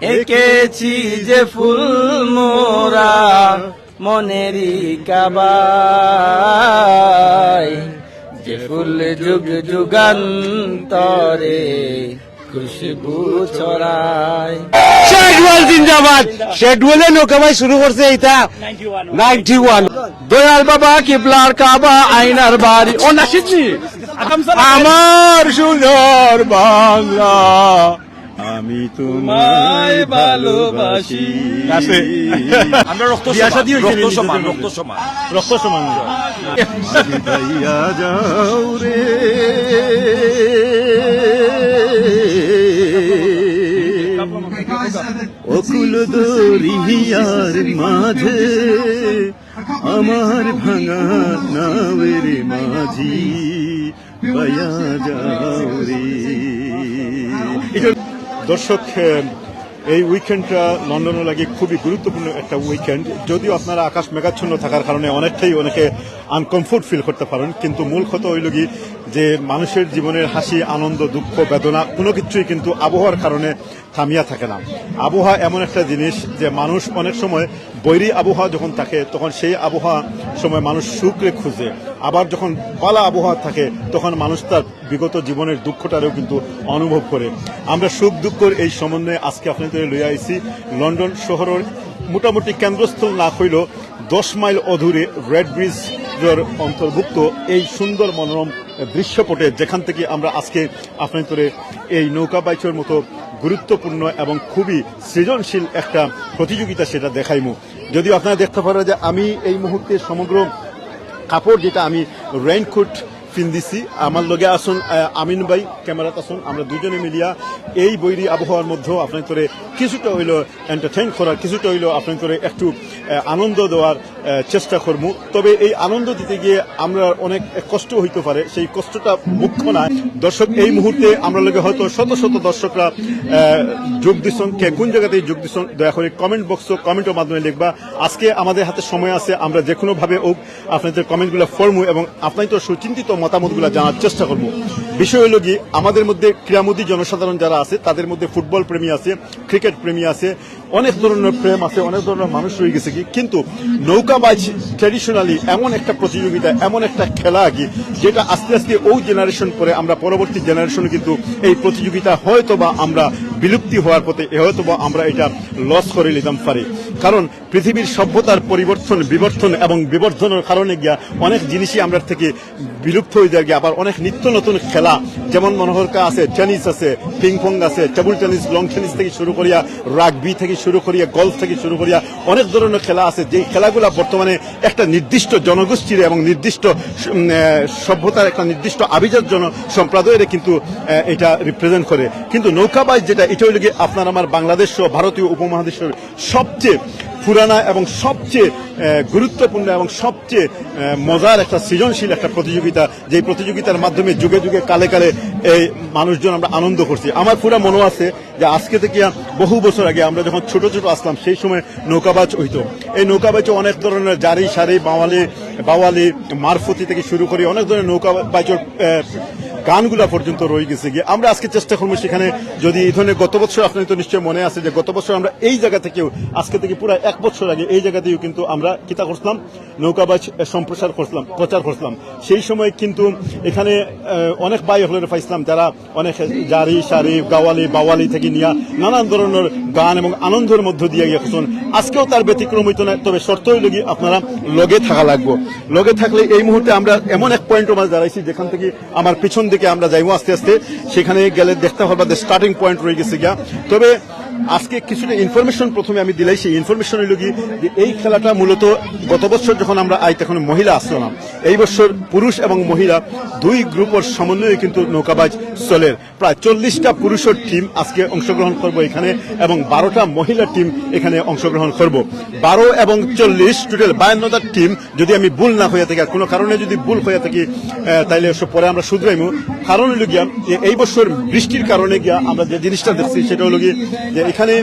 এঁকেছি যে ফুল মোরা মনেরই কাবায়, যে ফুল যুগ যুগান্তরে খুশবু ছড়ায়। শেডওয়াল জিন্দাবাদ। শেডওয়ালে নৌকাবাই শুরু করছে এটা 91। দয়াল বাবা কিবলার কাবা আইনার বাড়ি ও নাসিদনি আমার সুন্দর বাংলা আমি তোমায় ভালোবাসি। আমরা রক্ত সমান রক্ত সমান ভাইয়া যাও রে অকুল দরিয়ার মাঝে আমার ভাঙা নাওয়ের মাঝি ভাইয়া যাও রে। দর্শক, এই উইকেন্ডটা লন্ডনে লাগে খুবই গুরুত্বপূর্ণ একটা উইকেন্ড। যদিও আপনারা আকাশ মেঘাচ্ছন্ন থাকার কারণে অনেকে আনকমফোর্ট ফিল করতে পারেন, কিন্তু মূল কথা হইল কি যে মানুষের জীবনের হাসি আনন্দ দুঃখ বেদনা কোনো কিছুই কিন্তু আবহাওয়ার কারণে থামিয়া থাকে না। আবহাওয়া এমন একটা জিনিস যে মানুষ অনেক সময় বৈরী আবহাওয়া যখন থাকে তখন সেই আবহাওয়া সময় মানুষ সুখরে খুঁজে, আবার যখন পালা আবহাওয়া থাকে তখন মানুষ তার বিগত জীবনের দুঃখটারও কিন্তু অনুভব করে। আমরা সুখ দুঃখের এই সমন্বয়ে আজকে আপনাদের লইয়া আইছি লন্ডন শহরের মোটামুটি কেন্দ্রস্থল না হইল 10 মাইল অদূরে রেড ব্রিজের অন্তর্ভুক্ত এই সুন্দর মনোরম দৃশ্যপটে, যেখান থেকে আমরা আজকে আপনাদের এই নৌকা বাইচের মতো গুরুত্বপূর্ণ এবং খুবই সৃজনশীল একটা প্রতিযোগিতা সেটা দেখাইমু। যদিও আপনারা দেখতে পারেন যে আমি এই মুহূর্তে সমগ্র কাপড় যেটা আমি রেইনকোট পিন্দিছি, আমার লগে আসুন আমিন ভাই ক্যামেরাত আসুন, আমরা দুজনে মিলিয়া এই বৈরী আবহাওয়ার মধ্যেও আপনাদের কিছুটা হইল এন্টারটেইন করার, কিছুটা হইল আপনাদের একটু আনন্দ দেওয়ার চেষ্টা করবো। তবে এই আনন্দ দিতে গিয়ে আমরা অনেক কষ্ট হইতে পারে, সেই কষ্টটা মুখ্য না। দর্শক, এই মুহূর্তে আমরা লগে হয়তো শত শত দর্শকরা যোগ দিচ্ছেন, কে কোন জায়গাতেই যোগ দিচ্ছেন দয়া করে কমেন্ট বক্স কমেন্টের মাধ্যমে লিখবা। আজকে আমাদের হাতে সময় আছে, আমরা যে কোনোভাবে আপনাদের কমেন্টগুলো পড়বো এবং আপনাদের সুচিন্তিত মতামতগুলো জানার চেষ্টা করবো। বিষয় হলো কি, আমাদের মধ্যে ক্রীড়ামোদী জনসাধারণ যারা আছে তাদের মধ্যে ফুটবল প্রেমী আছে, ক্রিকেট প্রেমী আছে, অনেক ধরনের প্রেম আছে, অনেক ধরনের মানুষ রয়ে গেছে কি, কিন্তু নৌকাবাজ ট্র্যাডিশনালি এমন একটা প্রতিযোগিতা, এমন একটা খেলা কি যেটা আস্তে আস্তে ওই জেনারেশন পরে আমরা পরবর্তী জেনারেশনে কিন্তু এই প্রতিযোগিতা হয়তোবা আমরা বিলুপ্তি হওয়ার পথে, হয়তোবা আমরা এটা লস করে নিতাম পারি। কারণ পৃথিবীর সভ্যতার পরিবর্তন বিবর্তন এবং বিবর্ধনের কারণে গিয়া অনেক জিনিসই আমরা থেকে বিলুপ্ত হয়ে যায় গিয়া। আবার অনেক নিত্য নতুন খেলা, যেমন মনোহরকা আছে, টেনিস আছে, পিংপং আছে, টেবিল টেনিস, লং টেনিস থেকে শুরু করিয়া রাগবি থেকে শুরু করিয়া গলফ থেকে শুরু করিয়া অনেক ধরনের খেলা আছে, যেই খেলাগুলা বর্তমানে একটা নির্দিষ্ট জনগোষ্ঠীর এবং নির্দিষ্ট সভ্যতার একটা নির্দিষ্ট আভিজাত সম্প্রদায়ের কিন্তু এটা রিপ্রেজেন্ট করে। কিন্তু নৌকাবাজ যেটা, এটা হইল গিয়ে আপনার আমার বাংলাদেশ সহ ভারতীয় উপমহাদেশের সবচেয়ে পুরানা এবং সবচেয়ে গুরুত্বপূর্ণ এবং সবচেয়ে মজার একটা সৃজনশীল একটা প্রতিযোগিতা, যেই প্রতিযোগিতার মাধ্যমে যুগে যুগে কালে কালে এই মানুষজন আমরা আনন্দ করছি। আমার পুরা মনে আছে যে আজকে থেকে বহু বছর আগে আমরা যখন ছোট ছোট আসলাম সেই সময় নৌকাবাজ হইতো। এই নৌকাবাজে অনেক ধরনের জারি সারি বাওয়ালি মারফতি থেকে শুরু করে অনেক ধরনের নৌকাবাজের গানগুলা পর্যন্ত রয়ে গেছে গিয়ে। আমরা আজকে চেষ্টা করবো সেখানে, যদি এই ধরনের গত বছর আপনার তো নিশ্চয় মনে আছে যে গত বছর আমরা এই জায়গা থেকেও আজকে থেকে পুরো 1 বছর আগে এই জায়গাতেও কিন্তু আমরা কিতা করছিলাম, নৌকাবাজ প্রচার করছিলাম। সেই সময় কিন্তু এখানে অনেক ভাই হলের পাইছিলাম যারা অনেক জারি সারি বাওয়ালি থেকে নিয়ে নানান ধরনের গান এবং আনন্দের মধ্য দিয়ে গিয়েছেন। আজকেও তার ব্যতিক্রম হইতো না, তবে শর্ত হইল গিয়ে আপনারা লগে থাকা লাগবো। লগে থাকলে এই মুহূর্তে আমরা এমন এক পয়েন্টের মাঝে দাঁড়াইছি যেখান থেকে আমার পিছন দিকে আমরা যাইবো আস্তে আস্তে, সেখানে গেলে দেখতে পারবা যে স্টার্টিং পয়েন্ট রয়ে গেছে গিয়া। তবে আজকে কিছুটা ইনফরমেশন প্রথমে আমি দিলাই, সেই ইনফরমেশন হইল কি যে এই খেলাটা মূলত গত বছর যখন আমরা তখন মহিলা আসলো না, এই বছর পুরুষ এবং মহিলা দুই গ্রুপের সমন্বয়ে কিন্তু নৌকাবাজ চলে। প্রায় 40টা পুরুষের টিম আজকে অংশগ্রহণ করবো এখানে এবং 12টা মহিলা টিম এখানে অংশগ্রহণ করবো। 12 এবং 40 টোটাল 52টা টিম। যদি আমি ভুল না হয়ে থাকি, আর কোনো কারণে যদি ভুল হয়ে থাকি তাইলে পরে আমরা শুধরাইমু। কারণ হইল গিয়া এই বছর বৃষ্টির কারণে গিয়া আমরা যে জিনিসটা দেখছি সেটা হলো গিয়ে যে এখানে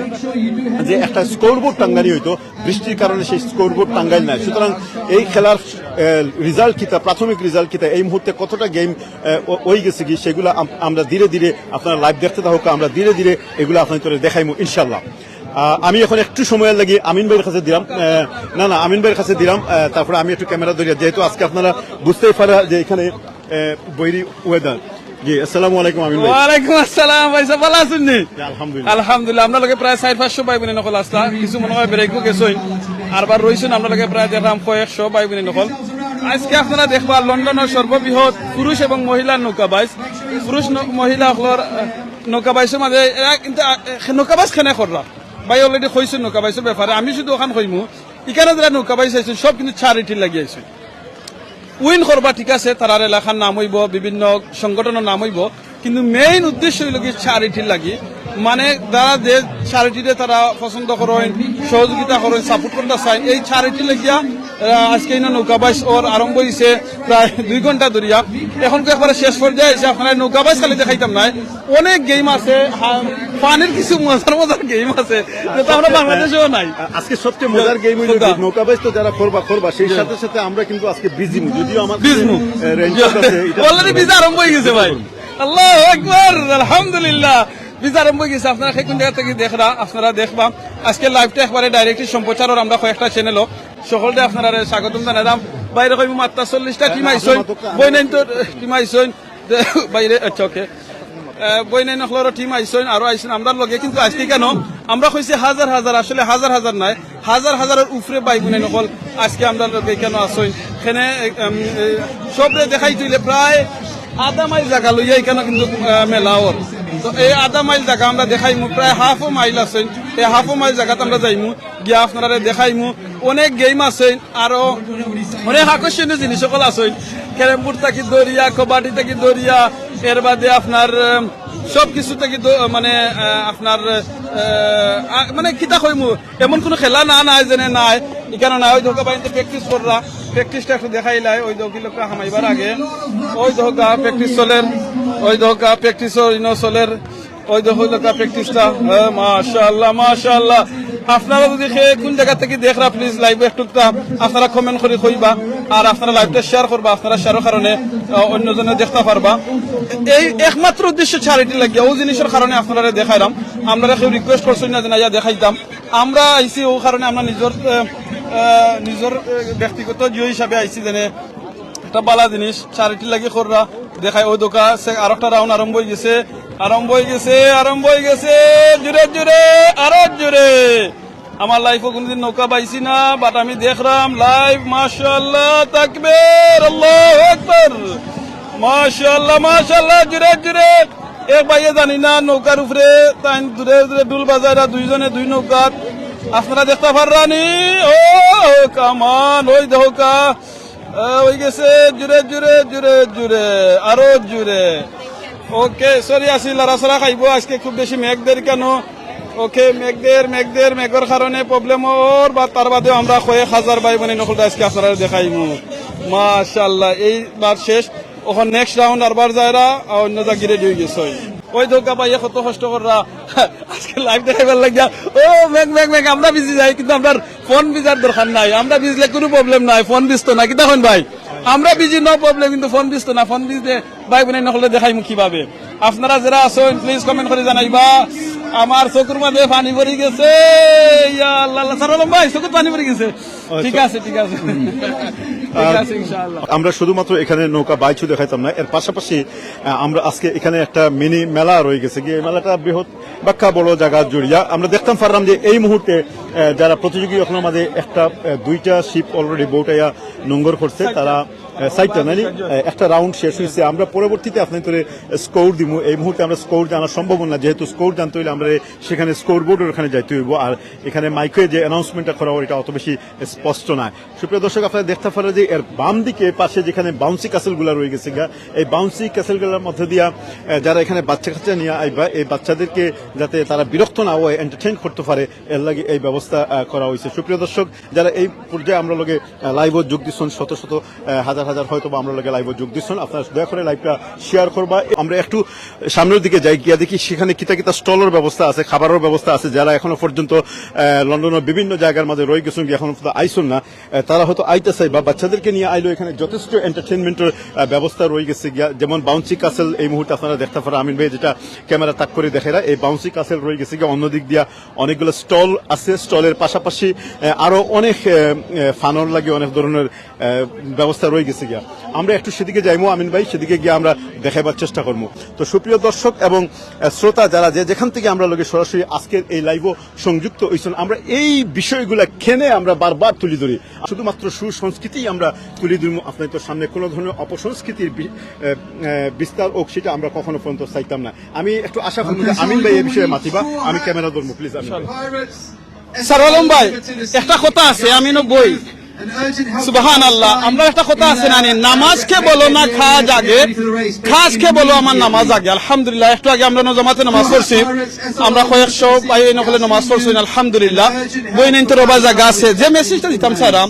যে একটা স্কোরবোর্ড টাঙ্গানি হইতো বৃষ্টির কারণে সেই স্কোরবোর্ড টাঙ্গাইল নাই। সুতরাং এই খেলার রেজাল্ট কিতা, প্রাথমিক রেজাল্ট কিতা, এই মুহূর্তে কতটা গেম ওই গেছে কি, সেগুলো আমরা ধীরে ধীরে আপনারা লাইভ দেখতে থাকুক, আমরা ধীরে ধীরে এগুলো আপনাদের দেখাইমু ইনশাল্লাহ। আমি এখন একটু সময় লাগি আমিন ভাইয়ের কাছে দিলাম, আমিন ভাইয়ের কাছে দিলাম, তারপরে আমি একটু ক্যামেরা ধরিয়া, যেহেতু আজকে আপনারা বুঝতেই পারা যে এখানে বৈরি ওয়েদার। জি, আসসালামু আলাইকুম আমিন ভাই। ওয়ালাইকুম আসসালাম ভাই, সব ভালো আছেন নি? আলহামদুলিল্লাহ। আলহামদুলিল্লাহ। আমরা লোকে প্রায় 400-500 ভাই বোনে নকল আসলা, কিছু মনে হয় ব্রেকও গেছই, আরবার রয়েছেন আমরা লোকে প্রায় দেখলাম 100 ভাই বোনে নকল। আজকে আপনারা দেখবা লন্ডনের সর্ববৃহৎ পুরুষ এবং মহিলার নৌকাবাইজ, পুরুষ মহিলা হলর নৌকাবাইজের মাঝে এরা কিন্তু নৌকাবাইজ খেনে কররা ভাই অলরেডি কইছেন নৌকাবাইজের ব্যাপারে। আমি শুধু ওখান কইমু এখানে যারা নৌকাবাইজ আইছেন সব কিন্তু চ্যারিটি লাগিয়েছে। উইন করবা ঠিক আছে, তারার এলাকার নাম হইব, বিভিন্ন সংগঠনের নাম হইব, কিন্তু মেইন উদ্দেশ্য হইল কি চ্যারিটির লাগি, মানে যারা যে চ্যারিটিতে তারা পছন্দ করেন, সহযোগিতা করেন, সাপোর্ট করতে চায়, এই চ্যারিটি লাগিয়া আজকে নৌকাবাইজ ওর আরম্ভ হয়েছে প্রায় 2 ঘন্টা ধরিয়া। এখন একবারে শেষ পর্যায়ে এসে আপনার নৌকাবাইজ খালি দেখাইতাম নাই, অনেক গেম আছে, পানির কিছু মজার মজার গেম আছে যেটা আমরা বাংলাদেশেও নাই। আজকে সবচেয়ে মজার গেম হইল নৌকাবাইজ তো যারা করবা সেই সাথে সাথে আমরা কিন্তু আজকে বিজি, যদিও আমার অলরেডি বিজা আরম্ভ হয়ে গেছে ভাই। আল্লাহু আকবার, আলহামদুলিল্লাহ। বিজা আরম্ভ হয়ে গেছে। আপনারা কোন জায়গা থেকে দেখরা, আপনারা দেখবা আজকে লাইভটা একবারে ডাইরেক্টলি সম্প্রচার আমরা কয়েকটা চ্যানেলও সকলকে আপনারা স্বাগতম জানালাম। বাইরে কইম মাত্রা 40টা টিম আইসইন, বইনাইন তো টিম আইসইন বাইরে, আচ্ছা ওকে, বইনাইন নখলর টিম আইসইন, আরো আইসইন আমরা লগে। কিন্তু আজকে কেন আমরা কইছি হাজার হাজার, আসলে হাজার হাজার নাই, হাজার হাজারের উপরে বাই গুনে নকল আজকে আমরা লগে কেন আসইন। এখানে সবরে দেখাই তুইলে প্রায় আধা মাইল জায়গা লইয়া এখানে কিন্তু মেলাওর। তো এই আধা মাইল জায়গা আমরা দেখাইমু, প্রায় হাফ মাইল আছে, এই হাফ মাইল জায়গাতে আমরা যাইমু, গিয়া আপনারা দেখাইমু। অনেক গেম আছে, আরো অনেক আকর্ষণীয় জিনিস সকল আছে, ক্যারাম বোর্ড থাকি দরিয়া, কবাডি থাকি দরিয়া, এর বাদে আপনার সবকিছু থেকে মানে আপনার মানে কিতা কইমু, এমন কোনো খেলা নাই যেন নাই এখানে নাই। ওই ধোকা বাড়িতে প্র্যাকটিস কররা, প্র্যাকটিসটা একটু দেখাইলাই, ওই দোকি লোক হামাইবার আগে ওই ধোকা প্র্যাকটিস চলের, ওই ধোকা প্র্যাকটিস চলের, ওই ধোকা প্র্যাকটিসটা। মাশাআল্লাহ মাশাআল্লাহ। আপনারা যদি কোন জায়গা থেকে দেখরা প্লিজ লাইভে একটু আপনারা কমেন্ট করে কইবা, আর আপনারা লাইভটা শেয়ার করবা, আপনারা শেয়ারের কারণে অন্যজনে দেখতে পারবা। এই একমাত্র উদ্দেশ্য চ্যারিটি লাগিয়া ওই জিনিসের কারণে আপনারা দেখাইলাম। আমরা কেউ রিকোয়েস্ট করছি না যে না দেখাইতাম, আমরা আইসি ও কারণে আমরা নিজের ব্যক্তিগত জিও হিসাবে আইসি, যেনে একটা বালা জিনিস চ্যারিটি লাগি কররা দেখাই। ওই দোকা আর একটা রাউন্ড আরম্ভ হয়ে গেছে, আরম্ভ হয়ে গেছে, আরম্ভ হয়ে গেছে, জোরে জোরে আরো জোরে। আমার লাইফে কোনদিন নৌকা পাইছি না, বাট আমি দেখলাম লাইভ। মাশাআল্লাহ, তাকবীর, আল্লাহু আকবার, মাশাআল্লাহ মাশাআল্লাহ, জোরে জোরে। এক ভাইয়ে জানি না নৌকার উপরে তাই দূরে দূরে ডুল বাজারা, দুইজনে দুই নৌকার, আপনারা দেখতে পাররানি। ও কামান, ওই দৌকা হয়ে গেছে, জোরে জোরে জোরে জোরে আরো জোরে। ওকে, সরি আসি লড়াচড়া খাইব আজকে, খুব বেশি মেঘ দের কেন। ওকে, মেঘের কারণে প্রবলেম ওর, বা তার বাদেও আমরা কয়েক হাজার ভাই বোন নকলটা আজকে আপনারা দেখাইমু। মাশাআল্লাহ, এইবার শেষ, ওখান নেক্সট রাউন্ড আরবার যায়রা অন্য জায়গায় রেডি হয়ে গেছে। ওই ধোকা পাইয়া কত কষ্ট কররা আজকে লাইভ দেখাইবার লাগিয়া। ও মেঘ আমরা বিজি যাই, কিন্তু আপনার ফোন বিজার দরকার নাই, আমরা বিজলে কোনো প্রবলেম নাই, ফোন বিজত না। কি দেখুন ভাই, আমরা বিজি নো প্রবলেম, কিন্তু ফোন বিজত না। ফোন বিজলে ভাই বোন নকলে দেখাইমু কিভাবে। আপনারা যারা আছেন প্লিজ কমেন্ট করে জানাইবা। আমার চকুর মাঝে পানি পড়ে গেছে, ইয়া আল্লাহ, সালাম ভাই চকুর পানি পড়ে গেছে। ঠিক আছে ঠিক আছে ঠিক আছে, ইনশাআল্লাহ। আমরা শুধুমাত্র এখানে নৌকা বাইচু দেখাইতাম না, এর পাশাপাশি আমরা আজকে এখানে একটা মিনি মেলা রয়ে গেছে, গিয়ে মেলাটা বৃহৎ বাক্কা বড় জায়গা জড়িয়া। আমরা দেখতাম পারলাম যে এই মুহূর্তে যারা প্রতিযোগী ওখানের মাঝে একটা 2টা শিপ অলরেডি বউটাইয়া নোঙ্গর করছে, তারা সাইডটা নানি একটা রাউন্ড শেষ হয়েছে। আমরা পরবর্তীতে আপনাদের স্কোর দিব, এই মুহূর্তে আমরা স্কোর জানা সম্ভব না, যেহেতু স্কোর জানতে হইলে আমরা সেখানে স্কোর বোর্ডের ওখানে যাইতে হইব, আর এখানে মাইকে যে অ্যানাউন্সমেন্টটা করা এটা অত বেশি স্পষ্ট নয়। সুপ্রিয় দর্শক, আপনারা দেখতে পারেন যে এর বাম দিকে পাশে যেখানে বাউন্সি ক্যাসেলগুলো রয়ে গেছে, এই বাউন্সি ক্যাসেলগুলোর মধ্যে দিয়া যারা এখানে বাচ্চা কাচ্চা নিয়ে আইবা, এই বাচ্চাদেরকে যাতে তারা বিরক্ত না হয়, এন্টারটেইন করতে পারে, এর লাগে এই ব্যবস্থা করা হয়েছে। সুপ্রিয় দর্শক, যারা এই পর্যায়ে আমরা লগে লাইভও যোগ দিচ্ছেন, শত শত হাজার হাজার হাজার হয়তো বা আমরা লোকে লাইভে যোগ দিচ্ছেন। আপনারা দয়া করে লাইভটা শেয়ার করবা। আমরা একটু সামনের দিকে যাই, গিয়া দেখি সেখানে কিতা কিতা স্টলের ব্যবস্থা আছে, খাবারের ব্যবস্থা আছে। যারা এখনো পর্যন্ত লন্ডনের বিভিন্ন জায়গার মধ্যে রয়ে গেছেন, এখনো আইসুন না, তারা হয়তো আইতে চাই বা বাচ্চাদেরকে নিয়ে আইলো। এখানে যথেষ্ট এন্টারটেনমেন্টের ব্যবস্থা রয়ে গেছে গিয়া, যেমন বাউন্সি কাসেল এই মুহূর্তে আপনারা দেখতে পারেন, আমিন ভাই যেটা ক্যামেরা তাক করে দেখে এই বাউন্সি কাসেল রয়ে গেছে গিয়া। অন্যদিক দিয়া অনেকগুলো স্টল আছে, স্টলের পাশাপাশি আরো অনেক ফানর লাগে অনেক ধরনের ব্যবস্থা রয়ে গেছে গিয়া। আমরা একটু সেদিকে যাইমো আমিন ভাই, সেদিকে গিয়ে আমরা দেখাবার চেষ্টা করবো। তো সুপ্রিয় দর্শক এবং শ্রোতা যারা যেখান থেকে আমরা লোকে সরাসরি আজকের এই লাইভও সংযুক্ত হয়েছেন, আমরা এই বিষয়গুলা খেনে আমরা বারবার তুলি ধরি। শুধুমাত্র সুসংস্কৃতি আমরা তুলি ধরবো আপনাদের সামনে। কোনো ধরনের অপসংস্কৃতির বিস্তার হোক সেটা আমরা কখনো পর্যন্ত চাইতাম না। আমি একটু আশা করব যে আমিন ভাই এই বিষয়ে মাতিবা, আমি ক্যামেরা ধরবো প্লিজ। স্যার আলম ভাই, একটা কথা আছে, আমিনও বই সুবহানাল্লাহ, আমরা একটা কথা আছে না, নামাজকে বলো না খাজ আগে, খাজকে বলো আমার নামাজ আগে। আলহামদুলিল্লাহ, একটু আগে আমরা জামাতে নামাজ পড়ছি, আমরা কয়েকশো ভাই নকলে নামাজ পড়ছি আলহামদুলিল্লাহ। বই নেই তো রবা জায়গা আছে, যে মেসেজটা দিতাম স্যারাম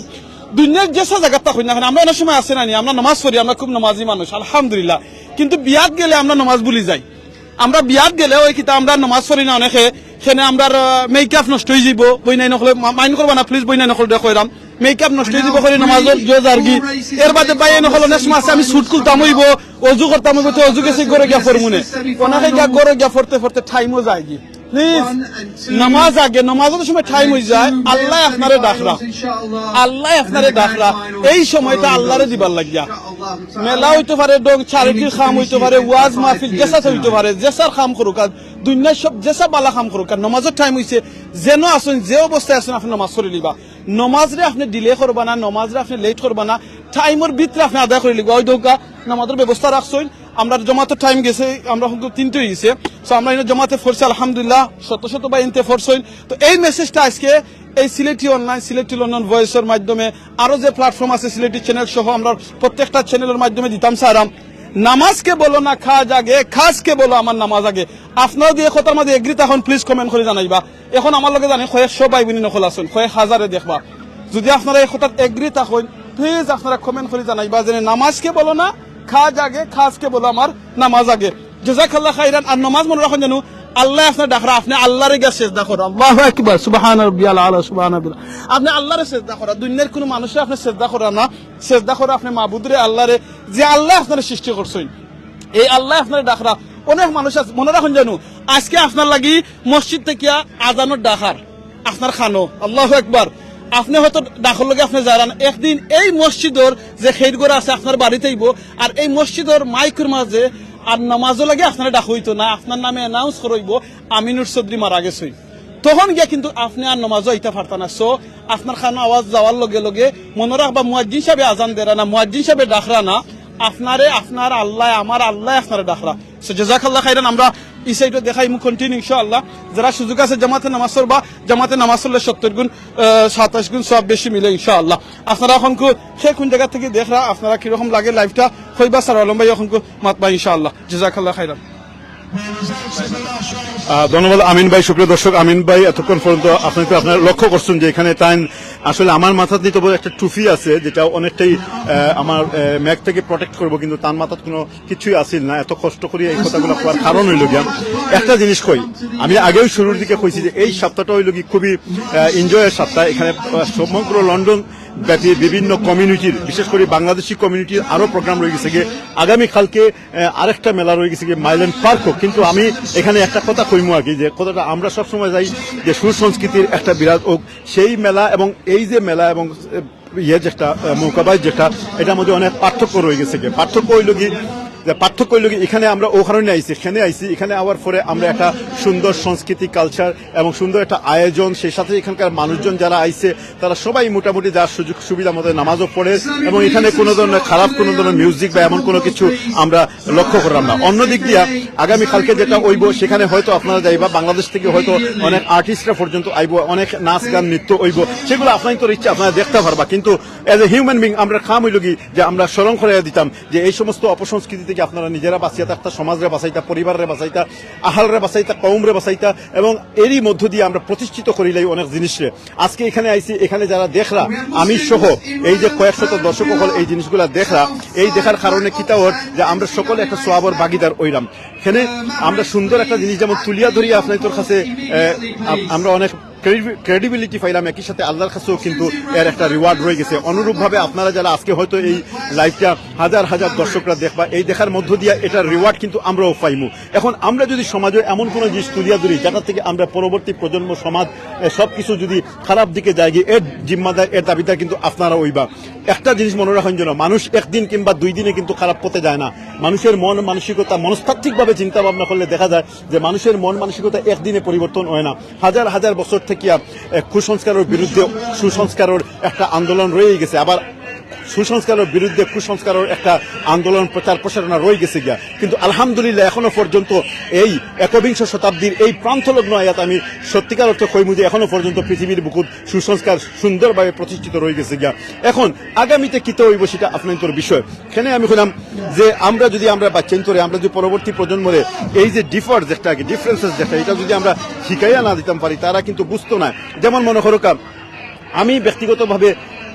দুনিয়ার যেসব জায়গাটা হই না, আমরা অনেক সময় আছে না, আমরা নামাজ পড়ি, আমরা খুব নামাজি মানুষ আলহামদুলিল্লাহ, কিন্তু বিয়াত গেলে আমরা নামাজ ভুলি যাই। আমরা বিয়াত গেলে ওই কিতা আমরা নামাজ পড়ি না অনেকে, সেখানে আমরা মেকআপ নষ্ট হয়ে যাব, বই নাই নকলে মাইন্ড করবা না প্লিজ, বই নাই নকল কইরাম মেকআপ নষ্ট হয়ে যাব করে নামাজের জোজ আর কি। এর বাদে বাই নকল অনেক সময় আছে আমি সুট খুলতাম হইব, অজু করতাম হইব, তো অজু গেছে গড়ে গিয়া ফরমুনে, ওনাকে গিয়া গড়ে গিয়া ফরতে ফরতে টাইমও যায় কি। প্লিজ নামাজ আগে, নামাজের সময় টাইম হয়ে যায়, আল্লাহ আপনারে ডাকরা, আল্লাহ আপনারে ডাকরা, এই সময়টা আল্লাহরে দিবার লাগিয়া। মেলা হইতে পারে, চারিটির খাম হইতে পারে, ওয়াজ মাহফিল জেসা হইতে পারে, জেসার খাম করুক, আর দুনিয়ার সব জেসা বালা খাম করুক, আর নমাজের টাইম হইছে, যেন আসুন যে অবস্থায় আসুন আপনি নমাজ করে লিবা। নমাজরে আপনি ডিলে করবা না, নমাজরে আপনি লেট করবা না, টাইমের ভিতরে আপনি আদায় করে লিবা। ওই দৌকা নামাজের ব্যবস্থা রাখছেন। আমরা জমাতের টাইম গেছে, আমরা কিন্তু 3টে হয়েছে, তো আমরা জমাতে ফোরছি আলহামদুলিল্লাহ, শত শত বা ইনতে ফোরছেন। তো এই মেসেজটা আজকে এই সিলেটি অনলাইন, সিলেটি লন্ডন ভয়েসের মাধ্যমে, আরো যে প্ল্যাটফর্ম আছে সিলেটি চ্যানেল সহ আমরা প্রত্যেকটা চ্যানেলের মাধ্যমে দিতাম সারাম, নামাজকে বলো না খাজ আগে, খাজকে বলো আমার নামাজ আগে। আপনারা দিয়ে কথার মধ্যে এগ্রি তখন প্লিজ কমেন্ট করে জানাইবা। এখন আমার লগে জানি কয়েকশো ভাই বোন নকল আছেন, কয়েক হাজারে দেখবা। যদি আপনারা এই কথার এগ্রি থাকেন প্লিজ আপনারা কমেন্ট করে জানাইবা যে নামাজকে বলো না খাজ আগে, খাজকে বলো আমার নামাজ আগে। জাযাকাল্লাহ খাইরান। আর নামাজ মনে রাখুন জানো আল্লাহ আপনার ডাকরা, আপনি আল্লাহরে গিয়ে সেজদা করো, আল্লাহু আকবার, সুবহান রাব্বিয়াল আলা, সুবহান রাব্বিল, আপনি আল্লাহরে সেজদা করা। দুনিয়ার কোনো মানুষের আপনি সেজদা করা না, সেজদা করো আপনি মাবুদরে, আল্লাহরে, যে আল্লাহ আপনার সৃষ্টি করছেন, এই আল্লাহ আপনার ডাকরা। অনেক মানুষ আছে মনে রাখুন জানো, আজকে আপনার লাগি মসজিদ থেকে আজানোর ডাকার আপনার খানো, আল্লাহু আকবার, আপনি হয়তো ডাকর লগে আপনি জানান, একদিন এই মসজিদর যে খেরগড়া আছে আপনার বাড়িতে আইব, আর এই মসজিদর মাইকের মাঝে আর নামাজও লাগে আপনারা ডাক হইতো না, আপনার নামে অ্যানাউন্স করইব আমিনুর চৌধুরী মারা গেছে, তখন গিয়া কিন্তু আপনি আর নামাজও আইতে পারতেন না। সো আপনার খানো আওয়াজ যাওয়ার লগে লগে মনে রাখবা, মুয়াজ্জিন সাহেব আজান দেরা না, মুয়াজ্জিন সাহেব ডাকরা না, আপনারে আপনার আল্লাহ, আমার আল্লাহ আপনারা ডাকরা। সো জাযাকাল্লাহ খাইরান। আমরা এই সাইডে দেখাই মু কন্টিনিউ ইনশাআল্লাহ। যারা সুযোগ আছে জামাতে নামাজ পড়বা, জামাতে নামাজ পড়লে 70 গুণ 27 গুণ সব বেশি মিলে ইনশাআল্লাহ। আপনারা এখন কোন জায়গা থেকে দেখরা, আপনারা কিরকম লাগে লাইভটা হইবা স্যার আলম ভাই এখন মাতবা ইনশাআল্লাহ। জাযাকাল্লাহ খাইরান। ধন্যবাদ আমিন ভাই। সুপ্রিয় দর্শক, আমিন ভাই এতক্ষণ পর্যন্ত আপনি তো আপনারা লক্ষ্য করছেন যে এখানে টাইম আসলে আমার মাথাতে তো একটা টুফি আছে যেটা অনেকটাই আমার ম্যাগ থেকে প্রোটেক্ট করবো, কিন্তু তার মাথাত কোনো কিছুই আসিল না। এত কষ্ট করে এই কথাগুলো করার কারণ হইল গিয়া একটা জিনিস কই, আমি আগেও শুরুর দিকে কইছি যে এই সপ্তাহটা হইল কি খুবই এনজয়ের সপ্তাহ। এখানে সমগ্র লন্ডন ব্যাপী বিভিন্ন কমিউনিটির, বিশেষ করে বাংলাদেশি কমিউনিটির আরো প্রোগ্রাম রয়ে গেছে গিয়ে। আগামীকালকে আরেকটা মেলা রয়ে গেছে গিয়ে মাইল্যান্ড পার্কও। কিন্তু আমি এখানে একটা কথা কইমু আর কি, যে কথাটা আমরা সবসময় যাই যে সুসংস্কৃতির একটা বিরাট হোক সেই মেলা এবং এই যে মেলা এবং যেটা মৌকাবাই যেটা, এটার মধ্যে অনেক পার্থক্য রয়ে গেছে গিয়ে। পার্থক্য হইল কি, পার্থক্য হইল কি, এখানে আমরা ওখানে আইছি, এখানে আইছি, এখানে আওয়ার পরে আমরা একটা সুন্দর সংস্কৃতি কালচার এবং সুন্দর একটা আয়োজন, সেই সাথে এখানকার মানুষজন যারা আইছে তারা সবাই মোটামুটি যার সুযোগ সুবিধা মতো নামাজও পড়ে, এবং এখানে কোনো ধরনের খারাপ কোনো ধরনের মিউজিক বা এমন কোনো কিছু আমরা লক্ষ্য করলাম না। অন্যদিক দিয়া আগামীকালকে যেটা হইব, সেখানে হয়তো আপনারা যাইবা, বাংলাদেশ থেকে হয়তো অনেক আর্টিস্টরা পর্যন্ত আইব, অনেক নাচ গান নৃত্য হইব, সেগুলো আপনাদের ইচ্ছা আপনারা দেখতে পারবা। কিন্তু এজ এ হিউম্যান বিং আমরা খাম হইল কি যে আমরা স্মরণ করে দিতাম যে এই সমস্ত অপসংস্কৃতিতে থেকে আপনারা নিজেরা বাঁচিয়া থাকতা, সমাজরে বাঁচাইতা, পরিবারে বাঁচাইতা, আহালরে বাঁচাইতা, কওমরে বাঁচাইতা, এবং এরই মধ্য দিয়ে আমরা প্রতিষ্ঠিত করিলাই অনেক জিনিসরে। আজকে এখানে আইছি, এখানে যারা দেখরা, আমি সহ এই যে কয়েকশত দর্শক হল এই জিনিসগুলা দেখরা, এই দেখার কারণে কিতা ওর যে আমরা সকলে একটা সোয়াবর ভাগিদার হইলাম। এখানে আমরা সুন্দর একটা জিনিস যেমন তুলিয়া ধরিয়া আপনাদের কাছে আমরা অনেক ক্রেডিবিলিটি পাইলাম, একই সাথে আল্লাহর কাছেও কিন্তু এর একটা রিওয়ার্ড রয়ে গেছে। অনুরূপভাবে আপনারা যারা আজকে হয়তো এই লাইভটা হাজার হাজার দর্শকরা দেখবা, এই দেখার মধ্য দিয়ে এটার রিওয়ার্ড কিন্তু আমরাও পাইমু। এখন আমরা যদি সমাজে এমন কোনো জিনিস তুলিয়া ধরি যেটা থেকে আমরা পরবর্তী প্রজন্ম সমাজ সবকিছু যদি খারাপ দিকে যায়, এর জিম্মাদার, এর দাবিদার কিন্তু আপনারা হইবা। একটা জিনিস মনে রাখেন যেন মানুষ একদিন কিংবা 2 দিনে কিন্তু খারাপ পথে যায় না। মানুষের মন মানসিকতা মনস্তাত্ত্বিকভাবে চিন্তা ভাবনা করলে দেখা যায় যে মানুষের মন মানসিকতা একদিনে পরিবর্তন হয় না। হাজার হাজার বছর থেকে কুসংস্কারের বিরুদ্ধে সুসংস্কারের একটা আন্দোলন রয়ে গেছে, আবার সুসংস্কারের বিরুদ্ধে কুসংস্কারের একটা আন্দোলন প্রচার প্রসারণা রয়ে গেছে গিয়া। কিন্তু আলহামদুলিল্লাহ এখনো পর্যন্ত এই 21 শতাব্দীর এই প্রান্তলগ্ন আয়াত আমি সত্যিকার অর্থে কইমু যে এখনো পর্যন্ত পৃথিবীর বুকুত সুসংস্কার সুন্দরভাবে প্রতিষ্ঠিত রয়ে গেছে গিয়া। এখন আগামীতে কিতে হইব সেটা আপনার বিষয়। এখানে আমি বললাম যে আমরা যদি বাচ্চান্তরে আমরা যদি পরবর্তী প্রজন্মরে এই যে ডিফারেন্সেস যেটা এটা যদি আমরা শিখাইয়া না দিতাম পারি, তারা কিন্তু বুঝতো না। যেমন মনে করো আমি ব্যক্তিগতভাবে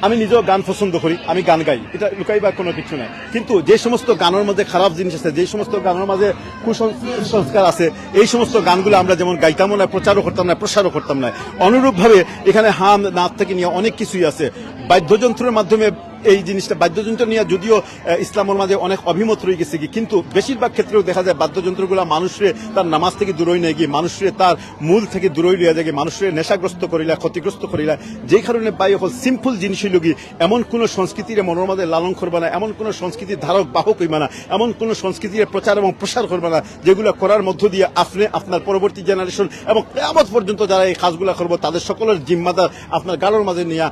আমি নিজেও গান পছন্দ করি, আমি গান গাই, এটা লুকাইবার কোনো কিছু নাই। কিন্তু যে সমস্ত গানের মধ্যে খারাপ জিনিস আছে, যে সমস্ত গানের মাঝে কুসংস্কার আছে, এই সমস্ত গানগুলো আমরা যেমন গাইতামও না, প্রচারও করতাম না, প্রসারও করতাম না। অনুরূপভাবে এখানে হাম নাচ থেকে নিয়ে অনেক কিছুই আছে। বাদ্যযন্ত্রের মাধ্যমে এই জিনিসটা, বাদ্যযন্ত্র নিয়ে যদিও ইসলামের মাঝে অনেক অভিমত রয়ে গেছে, কিন্তু বেশিরভাগ ক্ষেত্রেও দেখা যায় বাদ্যযন্ত্রগুলো মানুষরে তার নামাজ থেকে দূরই নিয়ে গিয়ে, মানুষরে তার মূল থেকে দূরই লিয়া যায়, মানুষরে নেশাগ্রস্ত করিলা, ক্ষতিগ্রস্ত করিলা। যেই কারণে বাই হল সিম্পল জিনিস হইল কি, এমন কোন সংস্কৃতির মনের মাঝে লালন করবা না, এমন কোন সংস্কৃতির ধারক বাহক হইবা না, এমন কোন সংস্কৃতির প্রচার এবং প্রসার করবা না যেগুলো করার মধ্য দিয়ে আপনি আপনার পরবর্তী জেনারেশন এবং কিয়ামত পর্যন্ত যারা এই কাজগুলো করবো তাদের সকলের জিম্মাদার আপনার গালোর মাঝে নিয়ে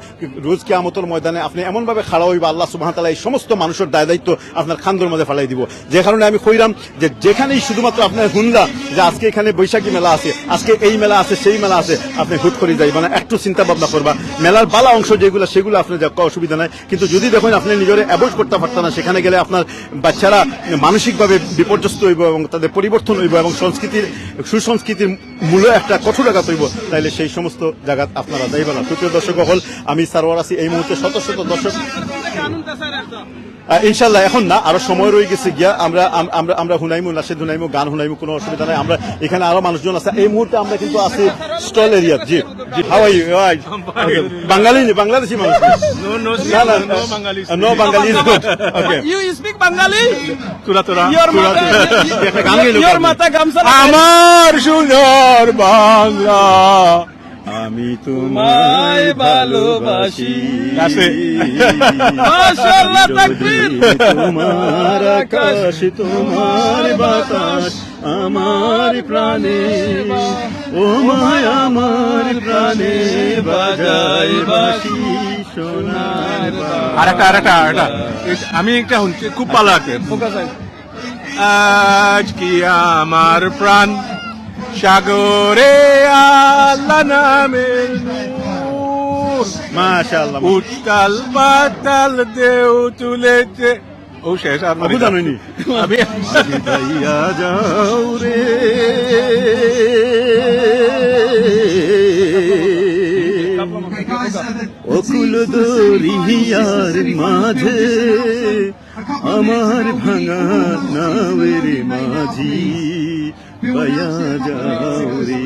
রোজ কিয়ামতের ময়দানে আপনি এমনভাবে খাড়া হইবা, আল্লাহ সুবহানাহু ওয়া তাআলা এই সমস্ত মানুষের দায় দায়িত্ব আপনার খান্দর মধ্যে ফেলাই দিব। যে কারণে আমি কইলাম যে যেখানেই শুধুমাত্র আপনার হুন্ডা যে আজকে এখানে বৈশাখী মেলা আছে, আজকে এই মেলা আছে, সেই মেলা আছে, আপনি হুট করে যাইবা না, একটু চিন্তা ভাবনা করবা। মেলার বালা অংশ যেগুলো সেগুলো আপনার অসুবিধা নাই, কিন্তু যদি দেখেন আপনি নিজের অ্যাভয়েড করতে পারতেন না, সেখানে গেলে আপনার বাচ্চারা মানসিকভাবে বিপর্যস্ত হইব এবং তাদের পরিবর্তন হইব এবং সুসংস্কৃতির মূল্য একটা কঠোর আঘাত হইব, তাইলে সেই সমস্ত জায়গা আপনারা যাইবা না। সুপ্রিয় দর্শক হল, আমি সারোয়ার আছি, এই মুহূর্তে শত শত দর্শক ইনশাল্লাহ এখন না, আরো সময় রয়ে গেছে গিয়া, আমরা হুনাইমু, নাশেদ হুনাইমু, গান হুনাইমু, কোনো অসুবিধা নাই। আমরা এখানে আরো মানুষজন আছে এই মুহূর্তে, আমরা কিন্তু আছি স্টল এরিয়া। জি জি, how are you? Bangali, Bangladeshi মানুষ? No Bangali. Okay, you speak Bangali? তোরা একটা গান গাইলো, আমার সুন্দর বাংলা, আমি তোমায় ভালোবাসি, মাশাআল্লাহ, তাকবীর। তোমার আকাশ, তোমার বাতাস আমার প্রাণে, ও মায়া আমার প্রাণে বাজায় বাঁশি সোনার। আর একটা আমি একটা শুনছি, খুব ভালো লাগে। আজ কি আমার প্রাণ সাগরে আল্লাহ নামে মাশাআল্লাহ, উত্তাল পাতাল দেও তুলেছে। ও শেষ, আর বাবু জানোনি আমি ভাইয়া যাও রে অকুল দরিয়ার মাঝে আমার ভাঙা নাওয়ের মাঝি ভাইয়া যাও রে।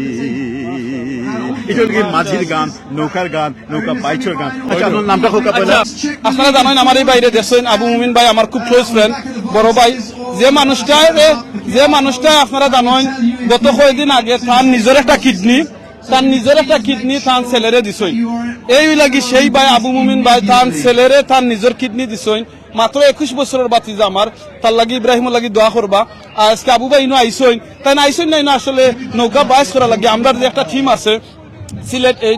এটা কি মাঝির গান, নৌকার গান, নৌকা বাইচের গান। আচ্ছা, আপনার নামটা হোক আপনারা। আপনারা জানেন আমার এই বাইরে দেখছেন আবু মুমিন ভাই আমার খুব ক্লোজ ফ্রেন্ড, বড় ভাই। যে মানুষটা আপনারা জানেন গত কয়েকদিন আগে তার নিজের একটা কিডনি তার ছেলেরে দিছই। এই লাগি সেই ভাই আবু মুমিন ভাই তার ছেলেরে তার নিজের কিডনি দিছই। মাত্র 21 বছরের বাতিজা আমার, তার লাগি ইব্রাহিমের লাগি দোয়া করবা। আজকে আবু ভাই ইনো আইসইন, তাই না আইসইন না আসলে নৌকা বাইস করা লাগে। আমরা যে একটা টিম আছে সিলেট এই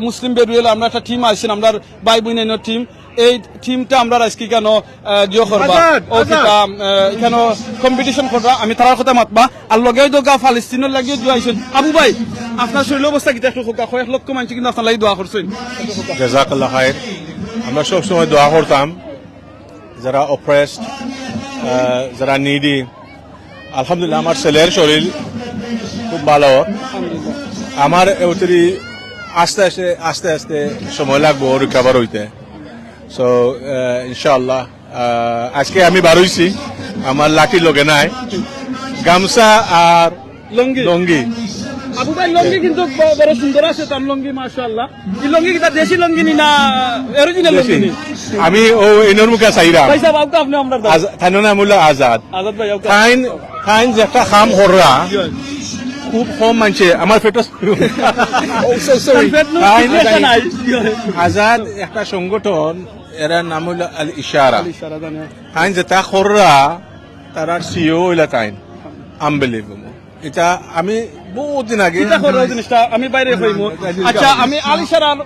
মুসলিম বেরুয়েল, আমরা একটা টিম আইসেন, আমরা ভাই বোনের টিম। এই টিমটা আমরা আজকে কেন জিও করবা, ও কেন কম্পিটিশন করবা, আমি তার কথা মাতবা। আর লগে দোকা ফালিস্তিনের লাগিয়ে জুয়া আইসেন। আবু ভাই আপনার শরীর অবস্থা কি একটু খোকা, কয়েক লক্ষ মানুষ কিন্তু আপনার লাগি দোয়া করছেন। জাযাকাল্লাহ খায়ের। আমরা সবসময় দোয়া করতাম যারা অপ্রেসড, যারা নিডি। আলহামদুলিল্লাহ আমার ছেলের শরীর খুব ভালো। আমার ওতরি আস্তে আস্তে আস্তে আস্তে সময় লাগবো রিকভার হইতে। সো ইনশাআল্লাহ আজকে আমি বার হইছি, আমার লাঠি লগে নাই, গামছা আর লঙ্গি লঙ্গি। আবু ভাই লঙ্গি কিন্তু বড় সুন্দর আছে তার লঙ্গি মাশাআল্লাহ। এই লঙ্গি কি তার দেশি লঙ্গি নি না অরিজিনাল লঙ্গি নি? আমি ও ইনর মুখে চাইরা ভাই সাহেব আউকা আপনি আমরা থাইন নাম হলো আজাদ। আজাদ ভাই আউকা থাইন যে একটা খাম হররা খুব কম মানছে আমার পেটে। আজাদ একটা সংগঠন, এরা নাম হইল আল ইশারা। তাইন যেটা খররা তারা সিও হইলা তাইন আনবিলিভেবল। এটা আমি বহুত দিন আগে এটা করো জিনিসটা আমি বাইরে কইমু। আচ্ছা আমি আলিশারার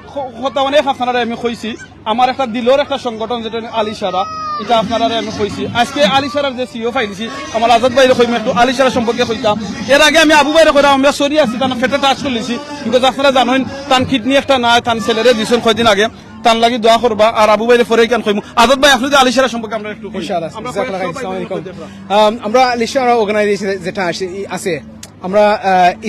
কথা অনেক আপনারা আমি কইছি, আমার একটা দিলর একটা সংগঠন যেটা আলিশারা, এটা আপনারা আমি কইছি। আজকে আলিশারার যে সিও ফাইলিছি আমার আজাদ বাইরে কইমু, একটু আলিশারা সম্পর্কে কইতাম। এর আগে আমি আবু বাইরে কইরা আমরা সরি আছি, তার ফেটে টাচ করলিছি, বিকজ আপনারা জানেন তান কিডনি একটা নাই, তান ছেলেরে দিছেন কয়দিন আগে, তান লাগি দোয়া করবা। আর আবু বাইরে ফরে কেন কইমু। আজাদ ভাই আপনি যে আলিশারা সম্পর্কে আমরা একটু ইনশাআল্লাহ। আসসালামু আলাইকুম। আমরা আলিশারা অর্গানাইজেশন যেটা আছে, আমরা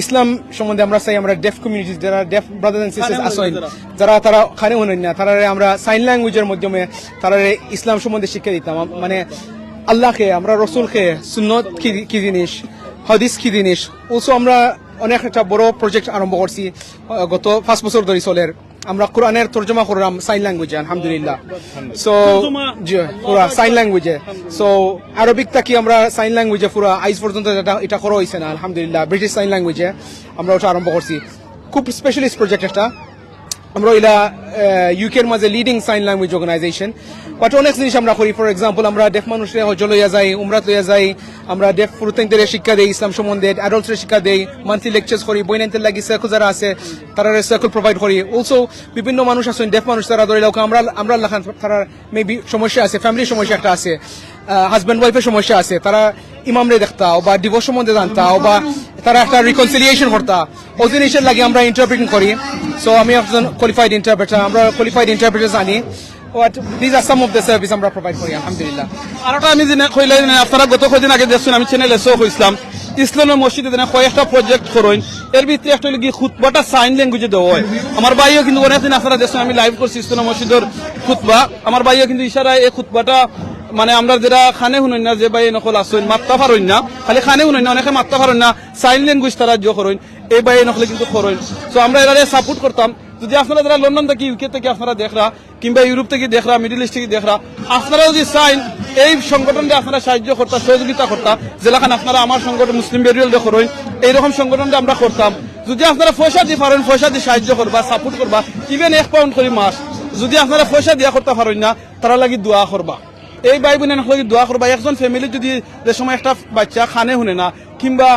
ইসলাম সম্বন্ধে আমরা চাই আমরা ডেফ কমিউনিটি যারা ডেফ ব্রাদার্স এন্ড সিস্টার্স আছেন, যারা তারা খানে হনেন না, তারা আমরা সাইন ল্যাঙ্গুয়েজের মাধ্যমে তারা ইসলাম সম্বন্ধে শিক্ষা দিতাম। মানে আল্লাহকে, আমরা রসুলকে, সুন্নত কি জিনিস, হাদিস কি জিনিস। ওসো আমরা অনেক একটা বড় প্রজেক্ট আরম্ভ করছি গত 5 বছর ধরে চলের। আমরা কোরআনের তর্জমা করলাম সাইন ল্যাঙ্গুয়েজে আলহামদুলিল্লাহ। সো পুরা সাইন ল্যাঙ্গুয়েজে, সো আরবিক থাকি আমরা সাইন ল্যাঙ্গুয়েজে পুরা আইজ পর্যন্ত এটা করা হয়েছে না আলহামদুলিল্লাহ। ব্রিটিশ সাইন ল্যাঙ্গুয়েজে আমরা ওটা আরম্ভ করছি, খুব স্পেশালিস্ট প্রজেক্ট একটা। আমরা ইলা ইউকের মাঝে leading sign language organisation. But অনেক জিনিস আমরা করি। ফর এক্সাম্পল আমরা ডেফ মানুষের হজ লইয়া যাই, উমরাত লইয়া যাই, আমরা ডেফ পুরুতদের শিক্ষা দেই ইসলাম সম্বন্ধে, অ্যাডাল্টসের শিক্ষা দেই, মান্থলি লেকচার্স করি, বইনাইতের লাগি সার্কেল যারা আছে তারা সার্কেল প্রোভাইড করি। অলসো বিভিন্ন মানুষ আছেন ডেফ মানুষ তারা ধরে লোক আমরা লাখান তারা মেবি সমস্যা আছে, ফ্যামিলির সমস্যা একটা আছে, হাজব্যান্ড ওয়াইফের সমস্যা আছে, তারা ইমামরে দেখতা বা ডিভোর্স সম্বন্ধে জানতা বা তারা একটা রিকনসিলিয়েশন করতা, ও জিনিসের লাগে আমরা ইন্টারপ্রিটিং করি। সো আমি একজন কোয়ালিফাইড ইন্টারপ্রেটার, আমরা কোয়ালিফাইড ইন্টারপ্রেটার জানি। These are some of the service আমরা প্রোভাইড করি আলহামদুলিল্লাহ। আর একটা আমি জেনে কইলাই আপনারা গত কদিন আগে দেখছেন আমি চ্যানেলে শো কইছিলাম ইসলামের মসজিদে যেন কয়েকটা প্রজেক্ট করুন, এর ভিতরে একটা লাগি খুতবাটা সাইন ল্যাঙ্গুয়েজে দেওয়া হয়। আমার ভাইও কিন্তু অনেকদিন আপনারা দেখছেন আমি লাইভ করছি ইসলামের মসজিদের খুতবা, আমার ভাইও কিন্তু ইশারায় এই খুতবাটা মানে আমরা যেটা খানে শুনেন না যে ভাই নকল আসেন মাত্তা পারেন না, খালি খানে শুনেন না, অনেকে মাত্তা পারেন না, সাইন ল্যাঙ্গুয়েজ তারা যে করেন এই ভাই নকলে কিন্তু করেন। সো আমরা এরা সাপোর্ট করতাম। যদি আপনারা যারা লন্ডন থেকে ইউকে থেকে আপনারা দেখরা কিংবা ইউরোপ থেকে দেখরা মিডল ইস্ট থেকে দেখরা, আপনারা যদি চাইন এই সংগঠনকে আপনারা সাহায্য করতাম, সহযোগিতা করতাম, যেলাখান আপনারা আমার সংগঠন মুসলিম বেরিয়াল করেন এইরকম সংগঠনকে আমরা করতাম। যদি আপনারা পয়সা দিয়ে পারেন পয়সা দিয়ে সাহায্য করবা, সাপোর্ট করবা, ইভেন 1 পাউন্ড করে মাস যদি আপনারা পয়সা দিয়া করতে পারেন না, তারা লাগি দোয়া করবা, এই ভাই বোনের লাগি দোয়া করবা। একজন ফ্যামিলি যদি যে সময় একটা বাচ্চা খানে শুনে না কিংবা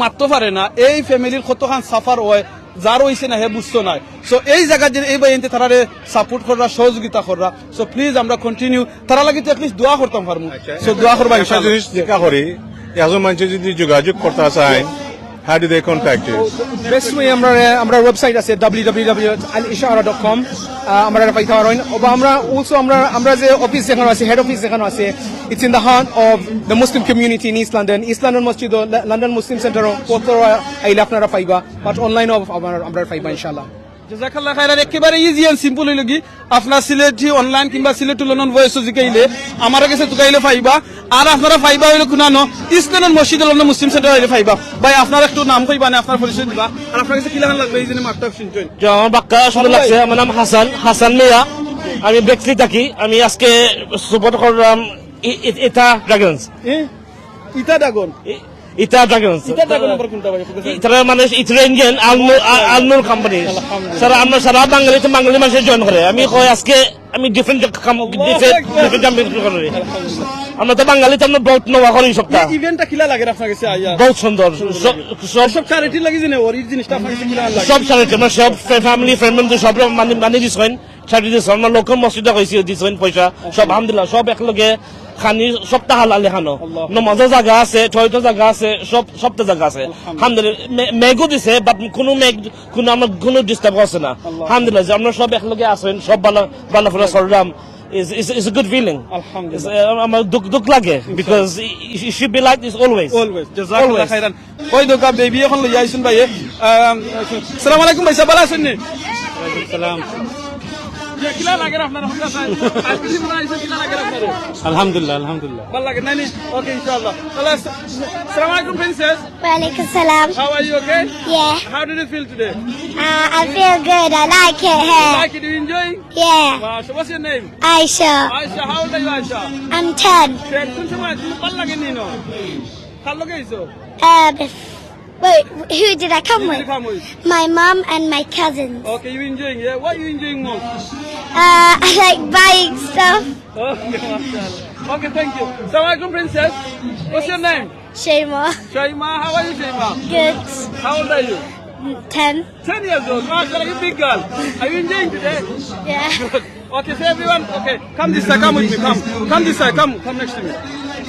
মারতে পারে না, এই ফ্যামিলির কতখান সাফার হয় যার হইছে না হে বুঝতো না। সো এই জায়গা যে এই বাইনতে তারা সাপোর্ট করা, সহযোগিতা করা। সো প্লিজ আমরা কন্টিনিউ তারা লাগি এটলিস্ট দোয়া করতাম পারবো। সো দোয়া করবা ইনশাআল্লাহ। জিনিস যেটা করি, একজন মানুষ যদি যোগাযোগ করতে চায়, how do they contact you? Best way আমরা ওয়েবসাইট আছে www.alishara.com, আমরা পাইতে পারেন। আমরা অলসো আমরা যে অফিস যেখানে আছে, হেড অফিস যেখানে আছে, it's in the heart of the Muslim community in east London. East London মসজিদ, লন্ডন মুসলিম সেন্টারও কত আইলে আপনারা পাইবা, বাট অনলাইনও আমরা পাইবা ইনশাআল্লাহ। জাযাকাল্লাহ খাইরান। একেবারে ইজি এন্ড সিম্পল হইল কি আপনার সিলেটি অনলাইন কিংবা সিলেট লন্ডন ভয়েস জিকাইলে আমার কাছে তুকাইলে পাইবা। আর আপনারা পাইবা হইলো কুনানো ইসলামের মসজিদ লন্ডন মুসলিম সেন্টার হইলে পাইবা। ভাই আপনার একটু নাম কইবা না, আপনার পরিচয় দিবা, আর আপনার কাছে কি লাগান লাগবে এই জন্য মাত্রা শুনছেন। আমার বাক্কা শুনে লাগছে। আমার নাম হাসান মিয়া, আমি বেক্সলি থাকি। আমি আজকে সাপোর্ট করলাম ইটা ড্রাগনস। ইটা ড্রাগন নম্বর কোনটা ভাই? এটা মানে ইতালিয়ান আলনুর কোম্পানি। আমরা সারা বাঙালিতে বাঙালি মানুষ জয়েন করে। আমি কই আজকে আমি ডিফারেন্ট করি। আমরা তো বাঙালিতে আমরা বহুত নওয়া করি সপ্তাহ। ইভেন্টটা কিলা লাগে আপনার কাছে আইয়া? বহুত সুন্দর, সব চ্যারিটি লাগি জেনে ওর জিনিসটা আপনার কাছে কিলা লাগে? সব চ্যারিটি আমরা সব ফ্যামিলি ফ্রেন্ড সব মানে দিছেন চ্যারিটি দিছেন। আমরা লোকাল মসজিদে কইছি দিছেন পয়সা সব আলহামদুলিল্লাহ সব একলগে খানি সপ্তাহ হালালে খানো নমাজের জায়গা আছে, টয়লেটের জায়গা আছে, সবটা জায়গা আছে আলহামদুলিল্লাহ। মেঘও দিছে বাট কোনো আমার কোনো ডিস্টার্ব আছে না আলহামদুলিল্লাহ। আমরা সব একলগে আছেন, সব ভালো ভালো চললাম is a good feeling. Alhamdulillah. আমার দুঃখ লাগে because it should be like this always. Always. Jazakallah Always. khairan. ওই দোকা বেবি এখন লই আইছেন ভাই। আসসালামু আলাইকুম ভাই সাহেব, ভালো আছেন নি? সালাম কিলা লাগে আপনার হুকা সাহেব? আইসক্রিম বানাইছেন, কিলা লাগে আপনার? আলহামদুলিল্লাহ আলহামদুলিল্লাহ ভালো লাগে নাই নি? ওকে ইনশাআল্লাহ। তাহলে আসসালামু আলাইকুম princess. Walaikum salam. How are you, okay? Yeah. How did you feel today? I feel good. I like it here. Like it, you enjoying? Yeah. Masha, what's your name? Aisha. Aisha, how old are you, Aisha? I'm 10. কোন সময় তুমি ভালো লাগে নি no? কার লগে আইছো? Wait, who did I come with? Come with. My mom and my cousins. Okay, you enjoying, yeah? What are you enjoying most? I like buying stuff. Okay, mashallah. Okay, thank you. Assalamu alaikum, princess. What's your name? Shema. Shaima, how are you, Shaima? Good. How old are you? 10. 10 years old. Mashallah, you big girl. Are you enjoying today? Yeah. Good. Okay, say everyone. Okay, come this side. Come with me. Come this side. Come next to me.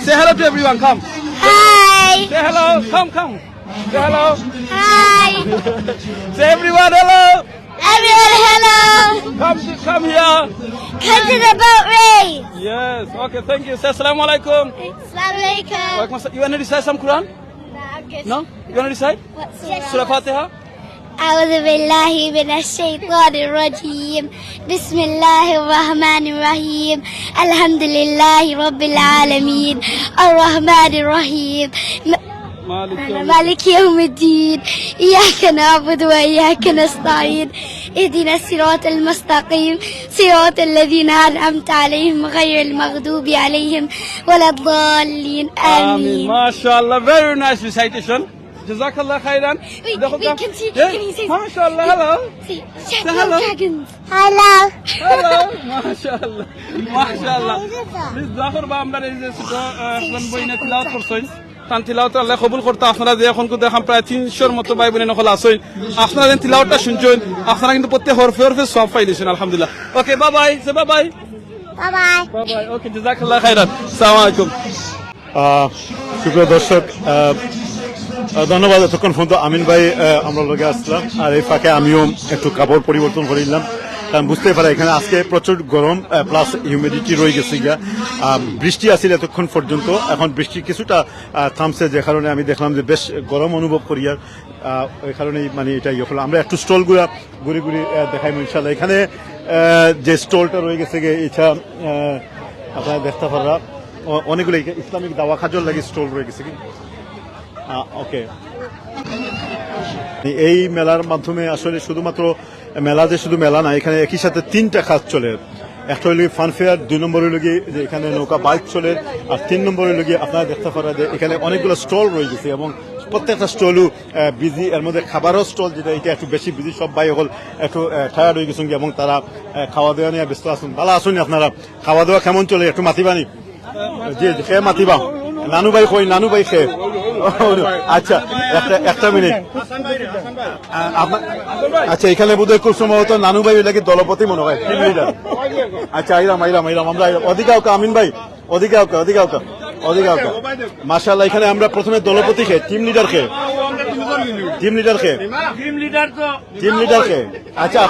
Say hello to everyone. Come. Hi. Say hello. Come. Say hello. Hi. Say everyone hello. Everyone, hello. Come here. Come to the boat race. Yes. Okay, thank you. Say assalamu alaikum. Assalamu alaikum. Walaikum assalam. You want to recite some Quran? No? You want to recite? Surah Fatiha? أعوذ بالله من الشيطان الرجيم بسم الله الرحمن الرحيم الحمد لله رب العالمين الرحمن الرحيم مالك يوم الدين إياك نعبد وإياك نستعين اهدنا الصراط المستقيم صراط الذين أنعمت عليهم غير المغضوب عليهم ولا الضالين آمين. MashaAllah, very nice recitation. Jazakallah khairan. Wait, can you say MashaAllah, hello. Say, hello. dragons. Hello. Hello. MashaAllah. Please dua করবা আমরা এই যে ছোট এখন বইনে তিলাওয়াত করছেন। তান তিলাওয়াত আল্লাহ কবুল করতে আপনারা যে এখন কো দেখাম প্রায় 300 মতো ভাই বোন নকল আছেন। আপনারা যে তিলাওয়াতটা শুনছেন, আপনারা কিন্তু প্রত্যেক হরফে সওয়াব পাইছেন আলহামদুলিল্লাহ। Okay, bye bye. সে bye bye. Bye bye. Bye bye. Okay, জাযাকাল্লাহ খাইরান। আসসালামু আলাইকুম। সুপ্রিয় দর্শক, ধন্যবাদ এতক্ষণ পর্যন্ত আমিন ভাই আমরা লগে আসলাম, আর এই ফাঁকে আমিও একটু কাপড় পরিবর্তন করিলাম, কারণ বুঝতে পারে এখানে আজকে প্রচুর গরম প্লাস হিউমিডিটি রয়ে গেছে গিয়া। বৃষ্টি আসছিল এতক্ষণ পর্যন্ত, এখন বৃষ্টি কিছুটা থামছে, যে কারণে আমি দেখলাম যে বেশ গরম অনুভব করি, আর ওই কারণেই মানে এটা ইয়ে হলো। আমরা একটু স্টলগুলা ঘুরে দেখাই ইনশাল্লাহ। এখানে যে স্টলটা রয়ে গেছে গিয়ে এটা আপনারা দেখতে পারা অনেকগুলো ইসলামিক দাওয়া খাজর লাগে স্টল রয়ে গেছে কি। ওকে, এই মেলার মাধ্যমে আসলে শুধুমাত্র মেলা যে শুধু মেলা না, এখানে একই সাথে 3টা কাজ চলে। একটা হইল ফানফেয়ার, 2 নম্বর হইল গিয়ে যে এখানে নৌকা বাইক চলে, আর 3 নম্বর হইল গিয়ে আপনারা দেখতে পারা যে এখানে অনেকগুলো স্টল রয়ে গেছে, এবং প্রত্যেকটা স্টলও বিজি। এর মধ্যে খাবারও স্টল, যেটা এটা একটু বেশি বিজি। সব ভাই হল একটু টায়ার্ড হয়ে গেছেন, এবং তারা খাওয়া দাওয়া নিয়ে ব্যস্ত আছেন। ভালো আসুন আপনারা, খাওয়া দাওয়া কেমন চলে একটু মাতিবানি? জি, খেয়ে মাতিবা। নানু ভাই কই? নানু ভাই খেয়ে। আচ্ছা, একটা মিনিট। আচ্ছা, এখানে বোধহয় খুব সম্ভবত নানু ভাই লাগে দলপতি মনে হয়, টিম লিডার। আচ্ছা, আইরাম আমরা ওদিকে আওকা। আমিন ভাই ওদিকে আওকা। মাশাআল্লাহ, এখানে আমরা প্রথমে দলপতি খেয়ে, টিম লিডার খেয়ে। আচ্ছা,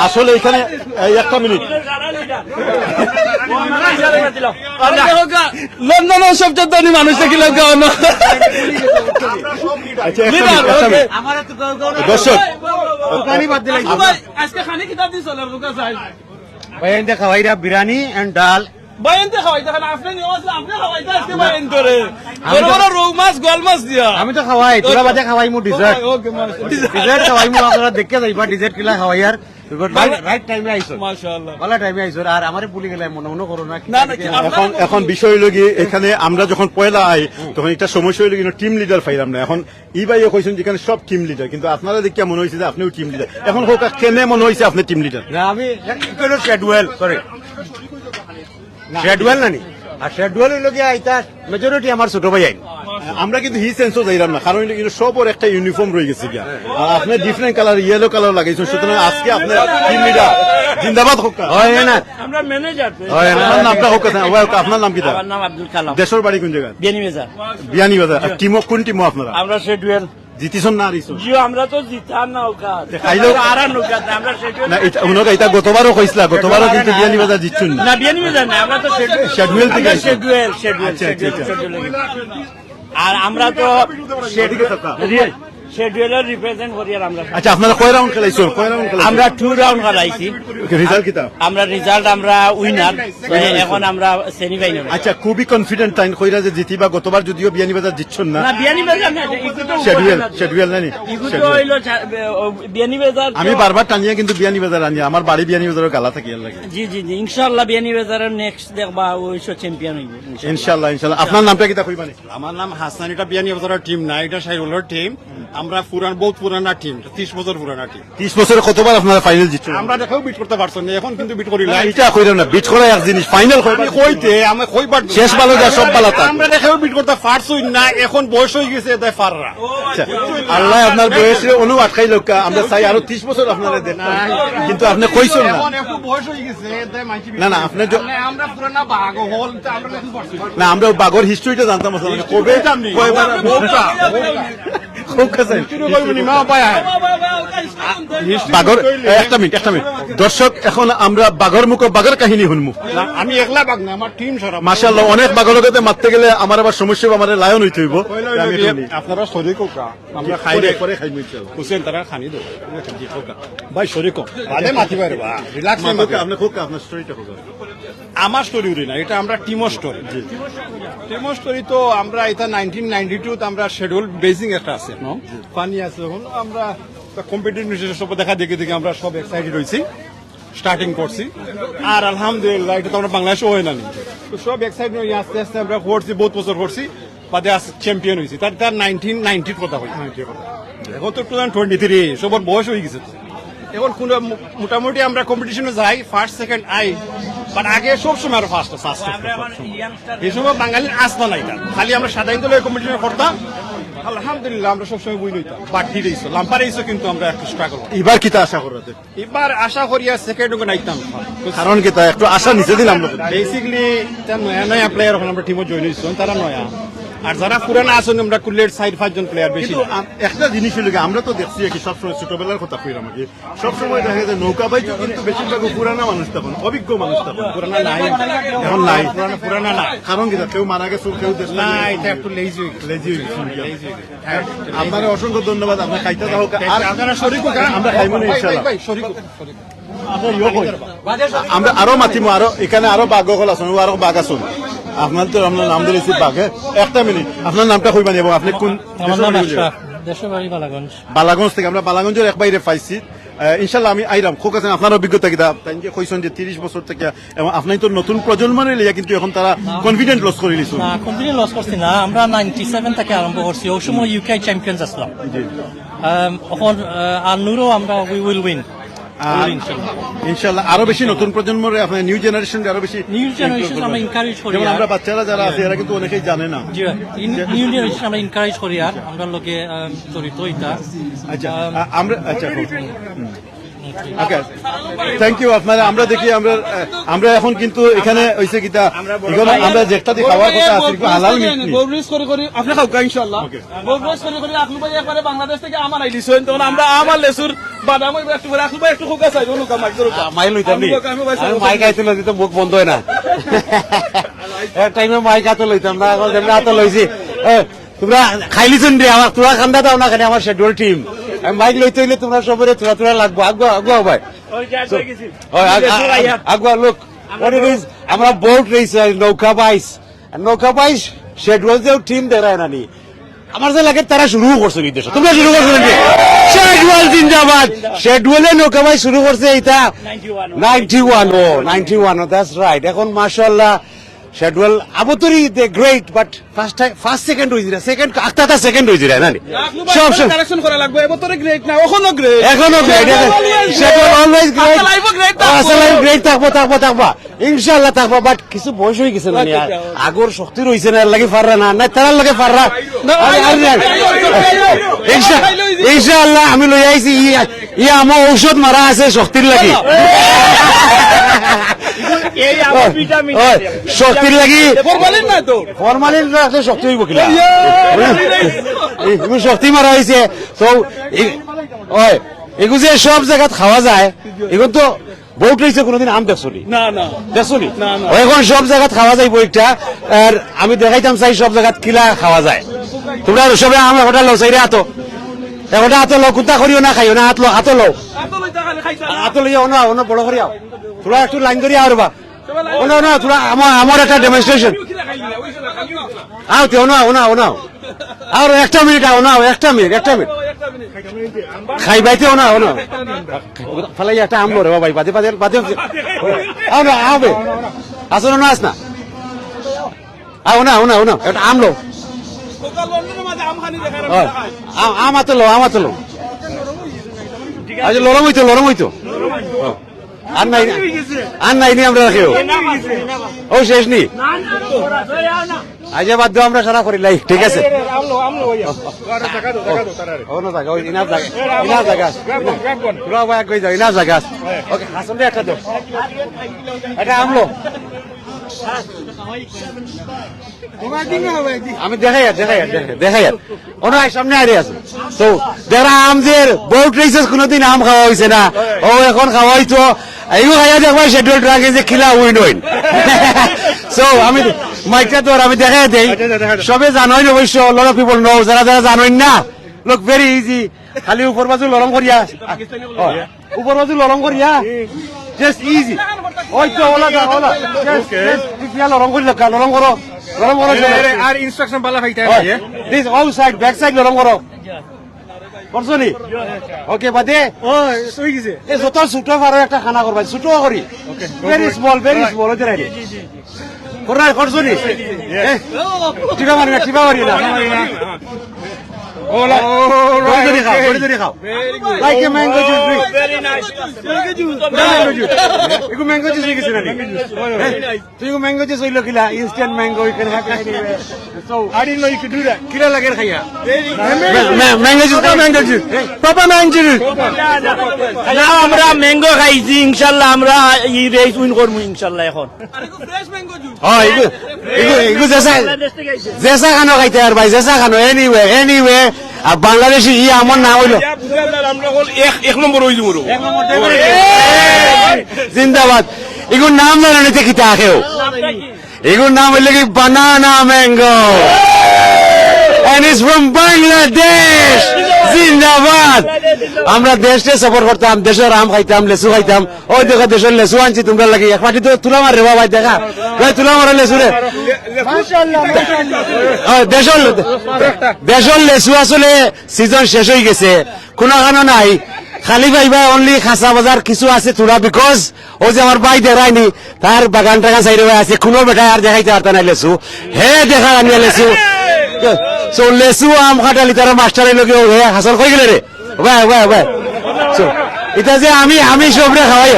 আসলে এখানে একটা মিনিট। লন্ডনের সবচেয়ে ধনী মানুষ কি লোক গাওয়ানো। দর্শক, আজকে খানি কিতাব দিছ লোক চাই ভাই খাওয়াইরা বিরিয়ানি এন্ড ডাল বাইনতে খাওয়াইতে খান আপনি আপনি খাওয়াইতে আজকে বাইন করে বড় বড় রৌ মাছ গোল মাছ দিয়া। আমি তো খাওয়াই, তোরা বাজে খাওয়াই মু ডিজার্ট। ওকে, ডিজার্ট খাওয়াই মু, আপনারা দেখে যাইবা ডিজার্ট কিলা খাওয়াইয়ার। রাইট টাইমে আইছো, মাশাআল্লাহ, ভালো টাইমে আইছো। আর আমারে ভুলি গেলে মনে করো না। এখন বিষয় হলো গিয়ে এখানে আমরা যখন পয়লা আই তখন এটা সমস্যা হইলো কিন্তু টিম লিডার পাইলাম না। এখন ই ভাইও কইছেন যেখানে সব টিম লিডার, কিন্তু আপনারা দেখিয়া মনে হয়েছে যে আপনিও টিম লিডার। এখন হোক কেনে মনে হয়েছে আপনি টিম লিডার? না, আমি শেডওয়েল, সরি শেডওয়েল নানি। আর শেডওয়েল হইল গিয়া এটা মেজরিটি আমার ছোট ভাই আইন। আমরা কিন্তু হি সেন্সও যাইলাম না, কারণ কিন্তু সবর একটা ইউনিফর্ম রয়ে গেছে গিয়া। আর আপনি ডিফারেন্ট কালার, ইয়েলো কালার লাগাইছেন, সুতরাং আজকে আপনার টিম লিডার জিন্দাবাদ হোক। হয় না, আমরা ম্যানেজার। আপনার নামটা হোক। আপনার নাম কি? আমার নাম আব্দুল কালাম। দেশের বাড়ি কোন জায়গায়? বিয়ানীবাজার। বিয়ানীবাজার। আর টিমও কোন টিমও আপনারা? আমরা শেডওয়েল। জিতিছন না হারিছন জিও আমরা তো জিতার নৌকা খাইলেও- আর নৌকা আমরা schedule- না এটা উনকে এটা গতবারও কইছিলা গতবারও কিন্তু বিয়ানীবাজার জিতছুন না না বিয়ানি বাজার না আমরা তো Schedule থেকে আইছি। schedule আচ্ছা, আচ্ছা, আচ্ছা। আর আমরা তো এদিকে থাকা। শিডিউলের রিপ্রেজেন্ট করি আর আমরা আচ্ছা আপনারা কয় রাউন্ড খেলাইছন কয় রাউন্ড খেলাইছন আমরা 2 রাউন্ড হারাইছি রেজাল্ট কিতা আমরা রেজাল্ট আমরা উইনার এখন আমরা সেমিফাইনাল আচ্ছা খুবই কনফিডেন্ট টাইম কইরা যে জিতিবা গতবার যদিও বিয়ানীবাজার জিতছন না না বিয়ানি বাজার না ইগুতো শেডুয়েল নানি ইগুতো হইলো বিয়ানি বাজার আমি বারবার টানিয়া কিন্তু বিয়ানীবাজার আনি আমার বাড়ি বিয়ানীবাজারের গালা থাকি আর লাগে জি জি জি ইনশাআল্লাহ বিয়ানি বাজারের নেক্সট দেখবা ওইসব চ্যাম্পিয়ন হইব ইনশাআল্লাহ ইনশাআল্লাহ আপনার নামটা কিতা কইবানি আমার নাম হাসান, এটা বিয়ানীবাজারের টিম না, এটা সাইরুলের টিম। আমরা বহুত পুরানা টিম, 30 বছর পুরানা টিম। 30 বছরে কতবার আপনারা ফাইনাল জিতছেন আমরা দেখেও বিট করতে পারছো না, এখন কিন্তু বিট করি লাই। এটা কইরা না বিট করা এক জিনিস ফাইনাল আমি কইতে আমি কইবার শেষ ভালো যা সব ভালো তা আমরা দেখেও বিট করতে পারছই না, এখন বয়স হয়ে গেছে তাই পাররা। আচ্ছা, আল্লাহ আপনার বয়সে অনু আটকাই লোকা আমরা চাই আরো 30 বছর আপনারা দেন কিন্তু আপনি কইছেন না এখন একটু বয়স হয়ে গেছে তাই মাইকি না, না, আপনি আমরা পুরানা বাঘ হল তা আমরা দেখতে পারছি না আমরা বাগর হিস্ট্রিটা জানতাম আসলে কবে কয়বার খুব কাছে শুরু করবেন মা পায় বাগর একটা মিনিট দর্শক এখন আমরা বাগর মুখ বাগর কাহিনী শুনমু আমি একলা বাঘ না, আমার টিম সারা। মাশাআল্লাহ অনেক বাগর লগতে মারতে গেলে আমার আবার সমস্যা হবে, আমার লায়ন হইতে হইব আমি এটা নিই। আপনারা শরীর কোকা আমরা খাই পরে রে পরে খাইমু ইনশাআল্লাহ হুসেন তারা খানি দো ভাই শরীর কোক আলে মাতি বাইরে বা রিল্যাক্স আপনি খুব আপনার স্টোরিটা হোক আমার স্টোরি না, এটা আমরা টিমো স্টোরি। টিমো স্টোরি তো আমরা এটা 1992 তে আমরা শিডিউল বেসিং একটা আছে নো পানি আছে, এখন আমরা কম্পিটিটিভ সব দেখা দেখে দেখে আমরা সব এক্সাইটেড হইছি, স্টার্টিং করছি। আর আলহামদুলিল্লাহ এটা তো আমরা বাংলাদেশে হয় না, তো সব এক্সাইটেড হয়ে আস্তে আস্তে আমরা করছি, বহুত বছর করছি, বাদে আজ চ্যাম্পিয়ন হয়েছি। তার 1990 কথা হয়েছে, এখন তো 2023 সবার বয়স হয়ে গেছে। এখন কোন মোটামুটি আমরা কম্পিটিশনে যাই, ফার্স্ট সেকেন্ড আই, বাট আগে সবসময় আরো ফার্স্ট এই সময় বাঙালির আসতা নাই, খালি আমরা সাধারণত কম্পিটিশন করতাম। আলহামদুলিল্লাহ আমরা সবসময় বই লইতাম, বাড়তি রইছো লাম্পার রইছো, কিন্তু আমরা একটু স্ট্রাগল। এবার কিতা আশা করাতে এবার আশা করি সেকেন্ড নাইতাম, কারণ কিতা একটু আশা নিচে দিলাম বেসিকলি নয়া নয়া প্লেয়ার এখন আমরা টিমে জয়েন হয়েছি, তারা নয়া। আর যারা পুরানা আছেন আমরা কুলের 4-5 জন প্লেয়ার বেশি। কিন্তু একটা জিনিস হলো কি, আমরা তো দেখছি কি সবসময় ছোটবেলার কথা কই আমাকে সবসময় দেখা যায় নৌকা বাইচও কিন্তু বেশিরভাগ পুরানা মানুষ তখন, অভিজ্ঞ মানুষ তখন পুরানা নাই, এখন নাই পুরানা নাই। কারণ কিতা কেউ মারা গেছে কেউ দেশ না, এটা একটু লেজি হয়ে গেছে। লেজি আপনার অসংখ্য ধন্যবাদ, আপনার খাইতে থাকুক আর আপনারা শরীর আমরা খাইবো না ইনশাআল্লাহ। শরীর আমরা আরো মাতিমু, আরো এখানে আরো বাঘ হল আছেন, আরো বাঘ আছেন। আপনার তো আপনার নাম দিয়েছি বাঘে। একটা মিনিট, আপনার নামটা কইবানি এবং আপনি কোন বালাগঞ্জ থেকে? আমরা বালাগঞ্জের এক বাইরে পাইছি। ইনশাল্লাহ আমি আইরাম খোক আছেন, আপনার অভিজ্ঞতা কিতা কইছেন যে 30 বছর থেকে, এবং আপনি তো নতুন প্রজন্মের লিয়া কিন্তু এখন তারা কনফিডেন্ট লস করে নিছো। না কন্টিনিউ লস করছি না, আমরা 97 থেকে আরম্ভ করছি, ওই সময় ইউকে চ্যাম্পিয়ন্স আসলাম। এখন আর নুরো আমরা উই উইল উইন ইনশাল্লাহ। আরো বেশি নতুন প্রজন্মের আপনার নিউ জেনারেশন আরো বেশি নিউ জেনারেশন আমরা এনকারেজ করি, যেমন আমরা বাচ্চারা যারা আছে এরা কিন্তু অনেকেই জানে না। নিউ জেনারেশন আমরা এনকারেজ করি আর আমরা লোকে জড়িত এটা। আচ্ছা আমরা আচ্ছা ওকে থ্যাংক ইউ আপনারা। আমরা দেখি আমরা এখন কিন্তু এখানে হইছে কিটা এখন আমরা যেটা দিয়ে খাওয়ার কথা আছে একটু হালাল মিট নি ববরিস করে করে আপনি খাওকা ইনশাআল্লাহ। ববরিস করে করে আপনি ভাই একবারে বাংলাদেশ থেকে আমার আইলিছেন, তখন আমরা আমার লেসুর বাদাম একটু করে আপনি ভাই একটু খোকা চাই অনুকা মাই করুক মাইল হইতাম নি, মাইক আইছিল তো মুখ বন্ধ হয় না, এক টাইমে মাইক আতো লইতাম না, এখন যেমন আতো লইছি। তোমরা খাইলিছেন রে, আমার তোরা খান্দা দাও না, খালি আমার শিডিউল টিম, আমি মাইক লইতে হইলে তোমরা সবরে তোরা লাগবো। আগুয়া ভাই আগুয়া লোক what it is, আমরা বোট রেস নৌকা বাইস শিডিউল যে টিম দেয় না নি, আমার যে লাগে তারা শুরু করছে বিদেশ, তোমরা শুরু করছো নাকি? শিডিউল জিন্দাবাদ, শিডিউলে নৌকা বাইস শুরু করছে এটা 91 দ্যাটস রাইট। এখন মাশাআল্লাহ শিডিউল আবতরি দে গ্রেট, বাট ফার্স্ট সেকেন্ড হইছে না, সেকেন্ড আক্তাটা সেকেন্ড হইছে না সব সব কারেকশন করা লাগবে। এবতরে গ্রেট না, এখনো গ্রেট, এখনো গ্রেট, শিডিউল অলওয়েজ গ্রেট, আসলে গ্রেট থাকবো ইনশাআল্লাহ থাকবো, বাট কিছু বয়স হয়ে গেছে না, আগর শক্তি রইছে না, লাগি ফাররা না তারার লাগে ফাররা। ইনশাআল্লাহ আমি লই আইছি আমার ঔষধ মারা আছে শক্তির লাগি। শক্তির লাগি ফরমালিন না তো ফরমালিন রাখলে শক্তি হইব কিলা এগুলো শক্তি মারা হয়েছে তো এগুলো যে সব জায়গাত খাওয়া যায় এগুলো তো বহুত রয়েছে কোনোদিন আম দেখছনি না না দেখছনি না, না। এখন সব জায়গাত খাওয়া যায় বইটা আর আমি দেখাইতাম চাই সব জায়গাত কিলা খাওয়া যায় তোমরা সবে আম একটা লো চাইরে আতো একটা হাতে লো কুত্তা করিও না খাইও না হাত লো হাত লইয়া অন্য বড় করিয়াও তোরা একটু লাইন করিয়া আর বা না তোরা আমার একটা ডেমনস্ট্রেশন আও তে ওনা আর একটা মিনিট আও না একটা মিনিট খাইবাইতে ওনা ফালাই একটা আমলো রে ভাই বাদে আও না আবে আসলে না আস না আও না একটা আমলো আমাতলো আজ লরম হইতো আর নাই নি আমরা রাখিও ও শেষ নি আজ বাদ দাও আমরা সারা করি লাই ঠিক আছে এটা আমলো আমি দেখাই ওনার সামনে আরে আছে তো যারা আম যে বোট রেসেস কোনোদিন আম খাওয়া হয়েছে না ও এখন খাওয়া হইতো এইগুলো খাইয়া দেখবা শেডিউল ট্রাকে যে খিলা উইন সো আমি মাইকটা তো আমি দেখাই দেই সবে জানোই অবশ্য লট অফ পিপল নো যারা জানোই না লুক ভেরি ইজি খালি উপর বাজু লরম করিয়া জাস্ট ইজি ওই তো ওলা লরম করি লরম করো আর ইনস্ট্রাকশন বালা খাইতে this all side back side লরম করো করছো নি ওকে বাদে হই গেছে এই যত ছোট পারো একটা খানা করবা ছোট করি ভেরি স্মল ওদের আইডি করছো নি টিপা মারি না ওলা করে খাও like a mango juice drink এগো ম্যাঙ্গো জুস হয়ে গেছে না তুই ম্যাঙ্গো জুস হইলো কিলা instant mango you can have anyway so I didn't know you could do that কিলা লাগে খাইয়া ম্যাঙ্গো জুস পাপা ম্যাঙ্গো জুস না আমরা ম্যাঙ্গো খাইছি ইনশাআল্লাহ আমরা এই রেস উইন করব ইনশাআল্লাহ এখন এগো জেসা খানো খাইতে আর ভাই জেসা খানো এনিওয়ে আর বাংলাদেশি আমার নাম হইলো এক নম্বর হয়ে যাবো জিন্দাবাদ এগুর নাম জানে কিতা আখেও এগুর নাম হইলে কি বানানা mango and it's from Bangladesh জিন্দাবাদ আমরা দেশে সফর করতাম দেশের আম খাইতাম লেসু খাইতাম ওই দেখো দেশের লেসু আনছি তোমরা লাগি এক পাটি তো তুলা মারে ভাই দেখা ভাই তুলা মারে লেসু রে দেশের লেসু আসলে সিজন শেষ হয়ে গেছে কোনো খানো নাই খালি ভাইবা অনলি খাসা বাজার কিছু আছে তোরা বিকজ ও যে আমার ভাই দেখায়নি তার বাগান টাগান সাইডে আছে কোনো বেটা আর দেখাইতে পারতা নাই লেসু হে দেখা আনিয়া লেসু সো লেসু আম খাটালি তার মাস্টার লোকে হাসল কই গেলে রে ভাই এটা যে আমি সবরে খাওয়াই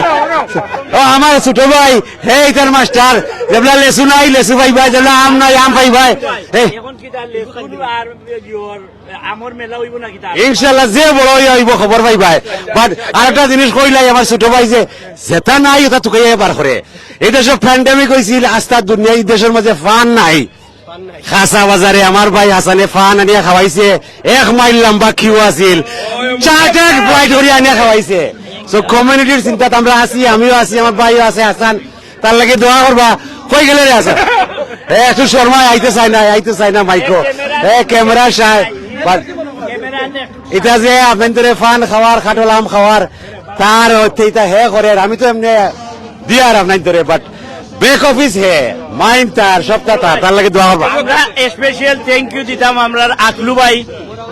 ও আমার ছোট ভাই হে ইতার মাস্টার যেবলা লেসু নাই লেসু ভাই ভাই যেবলা আম নাই আম ভাই ভাই ইনশাল্লাহ যে বড় হইব খবর ভাই ভাই বাট আর একটা জিনিস কইলাই আমার ছোট ভাই যে যেটা নাই ওটা তোকে এবার করে এই দেশে প্যান্ডেমিক হয়েছিল আস্তা দুনিয়া এই দেশের মাঝে ফান নাই খাসা বাজারে আমার ভাই হাসানে ফান আনিয়া খাওয়াইছে 1 মাইল লম্বা কিউ আছিল চার্টার্ড ফ্লাইট করে আনিয়া খাওয়াইছে সো কমিউনিটির চিন্তাত আমরা আছি আমিও আছি আমার ভাইও আছে হাসান তার লাগে দোয়া করবা কই গেলে রে হাসান একটু শর্মা আইতে চাই না মাইকো ক্যামেরা সাই এটা যে আপনাদের ফান খাওয়ার খাটল আম খাওয়ার তার হইতে হে করে আমি তো এমনি দিয়ার আপনাদের বাট ব্যাক অফিস হে মাইন্ড তার সপ্তাহ তার লাগে দোয়া করবা আমরা স্পেশাল থ্যাংক ইউ দিতাম আমরা আকলু ভাই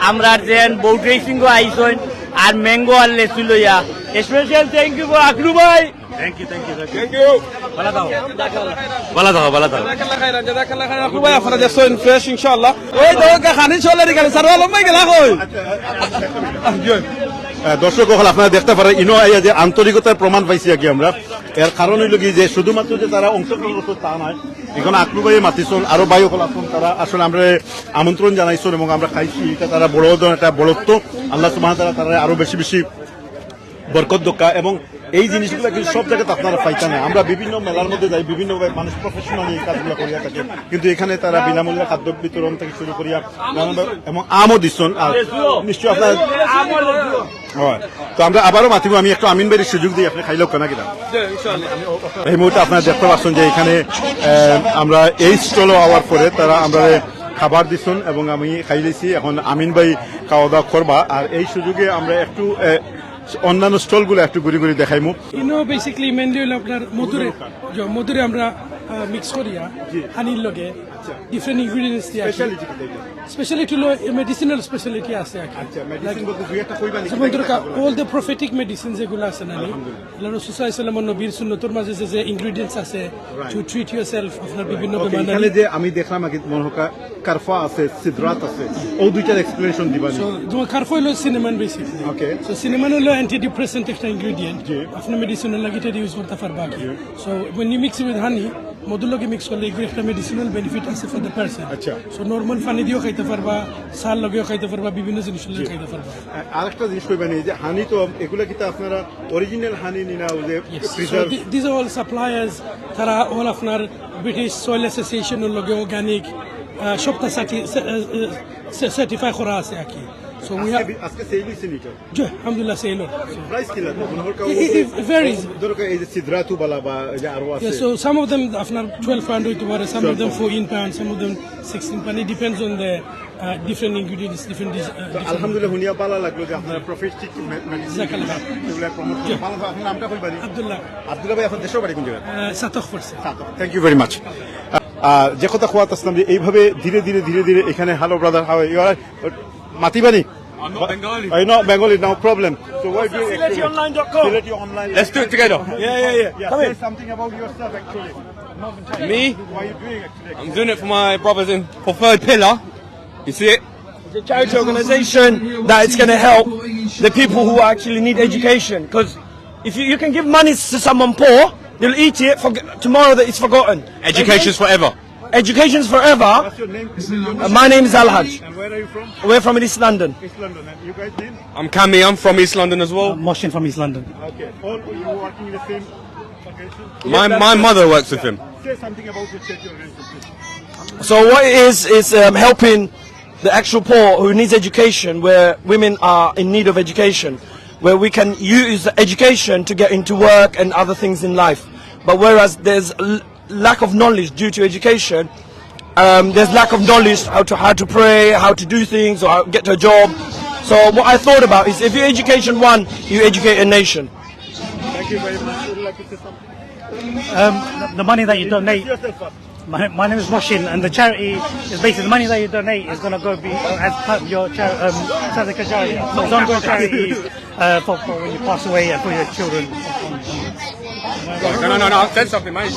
আমরা যেন বোট রেসিং আইসন আর ম্যাঙ্গো আর লেসু লইয়া special thank you for Aklu ভাই থ্যাংক ইউ বালা দাও ভাই আপনারা দেখছেন ফ্রেশ ইনশাআল্লাহ ওই তো খানি চলে রে স্যার লম্বাই গেলা কই দর্শক হল আপনারা দেখতে পারেন ইনো আইয়া যে আন্তরিকতার প্রমাণ পাইছি আগে আমরা এর কারণ হইল কি যে শুধুমাত্র যে তারা অংশগ্রহণ করছে তা নয় এখন আকলু ভাই মাতিছন আরো ভাই হল আসুন তারা আসলে আমরা আমন্ত্রণ জানাইছেন এবং আমরা খাইছি এটা তারা বড় একটা বড়ত্ব আল্লাহ সুবহানাহু ওয়া তাআলা তারা আরো বেশি বরকত দোকা এবং এই জিনিসগুলো কিন্তু সব জায়গাতে আপনারা পাইতেন না। আমরা বিভিন্ন মেলার মধ্যে যাই, বিভিন্ন মানুষ প্রফেশনালি এই কাজগুলো করিয়া থাকে, কিন্তু এখানে তারা বিনামূল্যে খাদ্য বিতরণ থেকে শুরু করিয়া এবং আমও দিচ্ছেন। আর নিশ্চয়ই আপনার হয় তো আমরা আবারও মাতিব, আমি একটু আমিন ভাইয়ের সুযোগ দিই, আপনি খাইলেও কেনা কিনা। এই মুহূর্তে আপনারা দেখতে পাচ্ছেন যে এখানে আমরা এই স্টলও হওয়ার পরে তারা আমরা খাবার দিচ্ছেন এবং আমি খাইলেছি। এখন আমিন ভাই খাওয়া দাওয়া করবা, আর এই সুযোগে আমরা একটু অন্যান্য স্টলগুলো একটু ঘুরে ঘুরে দেখাইমু। ইনো বেসিক্যালি মেনলি হলো আপনার মধুরে আমরা মিক্স করিয়া হানির লগে ডিফারেন্ট ইনগ্রেডিয়েন্টস দিয়ে স্পেশালিটি হলো মেডিসিনাল স্পেশালিটি আছে যেমন দরকার অল দ্য প্রফেটিক মেডিসিন যেগুলো আছে না আল্লাহ রাসূল সাল্লাল্লাহু আলাইহি ওয়াসাল্লাম নবীর সুন্নতের মাঝে যে ইনগ্রেডিয়েন্টস আছে টু ট্রিট ইয়োরসেলফ আপনার বিভিন্ন বেমারি। এখানে যে আমি দেখলাম আগে মনে হয় কারফা আছে, সিদরাত আছে, ও দুইটার এক্সপ্লেনেশন দিবা। সো তোমার কারফা হলো সিনেমান বেসিক্যালি। ওকে, সো সিনেমান হলো অ্যান্টি ডিপ্রেসেন্ট একটা ইনগ্রেডিয়েন্ট, আপনি মেডিসিনাল লাগে এটা ইউজ করতে পারবা। So when you mix with honey মধুর লগে মিক্স করলে এগুলো একটা মেডিসিনাল বেনিফিট আছে ফর দ্য পারসন। আচ্ছা, সো নরমাল পানি দিয়েও খাইতে পারবা, সার লগেও খাইতে পারবা, বিভিন্ন জিনিস লগে খাইতে পারবা। আরেকটা জিনিস কইবেন এই যে হানি, তো এগুলা কি আপনারা অরিজিনাল হানি নিনা ও যে preserve? This are all suppliers, তারা অল আপনার ব্রিটিশ সয়েল অ্যাসোসিয়েশনের লগে অর্গানিক সবটা সার্টিফাই করা আছে আর কি। So we have আজকে সেল হইছে নিটো alhamdulillah সেল প্রাইস কি লাগবে মনে হয়? it varies. দরকার এই যে সিদরাতু বালা বা যে আরো আছে। So some of them আপনার 12 pound হইতে পারে, some of them 14 pound, some of them 16 pound. It depends on the different ingredients, different আলহামদুলিল্লাহ হুনিয়া ভালো লাগলো যে আপনারা প্রফেশনাল মেডিসিন এগুলা প্রমোট করেন। ভালো, আপনার নামটা কই বাড়ি? আব্দুল্লাহ ভাই, আপনার দেশের বাড়ি কোন জায়গায়? সাতখ পড়ছে। Thank you very much. যে কথা খোয়াত আসলাম যে এইভাবে ধীরে ধীরে ধীরে ধীরে এখানে hello brother, how you are মাতিবানি? I'm not Bengali. I'm not Bengali, no problem. So what do you SiletiOnline.com. Sileti Online. Let's do it together. Yeah. Say something about yourself actually. Me? What are you doing actually? I'm doing it for my brothers for Third Pillar. You see it? It's a charity organization that it's going to help the people who actually need education. Because if you can give money to someone poor, they'll eat it. Tomorrow that it's forgotten. Education's forever. Education's forever. What's your name? My name is Alhaj. And where are you from? We're from East London. East London. And you guys name? I'm Cammy. I'm from East London as well. Moshin from East London. Okay. All you working in the same organization? My mother works with him. Say something about your charity organization. So what it is helping the actual poor who needs education, where women are in need of education, where we can use the education to get into work and other things in life. But whereas there's lack of knowledge due to education, there's lack of knowledge how to pray, how to do things, or how to get to a job. So what I thought about is if you education one, you educate a nation. Thank you very much. Would you like to say something? The money that you donate. Yourself first. My name is Moshin, and the charity is basically the money that you donate is going to go be as part of your Sadaqah Jariyah. So it's ongoing charity for when you pass away and for your children. No. I said something, man.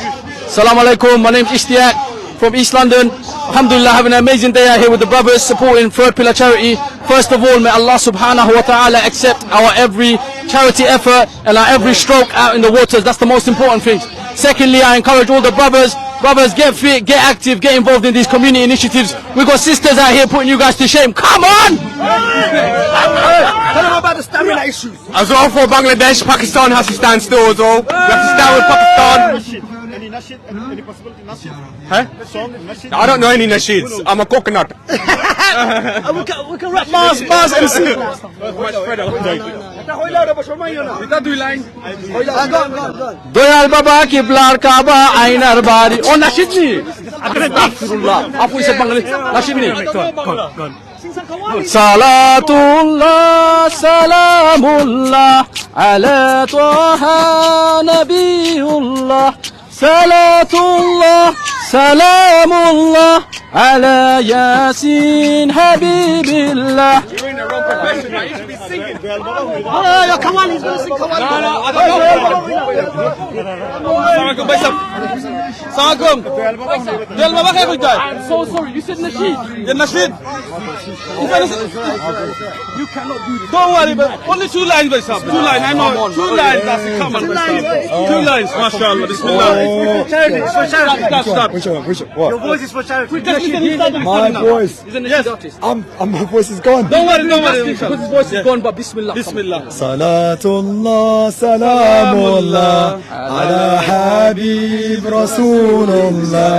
Assalamu alaikum. My name is Ishtiaq from East London. Alhamdulillah, having an amazing day out here with the brothers supporting Third Pillar Charity. First of all, may Allah subhanahu wa ta'ala accept our every charity effort and our every stroke out in the waters. That's the most important thing. Secondly, I encourage all the brothers, get fit, get active, get involved in these community initiatives. We've got sisters out here putting you guys to shame. Come on! Tell them about the stamina issues. As well for Bangladesh, Pakistan has to stand still as well. We have to stand with Pakistan. Any nasheed? Any possibility nasheed? Huh? Song, nasheed? I don't know any nasheeds. I'm a coconut. We can rap Mars MC. Dayal বাবা কিবলার কাবা আইনার বাড়ি ও নাশিদ নি আস্তাগফিরুল্লাহ আপু ইসে বাঙালি নাশিদ নি সালাতুল্লাহ সালামুল্লাহ আলা তাহা নবিয়ুল্লাহ সালাতুল্লাহ সালামুল্লাহ আলা Yasin হাবিবিল্লাহ You're in the wrong profession, man. You should be singing. Come on, he's going to sing. Come on. No, I don't know. Assalamualaikum ভাই সাহেব Assalamualaikum Del baba khay koi jay I'm so sorry you said nasheed yeah nasheed you cannot do this don't worry but only 2 lines bhai sahab 2 lines I know 2 lines that's it come on 2 lines mashallah bismillah stop Your voice is for charity. my voice yes My voice is gone. don't worry because his voice is gone but bismillah Salatullah, salamullah, ala habib Rasulullah.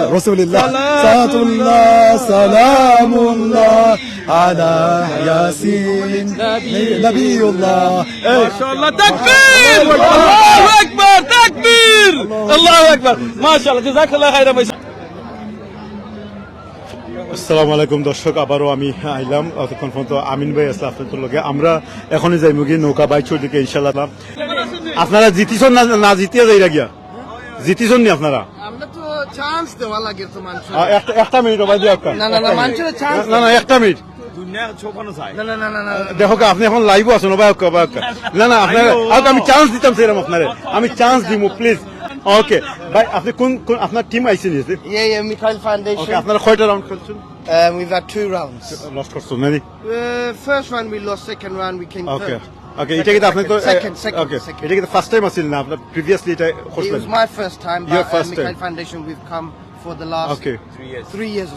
Salatullah, salamullah, ala Yasin, Nabiullah. MashaAllah, takbir! Allahu Akbar, takbir! Allahu Akbar, MashaAllah, jazakallah khairan bhai sahab. আসসালামু আলাইকুম দর্শক, আবারও আমি আইলাম অতক্ষণ পর্যন্ত আমিন ভাই আসলে আপনাদের লগে আমরা এখনই যাইমু গিয়ে নৌকা বাইচুর দিকে ইনশাআল্লাহ। আপনারা জিতিছেন না জিতিয়া যাইরা গিয়া জিতিছেন নি আপনারা? আমরা তো চান্স দেওয়া লাগে তো মানুষ একটা মিনিট ভাই দিও একটা না মানুষের চান্স না একটা মিনিট না দেখো আপনি এখন লাইভও আছেন ভাই না আপনার আমি চান্স দিতাম সেরকম আপনারে আমি চান্স দিমু প্লিজ। ওকে ভাই আপনি কোন আপনার টিম আইছেন? Yeah, Mikhail Foundation. ওকে আপনারা কয়টা রাউন্ড খেলছেন? We've had 2 rounds. লস্ট করছেন নাকি? First round we lost, second round we came okay third. ওকে এটা কি আপনি তো Second. ওকে এটা কি ফার্স্ট টাইম আসছিল না আপনার প্রিভিয়াসলি এটা It করছেন? was my first time, Your but first Mikhail time. Foundation we've come for the last okay 3 years.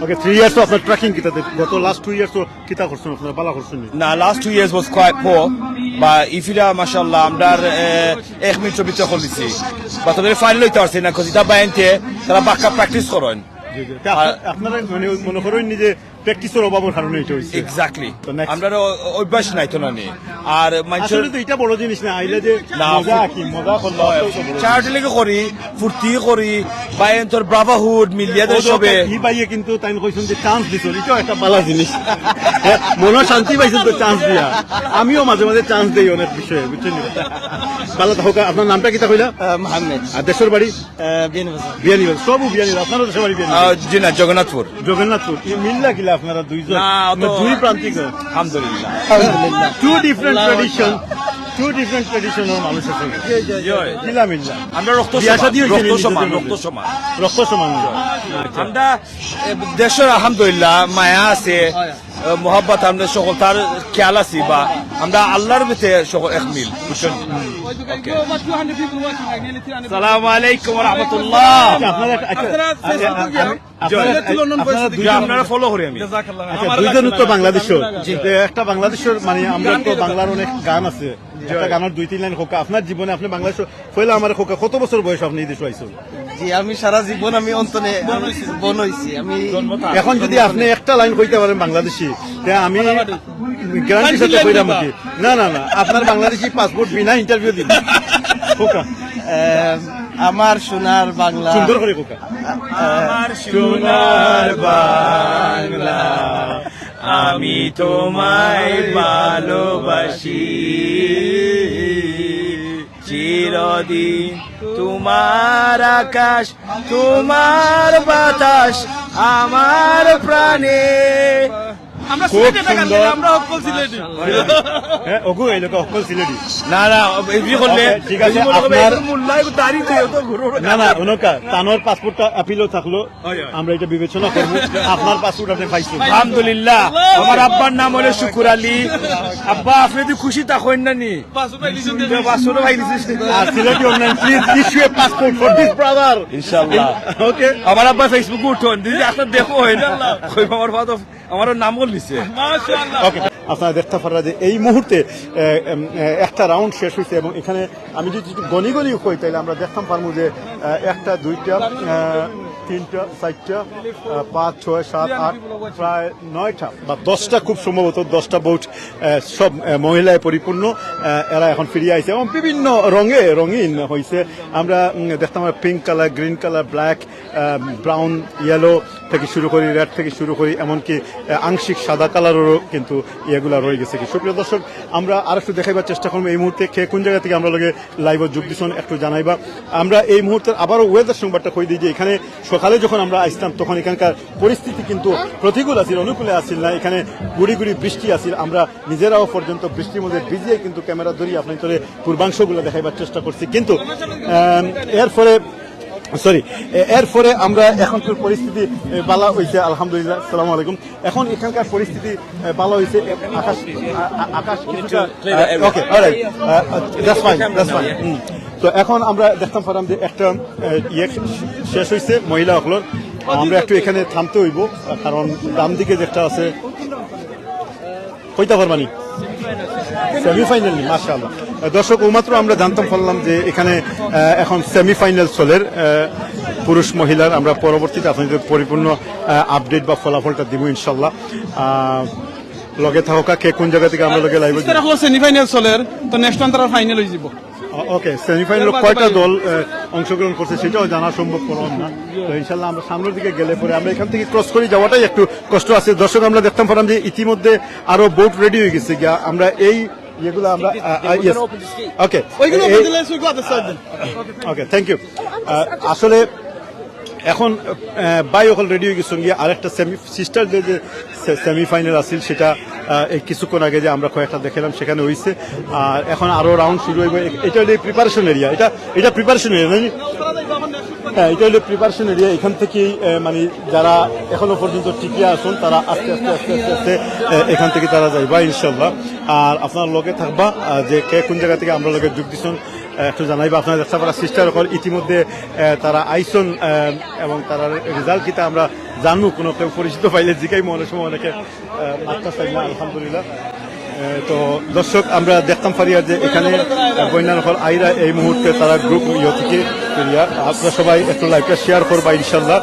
Okay 3 years তো আপনার ট্র্যাকিং কিতাতে গত লাস্ট 2 ইয়ার্স তো কিতা করছেন আপনারা বালা করছেন? Now, last 2 years was quite poor, but if you are, mashallah, amdar ek minute to bitte kholici. But the final it are saying because ita bayante, tara baka practice koron. আপনারা মানে মনে করেন নিজে প্র্যাকটিসের অভাবের কারণে এটা হইছে। Exactly. Amdar অভ্যাস নাই তো নানি। আর আসলে তো এটা বড় জিনিস না, আইলে যে মজা করলো চার্টি লেগে করি, ফুর্তি করি, বাইন্তর ব্রাভাহুড মিলিয়াদের সবে। ই বাইয়ে কিন্তু তাই কইছেন যে চান্স দিছল, এটাও একটা ভালো জিনিস। মনে শান্তি পাইছেন তো চান্স দিয়া। আমিও মাঝে মাঝে চান্স দেই অনেক বিষয়ে, বুঝছেন? ভালো থাকুক। আপনার নামটা কিতা কইলা? Mohammed. আর দেশের বাড়ি? বিয়ানীবাজার। সবও বিয়ানীবাজার। আপনারও দেশের বাড়ি বিয়ানীবাজার? জি না, জগন্নাথপুর। জগন্নাথপুর। মিল্লা কিলা আপনারা দুইজন? দুই প্রান্তিক। আলহামদুলিল্লাহ। Two different tradition এর মানুষ আছে। কিলা মিল্লা? আমরা রক্ত সমান। আমরা দেশের আলহামদুলিল্লাহ মায়া আছে, মোহাব্বত আমরা সকল তার খেয়াল আছি বা আমরা আল্লাহর ভিতরে সকল এক মিল, বুঝছেন? আসসালামু আলাইকুম ওয়া রাহমাতুল্লাহ। আপনারা ফলো করি আমি। দুইজন তো বাংলাদেশের, একটা বাংলাদেশের মানে আমরা তো বাংলার অনেক গান আছে, একটা গানের 2-3 লাইন হোক আপনার জীবনে। আপনি বাংলাদেশ পয়লা আমার হোক কত বছর বয়স আপনি এই দেশে আইছেন? জি আমি সারা জীবন আমি অন্তনে বন হইছি। আমি এখন যদি আপনি একটা লাইন কইতে পারেন বাংলাদেশি, তে আমি গ্যারান্টির সাথে কইরাম কি না আপনার বাংলাদেশি পাসপোর্ট বিনা ইন্টারভিউ দিন। হোকা আমার সোনার বাংলা, সুন্দর করে হোকা। আমার সোনার বাংলা, আমি তোমায় ভালোবাসি, চিরদিন তোমার আকাশ, তোমার বাতাস আমার প্রাণে। আমরা সিলেটে টাকা দিলে আমরা অকল সিলেটে। হ্যাঁ ওগো এই লোক অকল সিলেটি। না এই করলে ঠিক আছে আপনার মুল্লাই দাড়ি দিয়ে তো ঘুরো না ওনকা তানোর পাসপোর্টটা আপিলও থাকলো, আমরা এটা বিবেচনা করব। আপনার পাসপোর্ট আপনি পাইছেন? আলহামদুলিল্লাহ। আমার আব্বার নাম হলো শুকুর আলী। আব্বা আপনি তো খুশি থাকেন না নি? পাসপোর্ট ভাই দিছেন। আর Sylheti online please issue a passport for this brother ইনশাআল্লাহ। ওকে আমার আব্বা ফেসবুকে উঠুন দিদি আপনার দেখো হয় না কই আমার ফাদর আমার নাম বললিছে। মাশাআল্লাহ। ওকে আপনারা দেখতে পারা যে এই মুহূর্তে একটা রাউন্ড শেষ হয়েছে এবং এখানে আমি যদি একটু গনি কই তাহলে আমরা দেখতাম পারবো যে 1টা 2টা 3টা 4টা 5 6 7 8 প্রায় 9টা বা 10টা, খুব সম্ভবত 10টা বোট, সব মহিলায় পরিপূর্ণ। এরা এখন ফিরিয়ে আইছে এবং বিভিন্ন রঙিন হয়েছে। আমরা দেখতাম pink colour, green colour, black, brown, yellow থেকে শুরু করি, রেড থেকে শুরু করি, এমনকি আংশিক সাদা কালারেরও কিন্তু এগুলা রয়ে গেছে। কি সুপ্রিয় দর্শক, আমরা আর একটু দেখাইবার চেষ্টা করবো এই মুহূর্তে কে কোন জায়গা থেকে আমরা লগে লাইভ যোগ দিচ্ছেন একটু জানাইবা। আমরা এই মুহূর্তে আবারও ওয়েদার সংবাদটা কই দিই যে এখানে সকালে যখন আমরা আসতাম তখন এখানকার পরিস্থিতি কিন্তু প্রতিকূল আছিল, অনুকূলে আসছিল না। এখানে গুড়ি গুড়ি বৃষ্টি আসছিল, আমরা নিজেরাও পর্যন্ত বৃষ্টির মধ্যে ভিজিয়ে কিন্তু ক্যামেরা ধরি আপনার পূর্বাংশগুলো দেখাইবার চেষ্টা করছি। কিন্তু এরপরে আমরা এখনকার পরিস্থিতি ভালো হয়েছে আলহামদুলিল্লাহ। আসসালামু আলাইকুম। এখন এখানকার পরিস্থিতি ভালো হয়েছে, আকাশ কিছুটা okay, alright, that's fine, that's fine. তো এখন আমরা দেখতাম পারলাম যে একটা ইয়ে শেষ হয়েছে মহিলা হকলর, আমরা একটু এখানে থামতে হইব, কারণ ডান দিকে যেটা আছে কইতা পারবানি সেমিফাইনাল নি, মাশাআল্লাহ। দর্শক, মাত্র আমরা জানতাম পারলাম যে এখানে এখন সেমিফাইনাল চলের পুরুষ মহিলার। আমরা পরবর্তীতে আপনাদের পরিপূর্ণ আপডেট বা ফলাফলটা দিব ইনশাল্লাহ। লগে থাকা কে কোন জায়গা থেকে আমরা লগে লাইভ সেমিফাইনাল চলের, তো নেক্সট টাইম তারা ফাইনাল হয়ে যাব। ওকে, সেমিফাইনাল কয়টা দল অংশগ্রহণ করছে সেটাও জানা সম্ভব করলাম না। তো ইনশাল্লাহ আমরা সামনের দিকে গেলে পরে আমরা এখান থেকে ক্রস করে যাওয়াটাই একটু কষ্ট আছে। দর্শক, আমরা দেখতাম পারলাম যে ইতিমধ্যে আরো বোট রেডি হয়ে গেছে গিয়া। আমরা এই এগুলো আমরা ওকে ওকে, থ্যাংক ইউ। আসলে এখন বাই অকল রেডি হয়ে গেছে গিয়ে আরেকটা সিস্টার যে সেমিফাইনাল আছিল সেটা এই কিছুক্ষণ আগে যে আমরা কয়েকটা দেখালাম সেখানে হয়েছে। আর এখন আরো রাউন্ড শুরু হইব। এটা হলো প্রিপারেশন এরিয়া, এটা প্রিপারেশন এরিয়া নাকি? হ্যাঁ, এটা হলো প্রিপারেশন এরিয়া। এখান থেকেই মানে যারা এখনো পর্যন্ত টিকে আসুন তারা আস্তে আস্তে আস্তে আস্তে আস্তে এখান থেকে তারা যাইবা ইনশাল্লাহ। আর আপনার লগে থাকবা যে কে কোন জায়গা থেকে আমরা লগে যোগ দিচ্ছেন একটু জানাইবা। আপনারা দেখতে পারা সিস্টার হল ইতিমধ্যে তারা আইসন এবং তারা রেজাল্ট কিতা আমরা জানবো। কোনো কেউ পরিচিত পাইলে জিকাই মনে সময় অনেকে মাত্রা চাই না, আলহামদুলিল্লাহ। তো দর্শক, আমরা দেখতাম পারি যে এখানে বন্যার হল আইরা এই মুহূর্তে তারা গ্রুপ থেকে আপনারা সবাই একটু লাইভটা শেয়ার করবা ইনশাল্লাহ।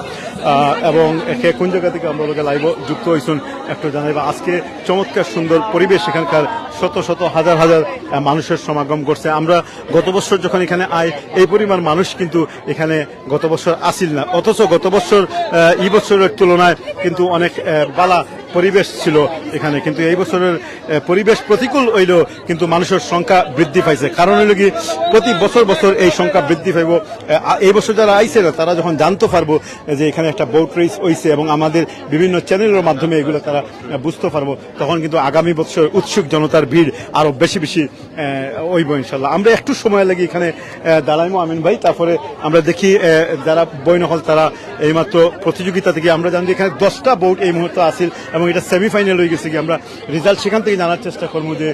এবং একে কোন জায়গা থেকে আমরা লোকে লাইভ যুক্ত হয়েছেন একটু জানাইবা। আজকে চমৎকার সুন্দর পরিবেশ, এখানকার শত শত হাজার হাজার মানুষের সমাগম করছে। আমরা গত বছর যখন এখানে এই পরিমাণ মানুষ কিন্তু এখানে গত বছর আসিল না, অথচ গত বছর এই বছরের তুলনায় কিন্তু অনেক বালা পরিবেশ ছিল এখানে। কিন্তু এই বছরের পরিবেশ প্রতিকূল হইলেও কিন্তু মানুষের সংখ্যা বৃদ্ধি পাইছে। কারণ হইল কি, প্রতি বছর বছর এই সংখ্যা বৃদ্ধি পাইব। এই বছর যারা আইছে না তারা যখন জানতে পারবো যে এখানে একটা বোট রেস হইছে এবং আমাদের বিভিন্ন চ্যানেলের মাধ্যমে এগুলো তারা বুঝতে পারবো, তখন কিন্তু আগামী বছর উৎসুক জনতার ভিড় আরো বেশি বেশি হইব ইনশাল্লাহ। আমরা একটু সময় লাগে এখানে দাঁড়াইমো আমিন ভাই, তারপরে আমরা দেখি যারা বইনহল তারা এইমাত্র প্রতিযোগিতা থেকে আমরা জানি এখানে 10টা বোট এই মুহূর্তে আসিল এবং এটা সেমিফাইনাল হয়ে গেছে কি। আমরা রেজাল্ট সেখান থেকে জানার চেষ্টা করবো যে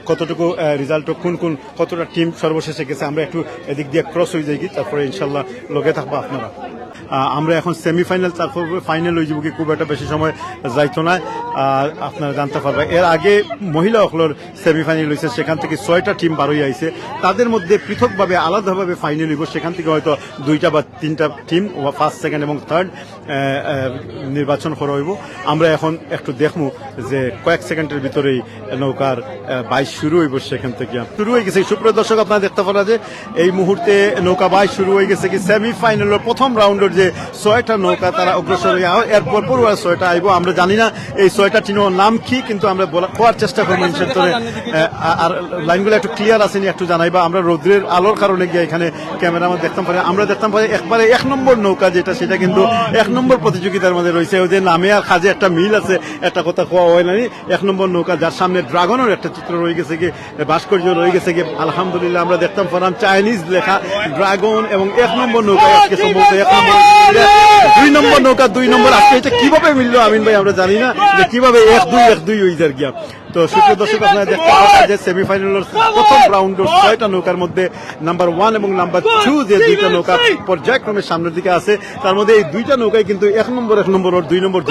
কতটুকু রেজাল্ট কতটা টিম সর্বশেষে গেছে। আমরা একটু এদিক দিয়ে ক্রস হয়ে যাই কি, তারপরে ইনশাল্লাহ লগে থাকবো আপনারা। আমরা এখন সেমিফাইনাল, তারপর ফাইনাল হয়ে যাবো কি, খুব একটা বেশি সময় যাইতো না। আর আপনারা জানতে পারবেন এর আগে মহিলা হকলর সেমিফাইনাল হয়েছে, সেখান থেকে 6টা টিম বার হয়ে আইছে। তাদের মধ্যে পৃথকভাবে আলাদাভাবে ফাইনাল হইব, সেখান থেকে হয়তো 2টা বা 3টা টিম ফার্স্ট, সেকেন্ড এবং থার্ড নির্বাচন করা হইব। আমরা এখন একটু দেখবো যে কয়েক সেকেন্ডের ভিতরেই নৌকার বাইচ শুরু হইব, সেখান থেকে শুরু হয়ে গেছে। সুপ্রিয় দর্শক, আপনারা দেখতে পারা যে এই মুহূর্তে নৌকা বাইচ শুরু হয়ে গেছে কি। সেমিফাইনালের প্রথম রাউন্ডের যে 6টা নৌকা তারা অগ্রসর হয়ে এরপর পর 6টা আইব। আমরা জানি না এই 6টা টিমের নাম কি, কিন্তু আমরা খোয়ার চেষ্টা করবো ইনশাল্লাহ। আর লাইনগুলো একটু ক্লিয়ার আসেনি, একটু জানাইবা। আমরা রৌদ্রের আলোর কারণে গিয়ে এখানে ক্যামেরা আমরা দেখতাম পারি, আমরা দেখতাম পারি একবারে 1 নম্বর নৌকা যেটা, সেটা কিন্তু 1 নম্বর প্রতিযোগিতার মধ্যে রয়েছে। ওদের নামে আর কাজে একটা মিল আছে, একটা কথা কোয়া হয় না। 1 নম্বর নৌকা যার সামনে ড্রাগনের একটা চিত্র রয়ে গেছে কি, ভাস্কর্য রয়ে গেছে কি, আলহামদুলিল্লাহ। আমরা দেখতাম পারলাম চাইনিজ লেখা ড্রাগন এবং 1 নম্বর নৌকা আজকে সম্ভবত 1 নম্বর 2 নম্বর নৌকা 2 নম্বর আজকে এটা কিভাবে মিললো আমিন ভাই আমরা জানি না যে কিভাবে 1-2 হয়ে যায় গিয়া। তো সুপ্রিয় দর্শক, আপনারা দেখতে পাচ্ছেন যে সেমিফাইনালের প্রথম রাউন্ডের 6টা নৌকার মধ্যে নাম্বার 1 এবং নাম্বার 2 যে 2টা নৌকা পর্যায়ক্রমে সামনের দিকে আছে, তার মধ্যে এই 2টা নৌকায় কিন্তু 1 নম্বর ওর 2 নম্বর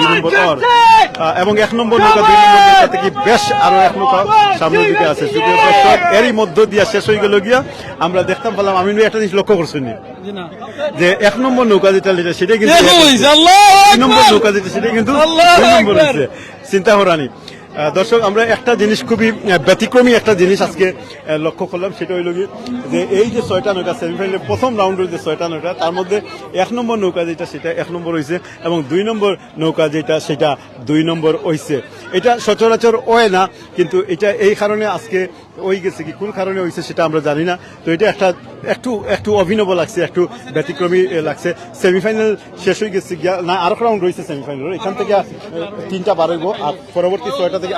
ওর এবং 1 নম্বর নৌকা 2 নম্বর নৌকা থেকে বেশ আরো 1 নৌকা সামনের দিকে আছে। সুপ্রিয় দর্শক, এরই মধ্য দিয়ে শেষ হয়ে গেল গিয়া। আমরা দেখতাম পেলাম আমিন ভাই একটা জিনিস লক্ষ্য করছেন যে 1 নম্বর নৌকা যেটা সেটা কিন্তু 2 নম্বর নৌকা যেটা সেটা কিন্তু 2 নম্বর হয়েছে। চিন্তা করানি দর্শক, আমরা একটা জিনিস খুবই ব্যতিক্রমী একটা জিনিস আজকে লক্ষ্য করলাম, সেটা হইল কি যে এই যে 6টা নৌকা সেমিফাইনালের প্রথম রাউন্ডের যে 6টা নৌকা, তার মধ্যে 1 নম্বর নৌকা যেটা সেটা 1 নম্বর হয়েছে এবং 2 নম্বর নৌকা যেটা সেটা 2 নম্বর হয়েছে। এটা সচরাচর হয় না, কিন্তু এটা এই কারণে আজকে ওই গেছে কি কোন কারণে হয়েছে সেটা আমরা জানি না। তো এটা একটা একটু অভিনব লাগছে, একটু ব্যতিক্রমী লাগছে। সেমিফাইনাল শেষ হয়ে গেছে গিয়া, না আরো রাউন্ড রয়েছে সেমিফাইনাল, এখান থেকে 3টা বার হইব, আর পরবর্তী 6টা থেকে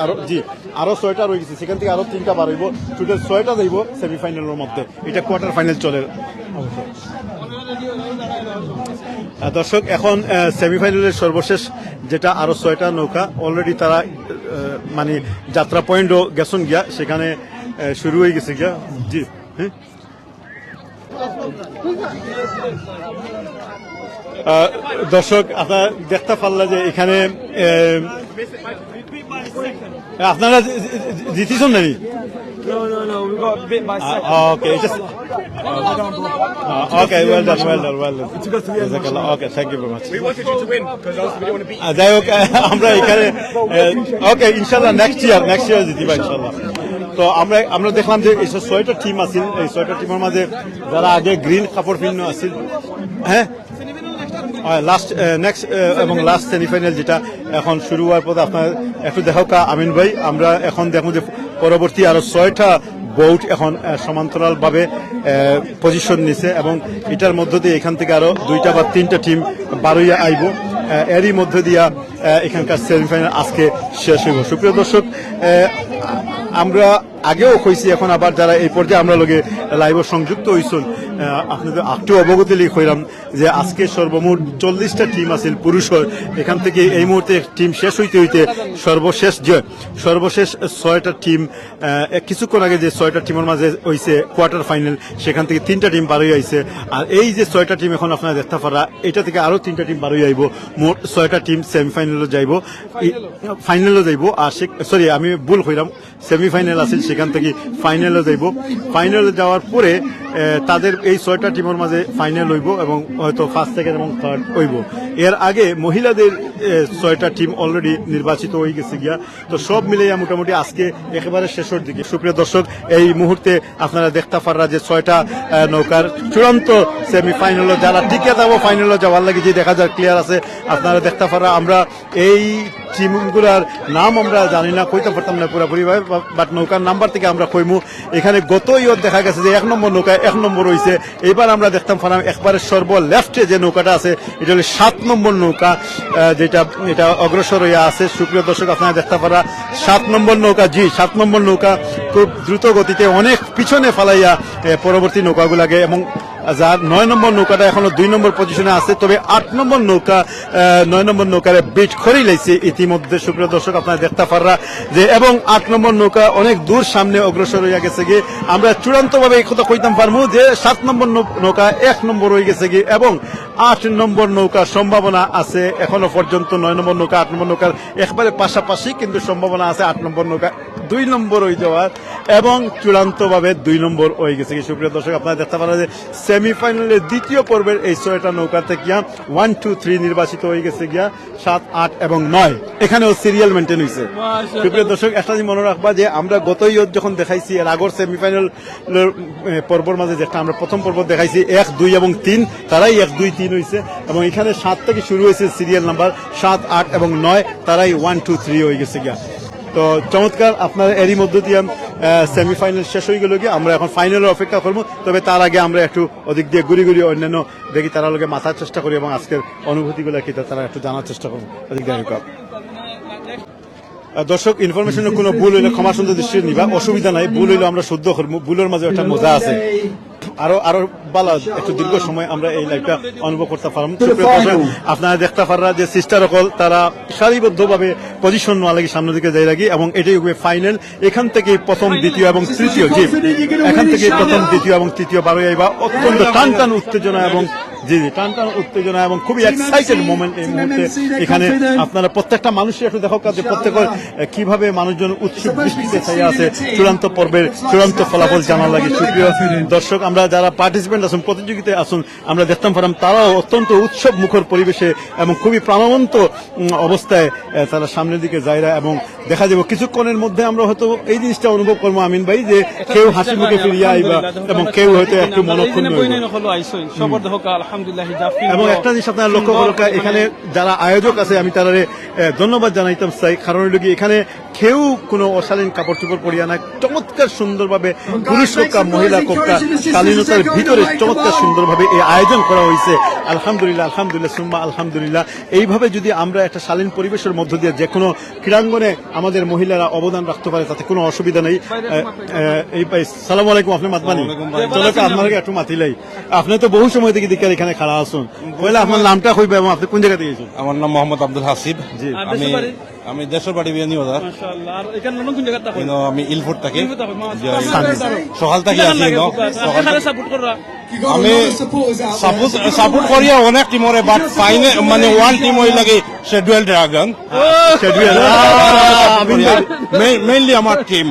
আরো 6টা রয়ে গেছে, সেখান থেকে আরো 3টা বার হইব, টোটাল 6টা যাইব সেমিফাইনালের মধ্যে। এটা কোয়ার্টার ফাইনাল চলে। দর্শক, এখন সেমিফাইনালের সর্বশেষ যেটা আরো 6টা নৌকা অলরেডি তারা মানে যাত্রা পয়েন্টও গেছন গিয়া, সেখানে শুরু হয়ে গেছে গিয়া। জি হ্যাঁ, দর্শক আপনারা দেখতে পারলা যে এখানে আপনারা জিতেছেন নাকি? Okay, just okay. Well done. Okay, thank you very much. We wanted you to win because we don't want to beat you. যাই হোক, আমরা এখানে ওকে ইনশাল্লাহ নেক্সট ইয়ার জিতিবা ইনশাল্লাহ। তো আমরা দেখলাম যে এই 6টা টিম আছিল, এই 6টা টিমের মাঝে যারা আগে গ্রিন কাপড় পিন্ন আছিল, হ্যাঁ লাস্ট নেক্সট এবং লাস্ট সেমিফাইনাল যেটা এখন শুরু হওয়ার পর আপনার একটু দেখো আমিন ভাই, আমরা এখন দেখো যে পরবর্তী আরো 6টা বোট এখন সমান্তরাল ভাবে পজিশন নিছে এবং এটার মধ্য দিয়ে এখান থেকে আরো 2টা বা 3টা টিম বারোইয়া আইব। এরই মধ্য দিয়া এখানকার সেমিফাইনাল আজকে শেষ হইব। সুপ্রিয় দর্শক, আমরা আগেও কইছি, এখন আবার যারা এই পর্যায়ে আমরা লগে লাইভ সংযুক্ত হইছুন, আপনাদের একটু অবগতি লিখ হইলাম যে আজকে সর্বমোট 40টা টিম আছিল পুরুষের। এখান থেকে এই মুহূর্তে টিম শেষ হইতে সর্বশেষ 6টা টিম, কিছুক্ষণ আগে যে 6টা টিমের মাঝে হইছে কোয়ার্টার ফাইনাল, সেখান থেকে 3টা টিম বারোই আইছে। আর এই যে 6টা টিম এখন আপনারা দেখতে পারা, এটা থেকে আরো 3টা টিম বারোই আইব, মোট 6টা টিম সেমিফাইনালও যাইব, ফাইনালও যাইব। আর সরি, আমি ভুল হইলাম, সেমিফাইনাল আছে, সেখান থেকে ফাইনালও যাইব। ফাইনালে যাওয়ার পরে তাদের এই 6টা টিমের মাঝে ফাইনাল হইব এবং হয়তো ফার্স্ট, সেকেন্ড এবং থার্ড হইব। এর আগে মহিলাদের 6টা টিম অলরেডি নির্বাচিত হয়ে গেছে গিয়া। তো সব মিলিয়ে মোটামুটি আজকে একেবারে শেষের দিকে। সুপ্রিয় দর্শক, এই মুহূর্তে আপনারা দেখতে পাররা যে 6টা নৌকার চূড়ান্ত সেমিফাইনালে যারা টিকে যাবো, ফাইনালে যাওয়ার লাগে যে দেখা যায় ক্লিয়ার আছে, আপনারা দেখতে পাররা। আমরা এই টিমগুলার নাম আমরা জানি না, কইতে পারতাম না পুরোপুরি ভাবে, বাট নৌকার নাম্বার থেকে আমরা কইমু। এখানে গত ইয়ত দেখা গেছে যে 1 নম্বর নৌকা 1 নম্বর হয়েছে। এবার আমরা দেখতাম পারলাম একবারে সর্ব লেফটে যে নৌকাটা আছে, এটা হলো 7 নম্বর নৌকা, যেটা এটা অগ্রসর হইয়া আছে। সুপ্রিয় দর্শক, আপনারা দেখতে পারা 7 নম্বর নৌকা, 7 নম্বর নৌকা খুব দ্রুত গতিতে অনেক পিছনে ফালাইয়া পরবর্তী নৌকাগুলাকে, এবং যার 9 নম্বর নৌকাটা এখনো 2 নম্বর পজিশনে আছে। তবে 8 নম্বর নৌকা 9 নম্বর নৌকারে বিট করেই লাইছে ইতিমধ্যে। সুপ্রিয় দর্শক, আপনারা দেখতে পাররা যে এবং 8 নম্বর নৌকা অনেক দূর সামনে অগ্রসর হইয়া গেছে গিয়ে। আমরা চূড়ান্ত ভাবে এই কথা কইতাম পারবো যে 7 নম্বর নৌকা 1 নম্বর হয়ে গেছে গিয়ে, এবং 8 নম্বর নৌকার সম্ভাবনা আছে এখনো পর্যন্ত। 9 নম্বর নৌকা 8 নম্বর নৌকার একবারে পাশাপাশি, কিন্তু সম্ভাবনা আছে 8 নম্বর নৌকা 2 নম্বর হয়ে যাওয়ার, এবং চূড়ান্ত ভাবে 2 নম্বর হয়ে গেছে। সুপ্রিয় দর্শক, আপনারা দেখতে পারেন যে সেমিফাইনালের দ্বিতীয় পর্বের এই 6টা নৌকাতে গিয়া 1, 2, 3 নির্বাচিত হয়ে গেছে গিয়া 7, 8 এবং 9। এখানেও সিরিয়াল মেনটেন হয়েছে। সুপ্রিয় দর্শক, একটা জিনিস মনে রাখবা যে আমরা গত ইয়ত যখন দেখাইছি, এর আগর সেমিফাইনাল পর্বর মাঝে যেটা আমরা প্রথম পর্ব দেখাইছি 1, 2 এবং 3, তারাই 1, 2, 3 হয়েছে, এবং এখানে 7 থেকে শুরু হয়েছে সিরিয়াল নাম্বার 7, 8 এবং 9, তারাই 1, 2, 3 হয়ে গেছে গিয়া। তো চমৎকার, আপনার এরই মধ্য দিয়ে সেমিফাইনাল শেষ হয়ে গেল গিয়ে। আমরা এখন ফাইনালের অপেক্ষা করবো, তবে তার আগে আমরা একটু ওদিক দিয়ে ঘুরি অন্যান্য দেখি তারা লোকে মাথার চেষ্টা করি, এবং আজকের অনুভূতিগুলো কি তারা একটু জানার চেষ্টা করবো ওদিক দিয়ে। দর্শক, ইনফরমেশনের কোনো ভুল হইলে ক্ষমা সুন্দর দৃষ্টি নিবা, অসুবিধা নাই। ভুল হইলে আমরা শুদ্ধ করবো, ভুলের মাঝে একটা মজা আছে। আরো বালা একটু দীর্ঘ সময় আমরা এই লাইফটা অনুভব করতে পারলাম। আপনারা দেখতে পাররা যে সিস্টার অকল তারা সারিবদ্ধ ভাবে পজিশন নেওয়া লাগে সামনের দিকে যাই লাগি, এবং এটাই হবে ফাইনাল। এখান থেকে প্রথম, দ্বিতীয় এবং তৃতীয়, এখান থেকে প্রথম, দ্বিতীয় এবং তৃতীয় বারোই আইবা। অত্যন্ত টান উত্তেজনা এবং টান উত্তেজনা এবং খুবই এক্সাইটেড মোমেন্ট এই মুহূর্তে। এখানে আপনারা প্রত্যেকটা মানুষের একটু দেখো কাজে প্রত্যেকের কিভাবে মানুষজন উৎসুক দৃষ্টিতে চাইয়া আছে চূড়ান্ত পর্বের চূড়ান্ত ফলাফল জানার লাগে। সুপ্রিয় দর্শক, আমরা যারা পার্টিসিপেন্ট আসুন, প্রতিযোগিতায় আসুন, আমরা দেখতাম পারলাম তারাও অত্যন্ত উৎসব মুখর পরিবেশে এবং খুবই প্রাণবন্ত অবস্থায় তারা সামনের দিকে যায়রা, এবং দেখা যাবে কিছুক্ষণের মধ্যে আমরা হয়তো এই জিনিসটা অনুভব করবো আমিন ভাই, যে কেউ হাসি মুখে ফিরিয়া আইবা এবং কেউ হয়তো একটু মনক্ষুণ্ণ হইব। আলহামদুলিল্লাহ হিজাব এবং একটা জিনিস আপনারা লক্ষ্য করুন, এখানে যারা আয়োজক আছে আমি তারা ধন্যবাদ জানাইতাম চাই, কারণ হলো কি এখানে কেউ কোনো অশালীন কাপড় চোপড় পরিয়া না, চমৎকার সুন্দরভাবে পুরুষ কোকা মহিলা কোকা শালীনতার ভিতরে চমৎকার সুন্দরভাবে এই আয়োজন করা হয়েছে। আলহামদুলিল্লাহ, আলহামদুলিল্লাহ, সুম্মা আলহামদুলিল্লাহ। এইভাবে যদি আমরা একটা শালীন পরিবেশের মধ্য দিয়ে যে কোনো ক্রীড়াঙ্গনে আমাদের মহিলারা অবদান রাখতে পারে তাতে কোনো অসুবিধা নেই। এই ভাই সালাম আলাইকুম, আপনি মাতমানি চলো আপনাকে একটু মাতিলাই, আপনি তো বহু সময় থেকে দিকে এখানে খাড়া আসুন, বলে আপনার নামটা কইবে এবং আপনি কোন জায়গা থেকে গেছেন? আমার নাম মোহাম্মদ আব্দুল হাসিব। জি, আমি দেশের বাড়ি বিয়ানি বাজার। মাশাআল্লাহ। আর এখানে কোন জায়গা থাকো? আমি ইলফুট থাকি, মাশাআল্লাহ। সকাল থেকে আছি। এখানে সাপোর্ট কররা আমি সাপোর্ট করিয়া অনেক টিমরে, বাট ফাইনে মানে ওয়ান টিম হই লাগে শেডুয়েল ড্রাগন, মেইনলি আমার টিম।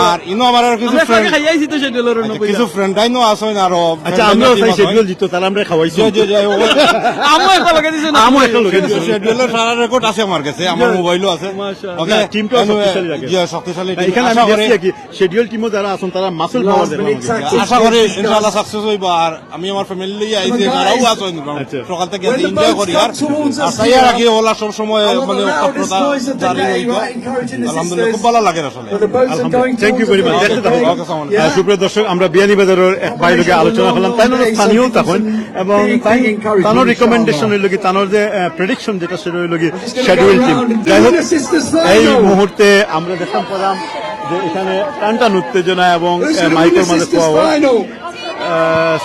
আর ইনো আমার কিছু ফ্রেন্ড আইনো আসেন আরো। আচ্ছা, আমরাও চাই শেডুয়েল জিতো, তাহলে আমরা খাওয়াইছি। শেডুয়েলের সারা রেকর্ড আছে আমার কাছে, আমার মোবাইলও আছে। টিমটা শক্তিশালী। এখানে আমি দেখছি কি শেডুয়েল টিমও যারা আছেন তারা মাসুল পাওয়া যাবে, আশা করি ইনশাআল্লাহ সাকসেস হইবা। আর আমি আমার ফ্যামিলি লিয়ে আইছি, তারাও আছেন সকাল থেকে এনজয় করি। আর তাই রাখি ওলা সব সময় মানে অক্ষরতা জারি হইতো। আলহামদুলিল্লাহ, খুব ভালো লাগে আসলে। Thank you very much. সুপ্রিয় দর্শক, আমরা বিয়ানীবাজারের এক বাইরে আলোচনা করলাম, তাই স্থানীয় তখন এবং তানোর রিকমেন্ডেশন হইল কি, তানোর যে প্রেডিকশন যেটা সেটা হইল কি শেডুয়েল টিম। যাই হোক, এই মুহূর্তে আমরা দেখলাম পেলাম যে এখানে টানটান উত্তেজনা এবং মাইকের মাঝে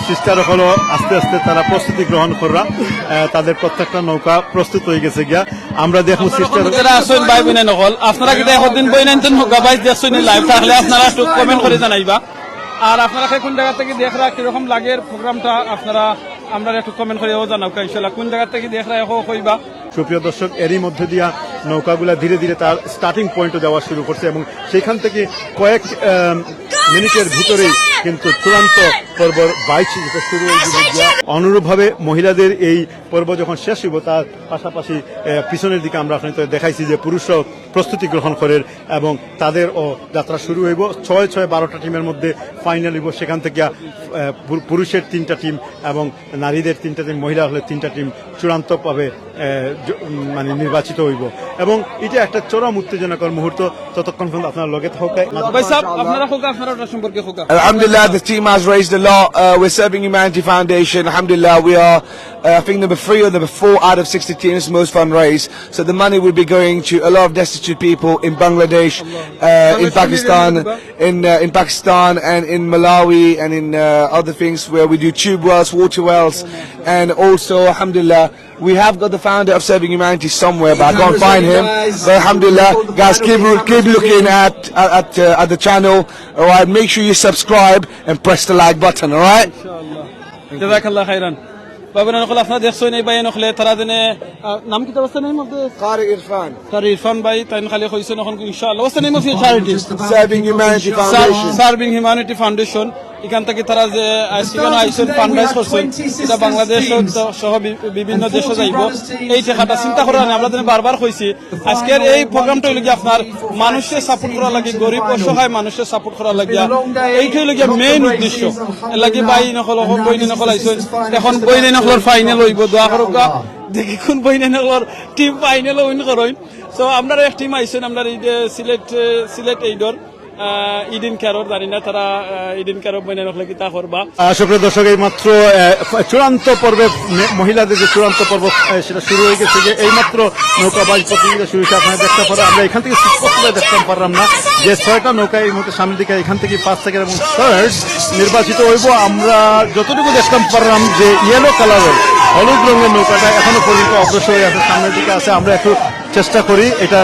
সিস্টার হলো আস্তে আস্তে তারা প্রস্তুতি গ্রহণ করা, তাদের প্রত্যেকটা নৌকা প্রস্তুত হয়ে গেছে গিয়া। আমরা দেখুন সিস্টার আসেন ভাই বোনে নকল, আপনারা কি একদিন বই নেন হোক ভাই দেখছেন লাইভ থাকলে আপনারা একটু কমেন্ট করে জানাইবা। আর আপনারা কোন জায়গা থেকে দেখরা কিরকম লাগে প্রোগ্রামটা আপনারা আমরা একটু কমেন্ট করে জানাও ইনশাআল্লাহ, কোন জায়গা থেকে দেখরা কইবা। সুপ্রিয় দর্শক, এরই মধ্যে দিয়া নৌকাগুলা ধীরে ধীরে তার স্টার্টিং পয়েন্টে যাওয়া শুরু করছে এবং সেখান থেকে কয়েক মিনিটের ভিতরেই কিন্তু চূড়ান্ত পর্ব 22 যেটা শুরু হয়ে গিয়া। অনুরূপভাবে মহিলাদের এই পর্ব যখন শেষ হইব তার পাশাপাশি পিছনের দিকে আমরা এখন দেখাইছি যে পুরুষরাও প্রস্তুতি গ্রহণ করেন এবং তাদেরও যাত্রা শুরু হইব। 6-12টা টিমের মধ্যে ফাইনাল হইব, সেখান থেকে পুরুষের 3টা টিম এবং নারীদের 3টা টিম, মহিলা হলে 3টা টিম চূড়ান্তভাবে মানে নির্বাচিত হইব এবং এটা একটা চরম উত্তেজনাকর মুহূর্ত। ততক্ষণ পর্যন্ত আপনার লগে থাকা Alhamdulillah, the team has raised a lot. We're Serving Humanity Foundation. Alhamdulillah, we are I think number 3 or number 4 out of 60 teams most fundraised. So the money will be going to a lot of destitute people in Bangladesh, in Pakistan and in Malawi and in other things where we do tube wells, water wells, and also alhamdulillah we have got the founder of Serving Humanity somewhere, but I can't find him. But alhamdulillah, guys, keep looking at the channel. All right, make sure you subscribe and press the like button. All right. জাযাকাল্লাহ খাইরান। বাবুনা নকল আপনারা দেখছেন এই ভাই নকলে তারা দিনে নাম কি অবস্থা নেই মধ্যে Qari Irfan. Qari Irfan ভাই তাই খালি কইছেন এখন ইনশাআল্লাহ what's the name of your charity? Serving Humanity Foundation. Serving Humanity Foundation. এখান থেকে তারা যে আইসিগান আইসন ফান্ডরাইজ করছেন এটা বাংলাদেশ সহ বিভিন্ন দেশে যাইব। এই টাকাটা চিন্তা করা না, আমরা বারবার কইছি আজকের এই প্রোগ্রামটা হইল গিয়ে আপনার মানুষের সাপোর্ট করা লাগে, গরিব অসহায় মানুষের সাপোর্ট করা লাগে, এইটা হইল গিয়ে মেইন উদ্দেশ্য। এর লাগে বাই নকল বইনি নকল আইসন, এখন বইনি নকলের ফাইনাল হইব, দোয়া করুক দেখি কোন বইনি নকলের টিম ফাইনাল উইন করেন। সো আমরা এক টিম আইসেন, আমরা এই সিলেট এইডর ইডিন ক্যারর জানি না তারা ইডিন ক্যারর বইনে রাখলে কি তা করবা। সুপ্রিয় দর্শক, এই মাত্র চূড়ান্ত পর্বে মহিলাদের যে চূড়ান্ত পর্ব সেটা শুরু হয়ে গেছে, যে এই মাত্র নৌকাবাজ প্রতিযোগিতা শুরু হয়েছে। আপনারা দেখতে পারেন, আমরা এখান থেকে স্পষ্টভাবে দেখতে পারলাম না যে 6টা নৌকা এই মুহূর্তে সামনের দিকে, এখান থেকে 1st, 2nd এবং 3rd নির্বাচিত হইব। আমরা যতটুকু দেখতে পারলাম যে ইয়েলো কালারের হলুদ রঙের নৌকাটা এখনো পর্যন্ত অগ্রসর হয়ে আছে, সামনের দিকে আছে। আমরা একটু চেষ্টা করি। এটা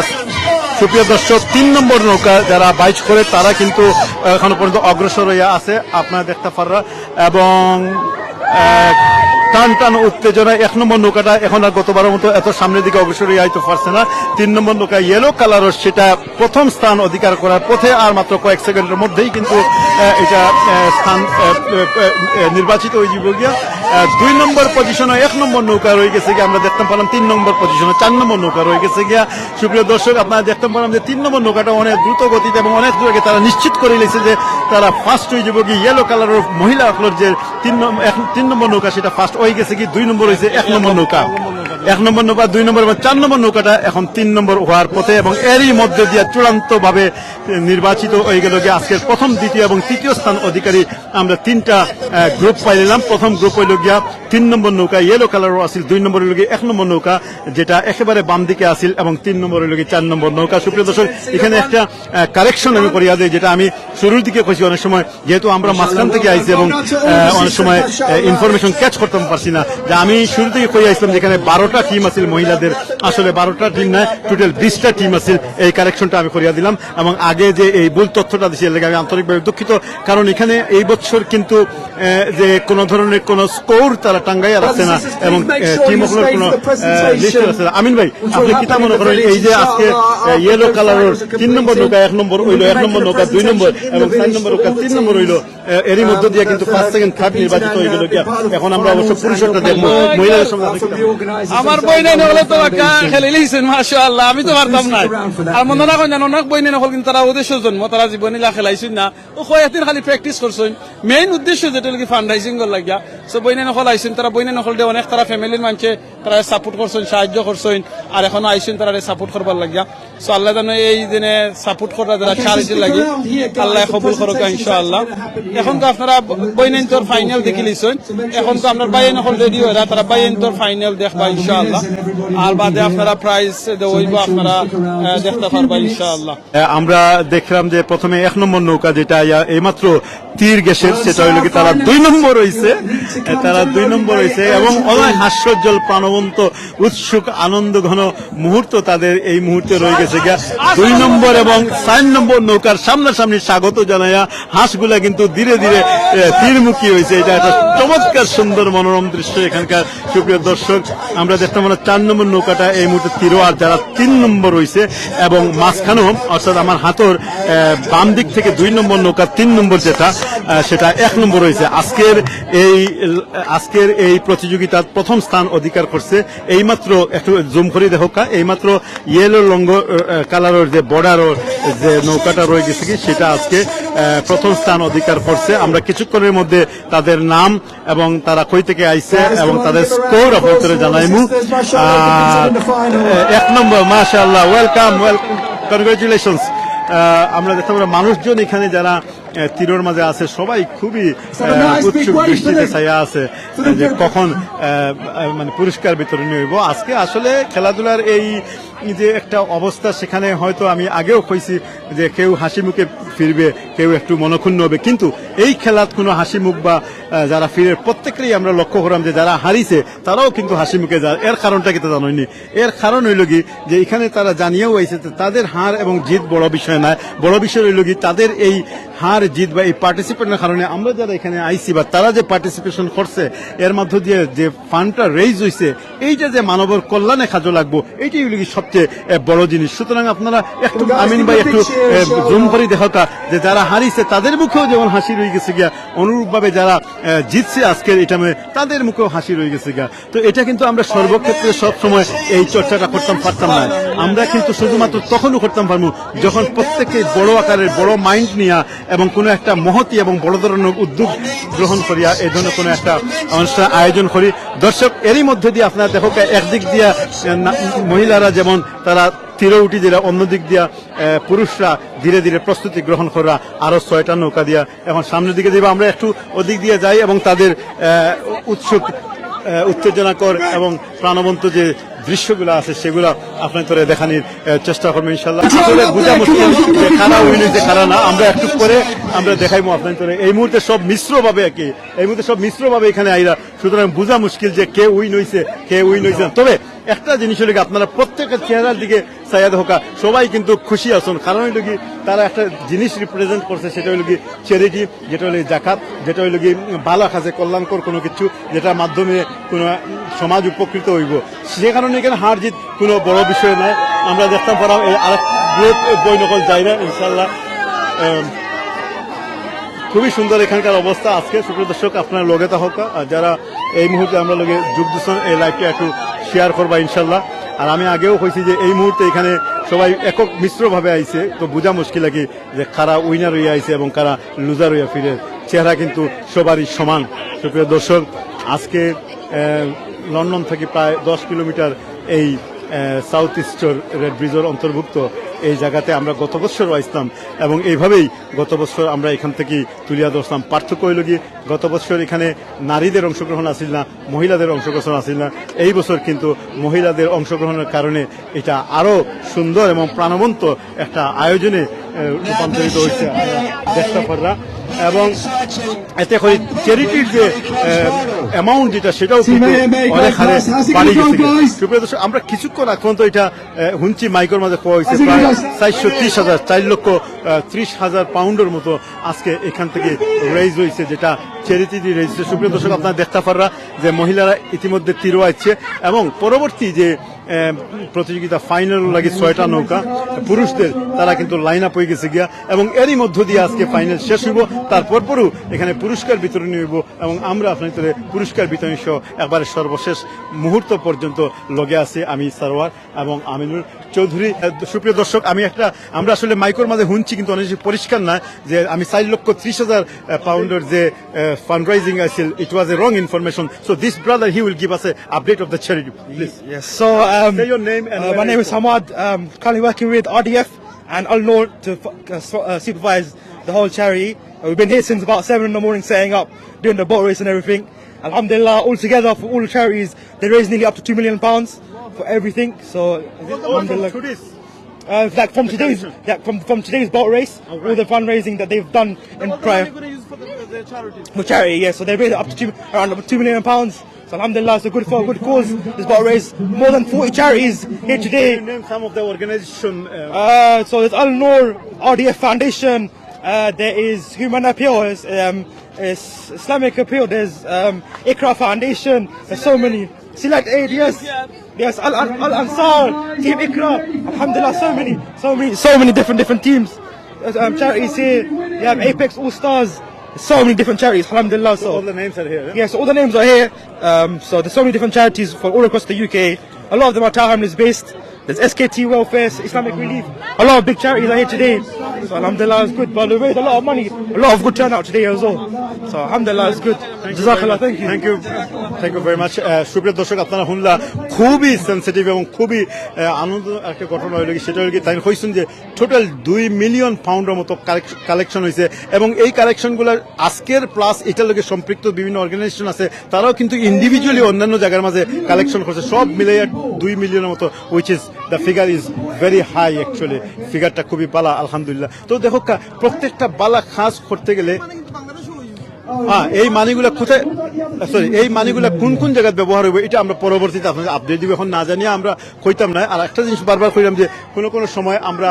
সুপ্রিয় দর্শক, 3 নম্বর নৌকা যারা বাইচ করে তারা কিন্তু এখনো পর্যন্ত অগ্রসর হয়ে আছে, আপনারা দেখতে পাররা। এবং টান টান উত্তেজনা 1 নম্বর নৌকাটা এখন আর গতবারের মতো এত সামনের দিকে অগ্রসর হয়ে আইতে পারছে না। 3 নম্বর নৌকা ইয়েলো কালারের সেটা প্রথম স্থান অধিকার করার পথে, আর মাত্র কয়েক সেকেন্ডের মধ্যেই কিন্তু এটা স্থান নির্বাচিত হয়ে যাব গিয়া। 2 নম্বর পজিশনে 1 নম্বর নৌকা রয়ে গেছে গিয়া, আমরা দেখতে পেলাম 3 নম্বর পজিশনে 4 নম্বর নৌকা রয়ে গেছে গিয়া। সুপ্রিয় দর্শক, আপনারা দেখতে পেলাম যে 3 নম্বর নৌকাটা অনেক দ্রুত গতিতে এবং অনেক দূরে তারা নিশ্চিত করে নিয়েছে যে তারা ফার্স্ট হয়ে যাব গিয়ে। ইয়েলো কালারের মহিলা যে 3 নম্বর নৌকা সেটা ফার্স্ট ওই গেছে কি 2 নম্বর হয়েছে 1 নম্বর নৌকা, 1 নম্বর নৌকা, 2 নম্বর এবং 4 নম্বর নৌকাটা এখন 3 নম্বর হওয়ার পথে, এবং এরই মধ্যে দিয়ে চূড়ান্ত ভাবে নির্বাচিত হয়ে গেল গিয়ে আজকের প্রথম, দ্বিতীয় এবং তৃতীয় স্থান অধিকারী আমরা 3টা গ্রুপ পাইলাম। প্রথম গ্রুপ হইল গিয়া 3 নম্বর নৌকা ইয়েলো কালারও আসিল, 2 নম্বর হইল গিয়ে 1 নম্বর নৌকা যেটা একেবারে বাম দিকে আসিল, এবং 3 নম্বর হইল গিয়ে 4 নম্বর নৌকা। সুপ্রিয় দর্শক, এখানে একটা কারেকশন আমি করিয়া দিই, যেটা আমি শুরুর দিকে কইছি, অনেক সময় যেহেতু আমরা মাঝখান থেকে আইছি এবং অনেক সময় ইনফরমেশন ক্যাচ করতে পারছি না, যে আমি শুরু থেকে কই আসলাম যেখানে 12টা টিম আছিল মহিলাদের, আসলে 12টা টিম নয়, টোটাল 20টা টিম আছিল। এই কারেকশনটা আমি করিয়া দিলাম, এবং আগে যে এই ভুল তথ্যটা দিয়েছি এর লাগে আমি আন্তরিকভাবে দুঃখিত, কারণ এখানে এই বছর কিন্তু যে কোনো ধরনের কোন স্কোর তারা টাঙ্গাইয়া রাখছে না, এবং টিম গুলোর কোন লিস্ট আছে না। আমিন ভাই, আপনি কি মনে করেন এই যে আজকে ইয়েলো কালারের 3 নম্বর নৌকা 1 নম্বর হইলো, 1 নম্বর নৌকা 2 নম্বর এবং 4 নম্বর নৌকা 3 নম্বর হইলো, এরই মধ্য দিয়ে কিন্তু 1st, 2nd, 3rd নির্বাচিত হয়ে গেল। এখন আমরা অবশ্য পুরুষটা দেখবো মহিলাদের সঙ্গে। আমার বই নেই হলে তো খেলে লিখছেন মাশাআল্লাহ, আমি তো পারতাম না। আর মনে না করেন অনেক বই নেই হল, কিন্তু তারা উদ্দেশ্য জন্ম, তারা জীবনে খেলাইছেন না, ও কয়েকদিন খালি প্র্যাকটিস করছেন। মেইন উদ্দেশ্য যেটা কি ফান্ড রাইজিং কর লাগিয়া, সো বই নেই নকল আইসেন, তারা বই নেই নকল দিয়ে অনেক তারা ফ্যামিলির মানুষে তারা সাপোর্ট করছেন, সাহায্য করছেন, আর এখন আইসেন তারা সাপোর্ট করবার লাগিয়া। সো আল্লাহ জানো এই দিনে সাপোর্ট করা যারা চ্যারিটি লাগি, আল্লাহ কবুল করুক ইনশাআল্লাহ। এখন তো আপনারা বইনেন তোর ফাইনাল দেখি লিছেন, এখন তো আপনার বাইন এখন রেডি হয়ে তারা বাইন তোর ফাইনাল দেখবা ইনশাআল্লাহ, আর বাদে আপনারা প্রাইজ দেওয়াইব, আপনারা দেখতে পারবা ইনশাআল্লাহ। আমরা দেখলাম যে প্রথমে 1 নম্বর নৌকা যেটা এইমাত্র তীর গ্যাসের, সেটা হইল কি তারা 2 নম্বর হয়েছে, তারা 2 নম্বর হয়েছে, এবং অনেক হাস্যজ্জ্বল প্রাণবন্ত উৎসুক আনন্দ ঘন মুহূর্ত তাদের এই মুহূর্তে রয়ে গেছে গিয়া 2 নম্বর এবং 4 নম্বর নৌকার সামনাসামনি স্বাগত জানাইয়া হাঁসগুলা কিন্তু ধীরে ধীরে তীরমুখী হয়েছে। এটা একটা চমৎকার সুন্দর মনোরম দৃশ্য এখানকার। সুপ্রিয় দর্শক, আমরা দেখতাম 4 নম্বর নৌকাটা এই মুহূর্তে তীর, আর যারা 3 নম্বর হয়েছে, এবং মাঝখানেও অর্থাৎ আমার হাতর বাম দিক থেকে 2 নম্বর নৌকা, 3 নম্বর যেটা সেটা 1 নম্বর হয়েছে। আজকের এই প্রতিযোগিতার প্রথম স্থান অধিকার করছে এইমাত্র, একটু জুম করে দেখো, এইমাত্র ইয়েলো কালারের যে বর্ডার যে নৌকাটা রয়ে গেছে কি, সেটা আজকে প্রথম স্থান অধিকার করছে। আমরা কিছুক্ষণের মধ্যে তাদের নাম এবং তারা কই থেকে আইছে এবং তাদের স্কোর আপনাদের জানাইমু। 1 নম্বর, মাশাআল্লাহ, ওয়েলকাম, কনগ্রাচুলেশনস। আমরা দেখতে পাবো মানুষজন এখানে যারা তীরের মাঝে আছে সবাই খুবই উৎসুক দৃষ্টিতে ছায়া আছে যে কখন মানে পুরস্কার বিতরণী হইব। আজকে আসলে খেলাধুলার এই যে একটা অবস্থা, সেখানে হয়তো আমি আগেও কইছি যে কেউ হাসি মুখে ফিরবে, কেউ একটু মনক্ষুণ্ণ হবে, কিন্তু এই খেলার কোনো হাসি মুখ বা যারা ফিরে প্রত্যেকেরই আমরা লক্ষ্য করলাম যে যারা হারিছে তারাও কিন্তু হাসি মুখে যায়। এর কারণটা কিন্তু জানোনি, এর কারণ হইল কি যে এখানে তারা জানিয়েও আইছে তাদের হার এবং জিত বড় বিষয় নয়, বড় বিষয় হইল কি তাদের এই হার জিত বা এই পার্টিসিপেশনের কারণে আমরা যারা এখানে আইছি বা তারা যে পার্টিসিপেশন করছে, এর মধ্য দিয়ে যে ফান্ডটা রেইজ হয়েছে, এইটা যে মানবের কল্যাণে কাজে লাগবো, এইটাই হইল কি সবচেয়ে বড় জিনিস। সুতরাং আপনারা একটু আমিন ভাই একটু জুম করে দেখা যে যারা হারিয়েছে তাদের মুখেও যেমন হাসি রয়ে গেছে গিয়া, অনুরূপ ভাবে যারা জিতছে আজকের এটা তাদের মুখেও হাসি রয়ে গেছে গিয়া। তো এটা কিন্তু আমরা সর্বক্ষেত্রে সবসময় এই চর্চাটা করতাম পারতাম না, আমরা কিন্তু শুধুমাত্র তখনও করতাম পারবো যখন প্রত্যেকে বড় আকারের বড় মাইন্ড নিয়া এবং কোনো একটা মহতি এবং বড় ধরনের উদ্যোগ গ্রহণ করিয়া এই ধরনের কোনো একটা অনুষ্ঠান আয়োজন করি। দর্শক, এরই মধ্যে দিয়ে আপনারা দেখো একদিক দিয়া মহিলারা যেমন তারা তীরে উঠি, যেটা অন্যদিক দিয়া পুরুষরা ধীরে ধীরে প্রস্তুতি গ্রহণ করা আরো 6টা নৌকা দিয়া এখন সামনের দিকে দিব। আমরা একটু ওদিক দিয়ে যাই এবং তাদের উৎসুক উত্তেজনাকর এবং প্রাণবন্ত যে দৃশ্যগুলো আছে সেগুলো আপনাদের দেখানোর চেষ্টা করবো ইনশাল্লাহ। আসলে বোঝা মুশকিল যে কারা উইন হয়েছে কারা না, আমরা একটু পরে আমরা দেখাইবো আপনাদের। এই মুহূর্তে সব মিশ্রভাবে এখানে আইরা, সুতরাং বোঝা মুশকিল যে কে উইন হয়েছে কে উইন হয়েছে। তবে একটা জিনিস হলো কি, আপনারা প্রত্যেকের চেহারার দিকে চাইয়া হোকা সবাই কিন্তু খুশি আছেন, কারণ হইল কি তারা একটা জিনিস রিপ্রেজেন্ট করছে, সেটা হইল কি চ্যারিটি, যেটা হলো জাকাত, যেটা হইল কি ভালো কাজে কল্যাণকর কোনো কিছু, যেটার মাধ্যমে কোনো সমাজ উপকৃত হইব। সে কারণে এখানে হার জিত কোনো বড় বিষয় নয়। আমরা দেখতে পারাম এই আরেক গ্রুপ বই নকল যায় না ইনশাল্লাহ। খুবই সুন্দর এখানকার অবস্থা আজকে। সুপ্রিয় দর্শক, আপনার লগে হোক, আর যারা এই মুহূর্তে আমরা লগে যোগ দিচ্ছেন এই লাইভটা একটু শেয়ার করবা ইনশাল্লাহ। আর আমি আগেও কইছি যে এই মুহূর্তে এখানে সবাই একক মিশ্রভাবে আইছে, তো বোঝা মুশকিল কি যে কারা উইনার হইয়া আইছে এবং কারা লুজার হইয়া ফিরে, চেহারা কিন্তু সবারই সমান। সুপ্রিয় দর্শক, আজকে লন্ডন থেকে প্রায় 10 কিলোমিটার এই সাউথ ইস্টার রেড ব্রিজের অন্তর্ভুক্ত এই জায়গাতে আমরা গত বছরও আসতাম এবং এইভাবেই গত বছর আমরা এখান থেকে তুলিয়া ধরতাম। পার্থক্য হইল কি গত বছর এখানে নারীদের অংশগ্রহণ আসিল না, মহিলাদের অংশগ্রহণ আসিল না। এই বছর কিন্তু মহিলাদের অংশগ্রহণের কারণে এটা আরো সুন্দর এবং প্রাণবন্ত একটা আয়োজনে রূপান্তরিত হয়েছে দেশটাফাররা এবং এতে করে চ্যারিটির যে অ্যামাউন্ট যেটা সেটাও কিন্তু অনেক হারে বাড়ি গেছে। সুপ্রিয় দর্শক, আমরা কিছুক্ষণ এখন তো এটা হুঞ্চি মাইকের মাঝে পাওয়া হয়েছে প্রায় 430,000 4,30,000 পাউন্ডের মতো আজকে এখান থেকে রেইজ হয়েছে, যেটা চ্যারিটি রেজিস্ট্রে। সুপ্রিয় দর্শক, আপনারা দেখতে পাররা যে মহিলারা ইতিমধ্যে তীরও আসছে এবং পরবর্তী যে প্রতিযোগিতা ফাইনাল লাগে 6টা নৌকা পুরুষদের, তারা কিন্তু লাইন আপ হয়ে গেছে গিয়া এবং এরই মধ্য দিয়ে আজকে ফাইনাল শেষ হইব। তারপর পরও এখানে পুরস্কার বিতরণ হইব এবং আমরা আপনার পুরস্কার বিতরণ সহ একবারে সর্বশেষ মুহূর্ত পর্যন্ত লগে আছে আমি সারোয়ার এবং আমিনুল চৌধুরী। সুপ্রিয় দর্শক, আমরা আসলে মাইকের মাঝে শুনছি কিন্তু অনেক পরিষ্কার না যে আমি 4,30,000 পাউন্ডের যে ফান্ডরাইজিং আছিল, it was a wrong information. So this brother he will give us a update of the charity, please. Yes. So, say your name. And my name is Hamad. Currently working with RDF and Al Noor to supervise the whole charity. We've been here since about 7 in the morning, setting up, doing the boat race and everything. Alhamdulillah, all together for all the charities, they raised nearly up to £2 million for everything. So, alhamdulillah. Like from today's boat race, all the fundraising that they've done in prior for charity, yeah. So they raised up to around £2 million. So alhamdulillah, it's a good for a good cause. This boat raise more than 40 charities here today. Can you name some of the organization? So there's Al Noor, RDF Foundation. There is Human Appeal. There's Islamic Appeal. There's Iqra Foundation. There's so many. Select Aid, yes. Yes, Al Ansar, Team Iqra. Alhamdulillah, so many different teams. There's charities here. You have Apex All Stars. So many different charities, alhamdulillah. So all the names are here. Yes, all the names are here. So there's so many different charities from all across the UK. A lot of them are Tower Hamlets based. There's SKT Welfare, Islamic Relief. A lot of big charities are here today. So alhamdulillah, it's good. But they raised a lot of money. A lot of good turnout today as well. So alhamdulillah, it's good. Jazakallah, thank you. Thank you very much. সুপ্রিয় দর্শক, আপনারা শুনলা খুবই sensitive এবং খুবই আনন্দ একটা ঘটনা হইল কি, সেটা হইল কি তাই কইছেন যে টোটাল 2 মিলিয়ন পাউন্ডের মতো কালেকশন হয়েছে এবং এই কালেকশনগুলো আজকের প্লাস এটার লগে সম্পৃক্ত বিভিন্ন অর্গানাইজেশন আছে, তারাও কিন্তু ইন্ডিভিজুয়ালি অন্যান্য জায়গার মাঝে কালেকশন করছে, সব মিলে 2 মিলিয়নের মতো, which is the figure is very high. Actually ফিগারটা খুবই বালা, আলহামদুলিল্লাহ। তো দেখো প্রত্যেকটা বালা খাস করতে গেলে এই মানিগুলা কোথায়, সরি, এই মানিগুলা কোন কোন জায়গায় ব্যবহার হবে এটা আমরা পরবর্তীতে আপনাদের আপডেট দিব। এখন না জানিয়ে আমরা কইতাম না। আর একটা জিনিস বারবার কইলাম যে কোনো সময় আমরা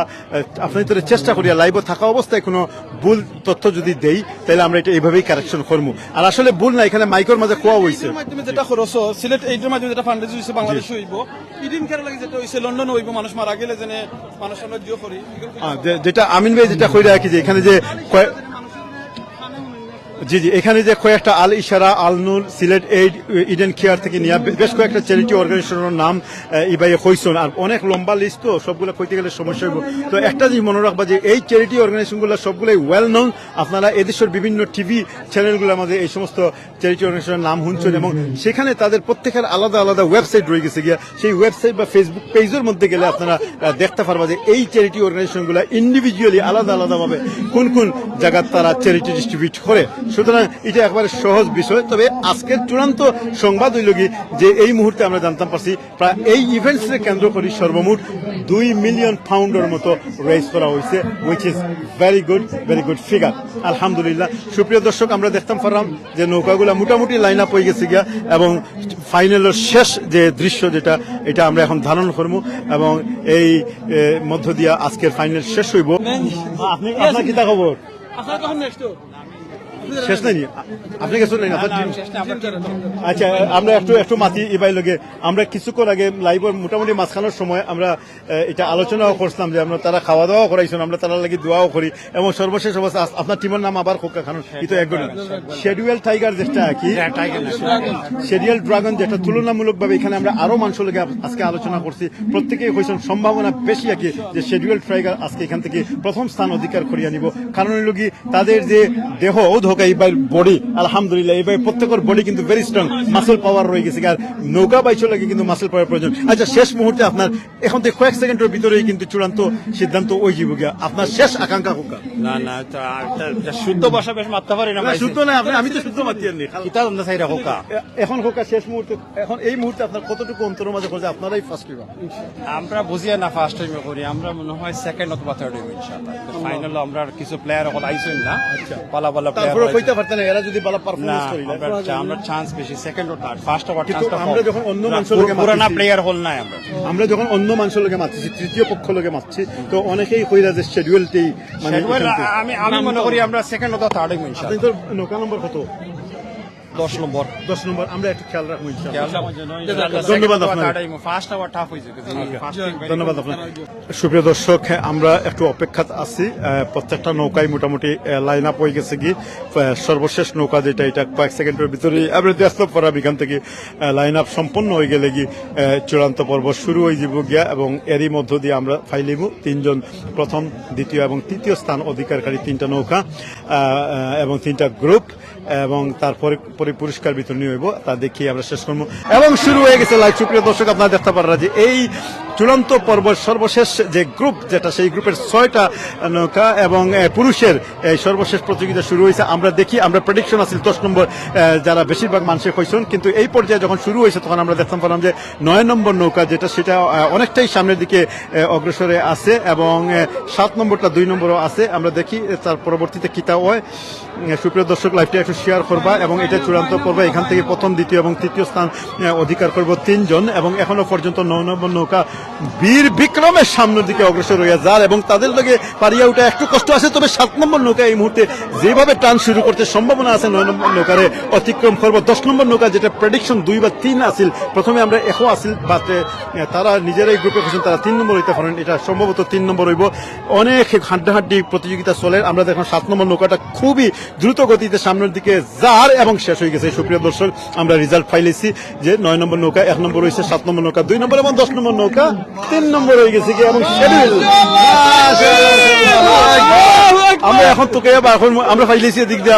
আপনাদের চেষ্টা করি লাইভে থাকা অবস্থায় কোনো ভুল তথ্য যদি দেই তাহলে আমরা এটা এইভাবেই কারেকশন করবো। আর আসলে ভুল না, এখানে মাইকের মাঝে কোয়া হয়েছে মাধ্যমে যেটা খরচ সিলেট এইটার মাধ্যমে যেটা ফান্ডেজ হয়েছে বাংলাদেশে হইব, ইদিন কেন লাগে যেটা হইছে লন্ডন হইব, মানুষ মারা গেলে যেনে মানুষ আমরা দিও করি, যেটা আমিন ভাই যেটা কইরা রাখি যে এখানে যে জি এখানে যে কয়েকটা আল ইশারা, আল নূর, সিলেট এইড, ইডেন কেয়ার থেকে নিয়ে বেশ কয়েকটা চ্যারিটি অর্গানাইজেশনের নাম ইবাই কইছেন। আর অনেক লম্বা লিস্ট, তো সবগুলো কইতে গেলে সমস্যা হইব। তো একটা জিনিস মনে রাখবা যে এই চ্যারিটি অর্গানাইজেশনগুলো সবগুলোই ওয়েল নোন। আপনারা এদেশের বিভিন্ন টিভি চ্যানেলগুলোর মধ্যে এই সমস্ত চ্যারিটি অর্গানাইজেশনের নাম শুনছেন এবং সেখানে তাদের প্রত্যেকের আলাদা আলাদা ওয়েবসাইট রয়ে গেছে গিয়া। সেই ওয়েবসাইট বা ফেসবুক পেজের মধ্যে গেলে আপনারা দেখতে পারবা যে এই চ্যারিটি অর্গানাইজেশনগুলো ইন্ডিভিজুয়ালি আলাদা আলাদাভাবে কোন কোন জায়গায় তারা চ্যারিটি ডিস্ট্রিবিউট করে। সুতরাং এটা একবারে সহজ বিষয়। তবে আজকের চূড়ান্ত সংবাদ হইল কি যে এই মুহূর্তে আমরা জানতাম পারছি প্রায় এই ইভেন্টসকে কেন্দ্র করে সর্বমোট 2 মিলিয়ন পাউন্ডের মতো রেজ করা হয়েছে, which is very good figure, আলহামদুলিল্লাহ। সুপ্রিয় দর্শক, আমরা দেখতাম পারলাম যে নৌকাগুলা মোটামুটি লাইন আপ হয়ে গেছে গিয়া এবং ফাইনালের শেষ যে দৃশ্য যেটা এটা আমরা এখন ধারণ করবো এবং এই মধ্য দিয়া আজকের ফাইনাল শেষ হইব। আপনার কি তা খবর? শেষ নাই, আপনি গেছেন? আচ্ছা, আমরা একটু মাতি এবার লগে আমরা কিছুক্ষণ আগে লাইভের মোটামুটি মাঝখানোর সময় আমরা এটা আলোচনাও করছিলাম যে আমরা তারা খাওয়া দাওয়া করাইছেন, আমরা তারা লাগি দোয়াও করি এবং সর্বশেষ অবস্থা আপনার টিমের নাম আবার খোকা খান কিন্তু একজন শেডিউল টাইগার যেটা কি শেডিউল ড্রাগন, যেটা তুলনামূলকভাবে এখানে আমরা আরো মানুষ লগে আজকে আলোচনা করছি, প্রত্যেকেই কইছেন সম্ভাবনা বেশি আর কি যে শেডিউল টাইগার আজকে এখান থেকে প্রথম স্থান অধিকার করিয়া নিব। কারণ হইল কি তাদের যে দেহ ঔধ নৌকা এইবার বডি আলহামদুলিল্লাহ এইবার প্রত্যেকের বডি কিন্তু ভেরি স্ট্রং, মাসেল পাওয়ার রয়ে গেছে। আর নৌকা বাইচ লাগে কিন্তু মাসেল পাওয়ার প্রয়োজন। আচ্ছা, শেষ মুহূর্তে আপনার এখন থেকে কয়েক সেকেন্ডের ভিতরেই কিন্তু চূড়ান্ত সিদ্ধান্ত ওই জীব গিয়া, আপনার শেষ আকাঙ্ক্ষা হোকা? না না, শুদ্ধ ভাষা বেশ মারতে পারি না। শুদ্ধ না, আমি তো শুদ্ধ মাতি আনি কিতা জানতে চাই হোকা এখন হোকা শেষ মুহূর্তে, এখন এই মুহূর্তে আপনার কতটুকু অন্তরের মাঝে করছে আপনারাই ফার্স্ট হইবা? আমরা বুঝিয়া না ফার্স্ট টাইমে করি, আমরা মনে হয় সেকেন্ড অথবা থার্ড হইব ইনশাআল্লাহ। ফাইনাল আমরা কিছু প্লেয়ার এখন আইছেন না, পালা পালা প্লেয়ার তারপরে কইতে পারতেন না এরা যদি ভালো পারফরম্যান্স করি না, আমরা চান্স বেশি সেকেন্ড ও থার্ড, ফার্স্ট ওভার কিন্তু চান্সটা আমরা যখন অন্য মানুষের লগে পুরানা প্লেয়ার হল নাই, আমরা যখন অন্য মানুষের লগে মারছি, তৃতীয় পক্ষ লগে মারছি, তো অনেকেই কইরা যে শিডিউলতেই মানে আমি মনে করি আমরা সেকেন্ড অথবা থার্ড হইব ইনশাআল্লাহ। আপনি তো নৌকা নম্বর কত? 10 নম্বর। আমরা একটু খেয়াল রাখবো ইনশাআল্লাহ। ধন্যবাদ আপনাকে। ফার্স্ট ওভার টাফ হইছে। ধন্যবাদ আপনাকে। সুপ্রিয় দর্শক, আমরা একটু অপেক্ষাত আছি। প্রত্যেকটা নৌকাই মোটামুটি লাইন আপ হয়ে গেছে কি, সর্বশেষ নৌকা যেটা এটা কয়েক সেকেন্ডের ভিতরে আমরা ব্যস্ত পড়া বিখান থেকে লাইন আপ সম্পন্ন হয়ে গেলে কি চূড়ান্ত পর্ব শুরু হয়ে যাব গিয়া, এবং এরই মধ্য দিয়ে আমরা ফাইলিব 3 জন প্রথম, দ্বিতীয় এবং তৃতীয় স্থান অধিকারকারী 3টা নৌকা এবং 3টা গ্রুপ, এবং তারপরে পুরস্কার বিতরণী হইব, তা দেখিয়ে আমরা শেষ করবো। এবং শুরু হয়ে গেছে লাইভ। সুপ্রিয় দর্শক, আপনারা দেখতে পারেন যে এই চূড়ান্ত পর্ব সর্বশেষ যে গ্রুপ যেটা, সেই গ্রুপের 6টা নৌকা এবং পুরুষের এই সর্বশেষ প্রতিযোগিতা শুরু হয়েছে। আমরা দেখি, আমরা প্রেডিকশন আছে 10 নম্বর যারা বেশিরভাগ মানুষের কইছেন, কিন্তু এই পর্যায়ে যখন শুরু হয়েছে তখন আমরা দেখতে পেলাম যে 9 নম্বর নৌকা যেটা, সেটা অনেকটাই সামনের দিকে অগ্রসরে আছে, এবং 7 নম্বরটা 2 নম্বরও আছে। আমরা দেখি তার পরবর্তীতে কিতা হয়। সুপ্রিয় দর্শক, লাইভটা একটু শেয়ার করবা, এবং এটা চূড়ান্ত পর্ব। এখান থেকে প্রথম, দ্বিতীয় এবং তৃতীয় স্থান অধিকার করব 3 জন, এবং এখনো পর্যন্ত 9 নম্বর নৌকা বীর বিক্রমের সামনের দিকে অগ্রসর হইয়া যার, এবং তাদের লগে পারিয়া ওটা একটু কষ্ট আছে। তবে 7 নম্বর নৌকা এই মুহূর্তে যেভাবে টান শুরু করতে সম্ভাবনা আছে 9 নম্বর নৌকারে অতিক্রম করব। 10 নম্বর নৌকা যেটা প্রেডিকশন 2 বা 3 আসিল, প্রথমে আমরা এখো আসিল, বাট তারা নিজেরাই গ্রুপে খুঁজছেন তারা 3 নম্বর হইতে পারেন, এটা সম্ভবত 3 নম্বর হইব। অনেক হাড্ডাহাড্ডি প্রতিযোগিতা চলে। আমরা দেখুন 7 নম্বর নৌকাটা খুবই দ্রুত গতিতে সামনের দিকে যার, এবং শেষ হয়ে গেছে। সুপ্রিয় দর্শক, আমরা রেজাল্ট ফাইলেছি যে 9 নম্বর নৌকা 1 নম্বর হয়েছে, 7 নম্বর নৌকা 2 নম্বর, এবং 10 নম্বর নৌকা 3 নম্বর হয়ে গেছে কি, এবং শিডিউল আমরা এখন তোকে এখন আমরা ফাইলেছি এদিক দিয়ে।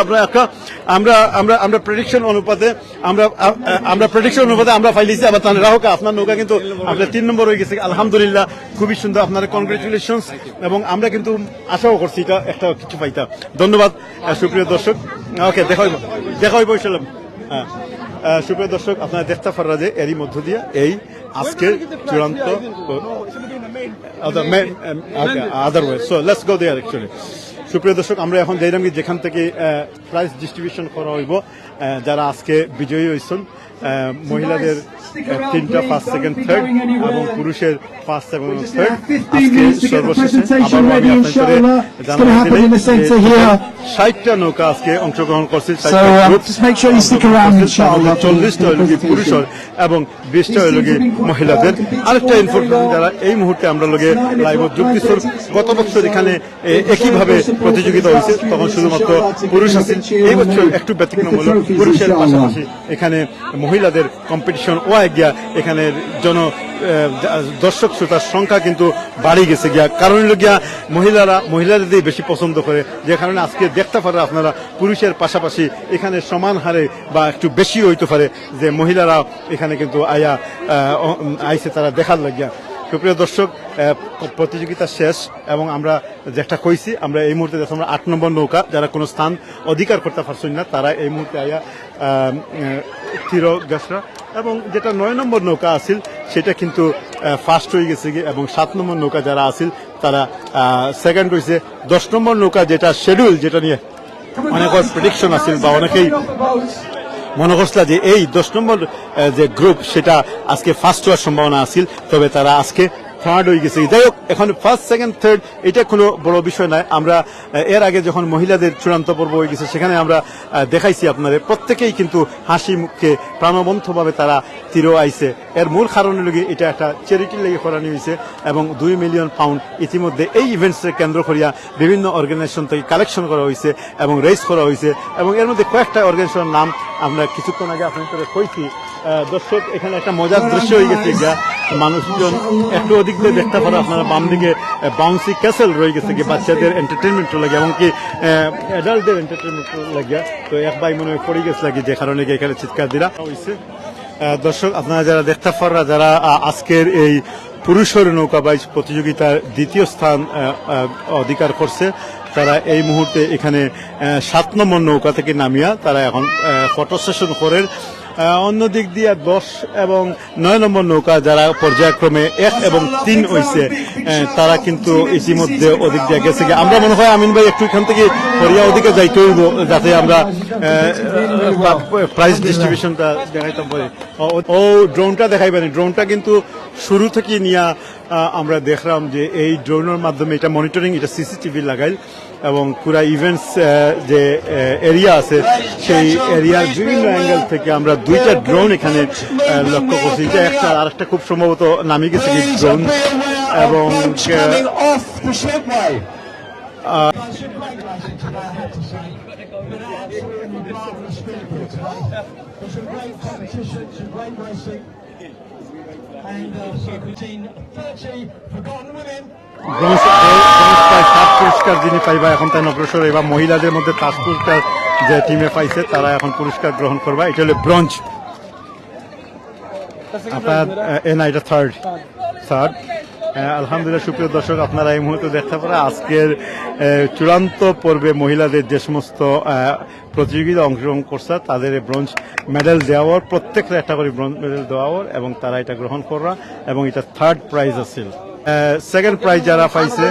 আমরা প্রেডিকশন অনুপাতে আমরা ফাইলেছি। আবার তাহলে রাহুকা আপনার নৌকা কিন্তু আপনার 3 নম্বর হয়ে গেছে, আলহামদুলিল্লাহ, খুবই সুন্দর, আপনার কনগ্রেচুলেশনস, এবং আমরা কিন্তু আশাও করছি এটা একটা কিছু পাইতা। ধন্যবাদ সুপ্রিয় দর্শক। ওকে, দেখা হইব ইনশাআল্লাহ। হ্যাঁ, সুপ্রিয় দর্শক, আপনারা দেখতে পাররা যে এরই মধ্য দিয়ে এই আজকের চূড়ান্ত otherwise. So let's go there actually. সুপ্রিয় দর্শক, আমরা এখন যাইলাম যেখান থেকে প্রাইজ ডিস্ট্রিবিউশন করা হইব। যারা আজকে বিজয়ী হয়েছেন, মহিলাদের 3টা ফার্স্ট, সেকেন্ড, থার্ড, এবং পুরুষের ফার্স্ট এবং থার্ড। আজকে সর্বশেষে আবারও আমি আপনাদের জানাই 60টা নৌকা আজকে অংশগ্রহণ করছে, 40টা হইল পুরুষের এবং 20টা হইল মহিলাদের। আরেকটা ইনফরমেশন, যারা এই মুহূর্তে আমরা লগে লাইভ যোগ দিচ্ছি, গত বছর এখানে একইভাবে প্রতিযোগিতা হয়েছে, তখন শুধুমাত্র পুরুষ আছে। এই বছর একটু ব্যতিক্রম হলো, পুরুষের পাশাপাশি এখানে মহিলাদের কম্পিটিশন ও গিয়া, এখানে দর্শক শ্রোতার সংখ্যা কিন্তু বাড়ি গেছে গিয়া। কারণ হলো গিয়া মহিলাদের বেশি পছন্দ করে, যে কারণে আজকে দেখতে পারে আপনারা পুরুষের পাশাপাশি এখানে সমান হারে বা একটু বেশি হইতে পারে যে মহিলারা এখানে কিন্তু আইসে তারা দেখার লাগিয়া। সুপ্রিয় দর্শক, প্রতিযোগিতা শেষ, এবং আমরা যেটা কইছি, আমরা এই মুহূর্তে দেখো আমরা 8 নম্বর নৌকা যারা কোনো স্থান অধিকার করতে পারছেন না, তারা এই মুহূর্তে আইয়া তীর গাছরা, এবং যেটা 9 নম্বর নৌকা আসিল সেটা কিন্তু ফার্স্ট হয়ে গেছে, এবং 7 নম্বর নৌকা যারা আসিল তারা সেকেন্ড হয়েছে। 10 নম্বর নৌকা যেটা শিডিউল, যেটা নিয়ে অনেক প্রেডিকশন আসিল বা অনেকেই মনে করছিল যে এই 10 নম্বর যে গ্রুপ সেটা আজকে ফার্স্ট হওয়ার সম্ভাবনা আছিল, তবে তারা আজকে থার্ড হয়ে গেছে। যাই হোক, এখন ফার্স্ট, সেকেন্ড, থার্ড এটা কোনো বড় বিষয় নয়। আমরা এর আগে যখন মহিলাদের চূড়ান্ত পর্ব হয়ে গেছে সেখানে আমরা দেখাইছি আপনাদের, প্রত্যেকেই কিন্তু হাসি মুখে প্রাণবন্তভাবে তারা তীর আইছে। এর মূল কারণে লোক এটা একটা চ্যারিটির লেগে করানো হয়েছে, এবং 2 মিলিয়ন পাউন্ড ইতিমধ্যে এই ইভেন্টসের কেন্দ্র করিয়া বিভিন্ন অর্গানাইজেশন থেকে কালেকশন করা হয়েছে এবং রেজ করা হয়েছে, এবং এর মধ্যে কয়েকটা অর্গানাইজেশনের নাম আমরা কিছুক্ষণ আগে আপনাদের কইছি। দর্শক, এখানে একটা মজার দৃশ্য হয়ে গেছে, যা মানুষজন একটু ওদিক দিয়ে দেখতে পারে আপনারা বাম দিকে বাউন্সি ক্যাসেল রয়ে গেছে কি বাচ্চাদের এন্টারটেনমেন্ট লাগে এমনকি অ্যাডাল্টদের এন্টারটেনমেন্ট লাগিয়া তো এক ভাই মনে হয় পড়ে গেছে লাগে যে কারণে এখানে চিৎকার দিরা হয়েছে। দর্শক আপনারা যারা দেখতে পাররা যারা আজকের এই পুরুষের নৌকাবাইজ প্রতিযোগিতার দ্বিতীয় স্থান অধিকার করছে তারা এই মুহূর্তে এখানে 7 নম্বর নৌকা থেকে নামিয়া তারা এখন ফটো সেশন করেন। অন্য দিক দিয়ে 10 এবং 9 নম্বর নৌকা যারা পর্যায়ক্রমে 1 এবং 3 হয়েছে তারা কিন্তু ইতিমধ্যে ওদিক দিয়ে গেছে। আমরা মনে হয় আমিন ভাই একটু এখান থেকে হরিয়া ওদিকে যাইতে হইব যাতে আমরা প্রাইজ ডিস্ট্রিবিউশনটা দেখাইতে পারি। ও ড্রোনটা দেখাইবেন, ড্রোনটা কিন্তু শুরু থেকে নিয়ে আমরা দেখলাম যে এই ড্রোনের মাধ্যমে এটা মনিটরিং, এটা সিসিটিভি লাগাই এবং পুরা ইভেন্টস যে এরিয়া আছে সেই এরিয়ার বিভিন্ন অ্যাঙ্গেল থেকে আমরা 2টা ড্রোন এখানে লক্ষ্য করছি। এটা একটা আর একটা খুব সম্ভবত নামি গেছে কি ড্রোন এবং ব্রোঞ্জ 7 পুরস্কার যিনি পাইবা এখন তাই অগ্রসর এবার মহিলাদের মধ্যে 5 পুরস্কার যে টিমে পাইছে তারা এখন পুরস্কার গ্রহণ করবা। এটা হলো ব্রোঞ্জ, আপনার না এটা থার্ড। আলহামদুলিল্লাহ সুপ্রিয় দর্শক আপনারা এই মুহূর্তে দেখতে পারে আজকের চূড়ান্ত পর্বে মহিলাদের যে সমস্ত প্রতিযোগিতা অংশগ্রহণ করছে তাদের ব্রোঞ্জ মেডেল দেওয়ার প্রত্যেকের একটা করে ব্রোঞ্জ মেডেল দেওয়ার এবং তারা এটা গ্রহণ করা এবং এটা থার্ড প্রাইজ আছে। সেকেন্ড প্রাইজ যারা পাইছে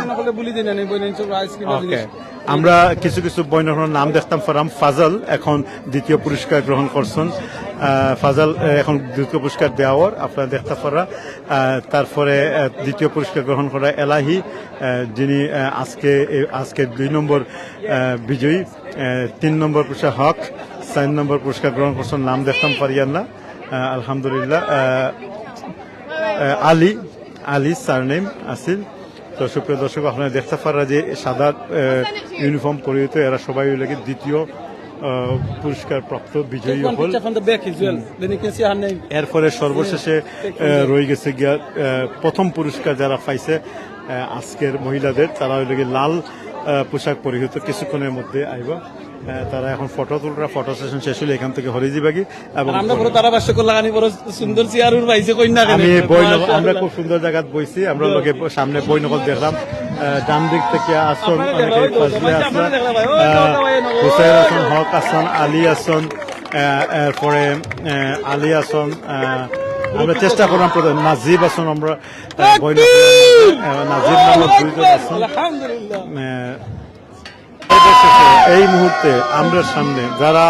আমরা কিছু কিছু বইনের নাম দেখতাম পারাম। ফাজল এখন দ্বিতীয় পুরস্কার গ্রহণ করছেন, ফাজল এখন দ্বিতীয় পুরস্কার দেওয়ার আপনারা দেখতে পারা। তারপরে দ্বিতীয় পুরস্কার গ্রহণ করা এলাহি যিনি আজকে 2 নম্বর বিজয়ী, 3 নম্বর পুরস্কার হক, 4 নম্বর পুরস্কার গ্রহণ করছেন নাম দেখতাম পারিয়ান না আলহামদুলিল্লাহ আলী সারনেম আসিল। তো সুপ্রিয় দর্শক আপনারা দেখতে পারা যে সাদা ইউনিফর্ম পরিহিত এরা সবাই লাগে দ্বিতীয় পুরস্কার প্রাপ্ত বিজয়ী হল। এরপরে সর্বশেষে রয়ে গেছে গিয়া প্রথম পুরস্কার যারা পাইছে আজকের মহিলাদের তারা লাগে লাল পোশাক পরিহিত কিছুক্ষণের মধ্যে আইবা। তারা এখন ফটো তুলরা, ফটো সেশন শেষ হলে এখান থেকে হরে যাবাগি এবং আমরা খুব সুন্দর জায়গা বইছি। আমরা লোকে সামনে বইনকল দেখলাম, ডান দিক থেকে আসন অনেকে ফজলে আসন, হুসেন আসন, হক আসন, আলী আসন, এরপরে আলী আসন, আমরা চেষ্টা করলাম নাজিব আসন, আমরা নাজিব নামক 2 জন আসন। এই মুহূর্তে আমরা সামনে যারা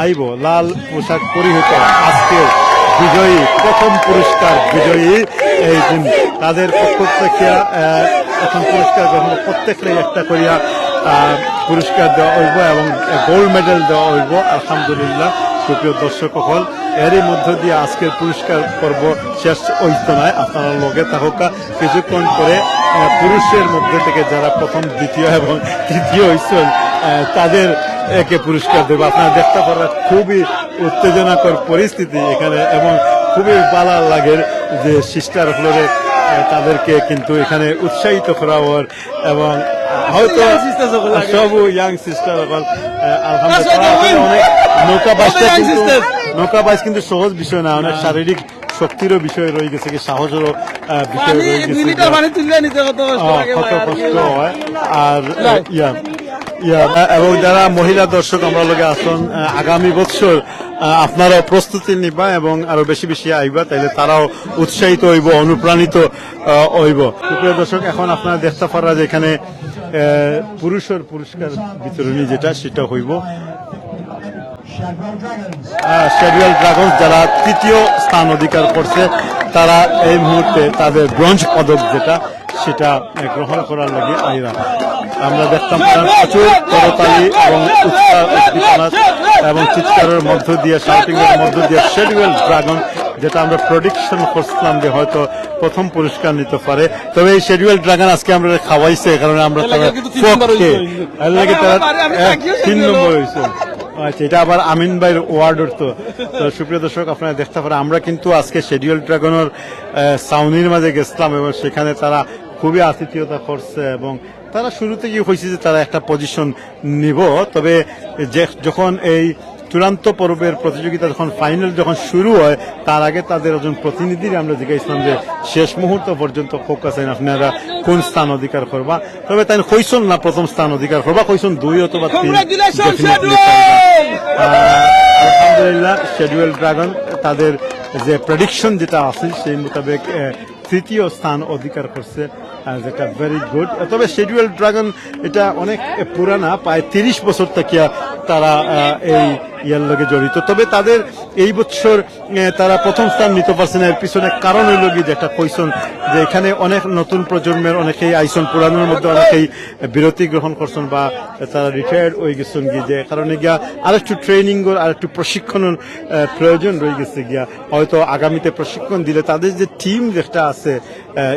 আইব লাল পোশাক পরিহিত আজকের বিজয়ী প্রথম পুরস্কার বিজয়ী এই দিন তাদের পক্ষ থেকে এখন পুরস্কার গ্রহণ প্রত্যেকের একটা করিয়া পুরস্কার দেওয়া হইব এবং গোল্ড মেডেল দেওয়া হইব। আলহামদুলিল্লাহ সুপ্রিয় দর্শক হল এরই মধ্য দিয়ে আজকের পুরস্কার পর্ব শেষ হইত নয়। আপনারা লগে থাকা কিছুক্ষণ করে পুরুষের মধ্যে থেকে যারা প্রথম, দ্বিতীয় এবং তৃতীয় হয়েছেন তাদের একে পুরস্কার দেব। আপনারা দেখতে পারেন খুবই উত্তেজনাকর পরিস্থিতি এখানে এবং খুবই ভালো লাগে যে সিস্টার ফ্লোরে তাদেরকে কিন্তু এখানে উৎসাহিত করা হওয়ার এবং হয়তো সব ইয়াং সিস্টার আলহামদুলিল্লাহ। নৌকাবাজ কিন্তু সহজ বিষয় না, অনেক শারীরিক শক্তিরও বিষয় রয়ে গেছে, কি সাহসেরও বিষয় রয়ে গেছে, কত কষ্ট হয়। আর এবং যারা মহিলা দর্শক আমরা লগে আসুন আগামী বছর আপনারা প্রস্তুতি নিবা এবং আরো বেশি বেশি আইবা, তাইলে তারাও উৎসাহিত হইব, অনুপ্রাণিত হইব। সুপ্রিয় দর্শক এখন আপনারা দেখতে পারা যে এখানে পুরুষের পুরস্কার বিতরণী যেটা সেটা হইব শেডুয়াল ড্রাগনস যারা তৃতীয় স্থান অধিকার করছে তারা এই মুহূর্তে তাদের ব্রোঞ্জ পদক যেটা সেটা গ্রহণ করার লাগে আইরা। আমরা দেখতাম প্রচুর করতালি এবং উদ্দীপনা এবং চিৎকারের মধ্য দিয়ে, শাউটিং এর মধ্য দিয়ে শেডুয়াল ড্রাগন যেটা আমরা প্রেডিকশন করছিলাম যে হয়তো প্রথম পুরস্কার নিতে পারে, তবে এই শেডুয়াল ড্রাগন আজকে আমরা খাওয়াইছে কারণে আমরা তারা 3 নম্বর হয়েছে। আচ্ছা, এটা আবার আমিন ভাইয়ের ওয়ার্ডর তো সুপ্রিয় দর্শক আপনারা দেখতে পারেন আমরা কিন্তু আজকে শিডিউল ড্রাগনের সাউনির মাঝে গেছিলাম এবং সেখানে তারা খুবই আতিথেয়তা করছে এবং তারা শুরু থেকেই হয়েছে যে তারা একটা পজিশন নিব, তবে যখন এই চূড়ান্ত পর্বের প্রতিযোগিতা যখন ফাইনাল যখন শুরু হয় তার আগে তাদের একজন প্রতিনিধির আমরা জিজ্ঞাসলাম যে শেষ মুহূর্ত পর্যন্ত ফোকাস আছেন আপনারা কোন স্থান অধিকার করবা, তবে তাই কইসন না প্রথম স্থান অধিকার করবা, কইসন 2 অথবা 3। আলহামদুলিল্লাহ শিডিউল ড্রাগন তাদের যে প্রেডিকশন যেটা আছে সেই মোতাবেক তৃতীয় স্থান অধিকার করছে, যেটা ভেরি গুড। তবে শিডিউল ড্রাগন এটা অনেক পুরানা, প্রায় 30 বছর থেকে তারা এই ইয়ার লগে জড়িত, তবে তাদের এই বছর তারা প্রথম স্থান নিতে পারছে না। এর পিছনে কারণ হইল কি যেটা কইসন যে এখানে অনেক নতুন প্রজন্মের অনেকেই আইসন, পুরানোর মধ্যে অনেকেই বিরতি গ্রহণ করছেন বা তারা রিটায়ার্ড হয়ে গেছেন গিয়ে, যে কারণে গিয়া আরেকটু ট্রেনিং আরেকটু প্রশিক্ষণের প্রয়োজন রয়ে গেছে গিয়া। হয়তো আগামীতে প্রশিক্ষণ দিলে তাদের যে টিম যেটা আছে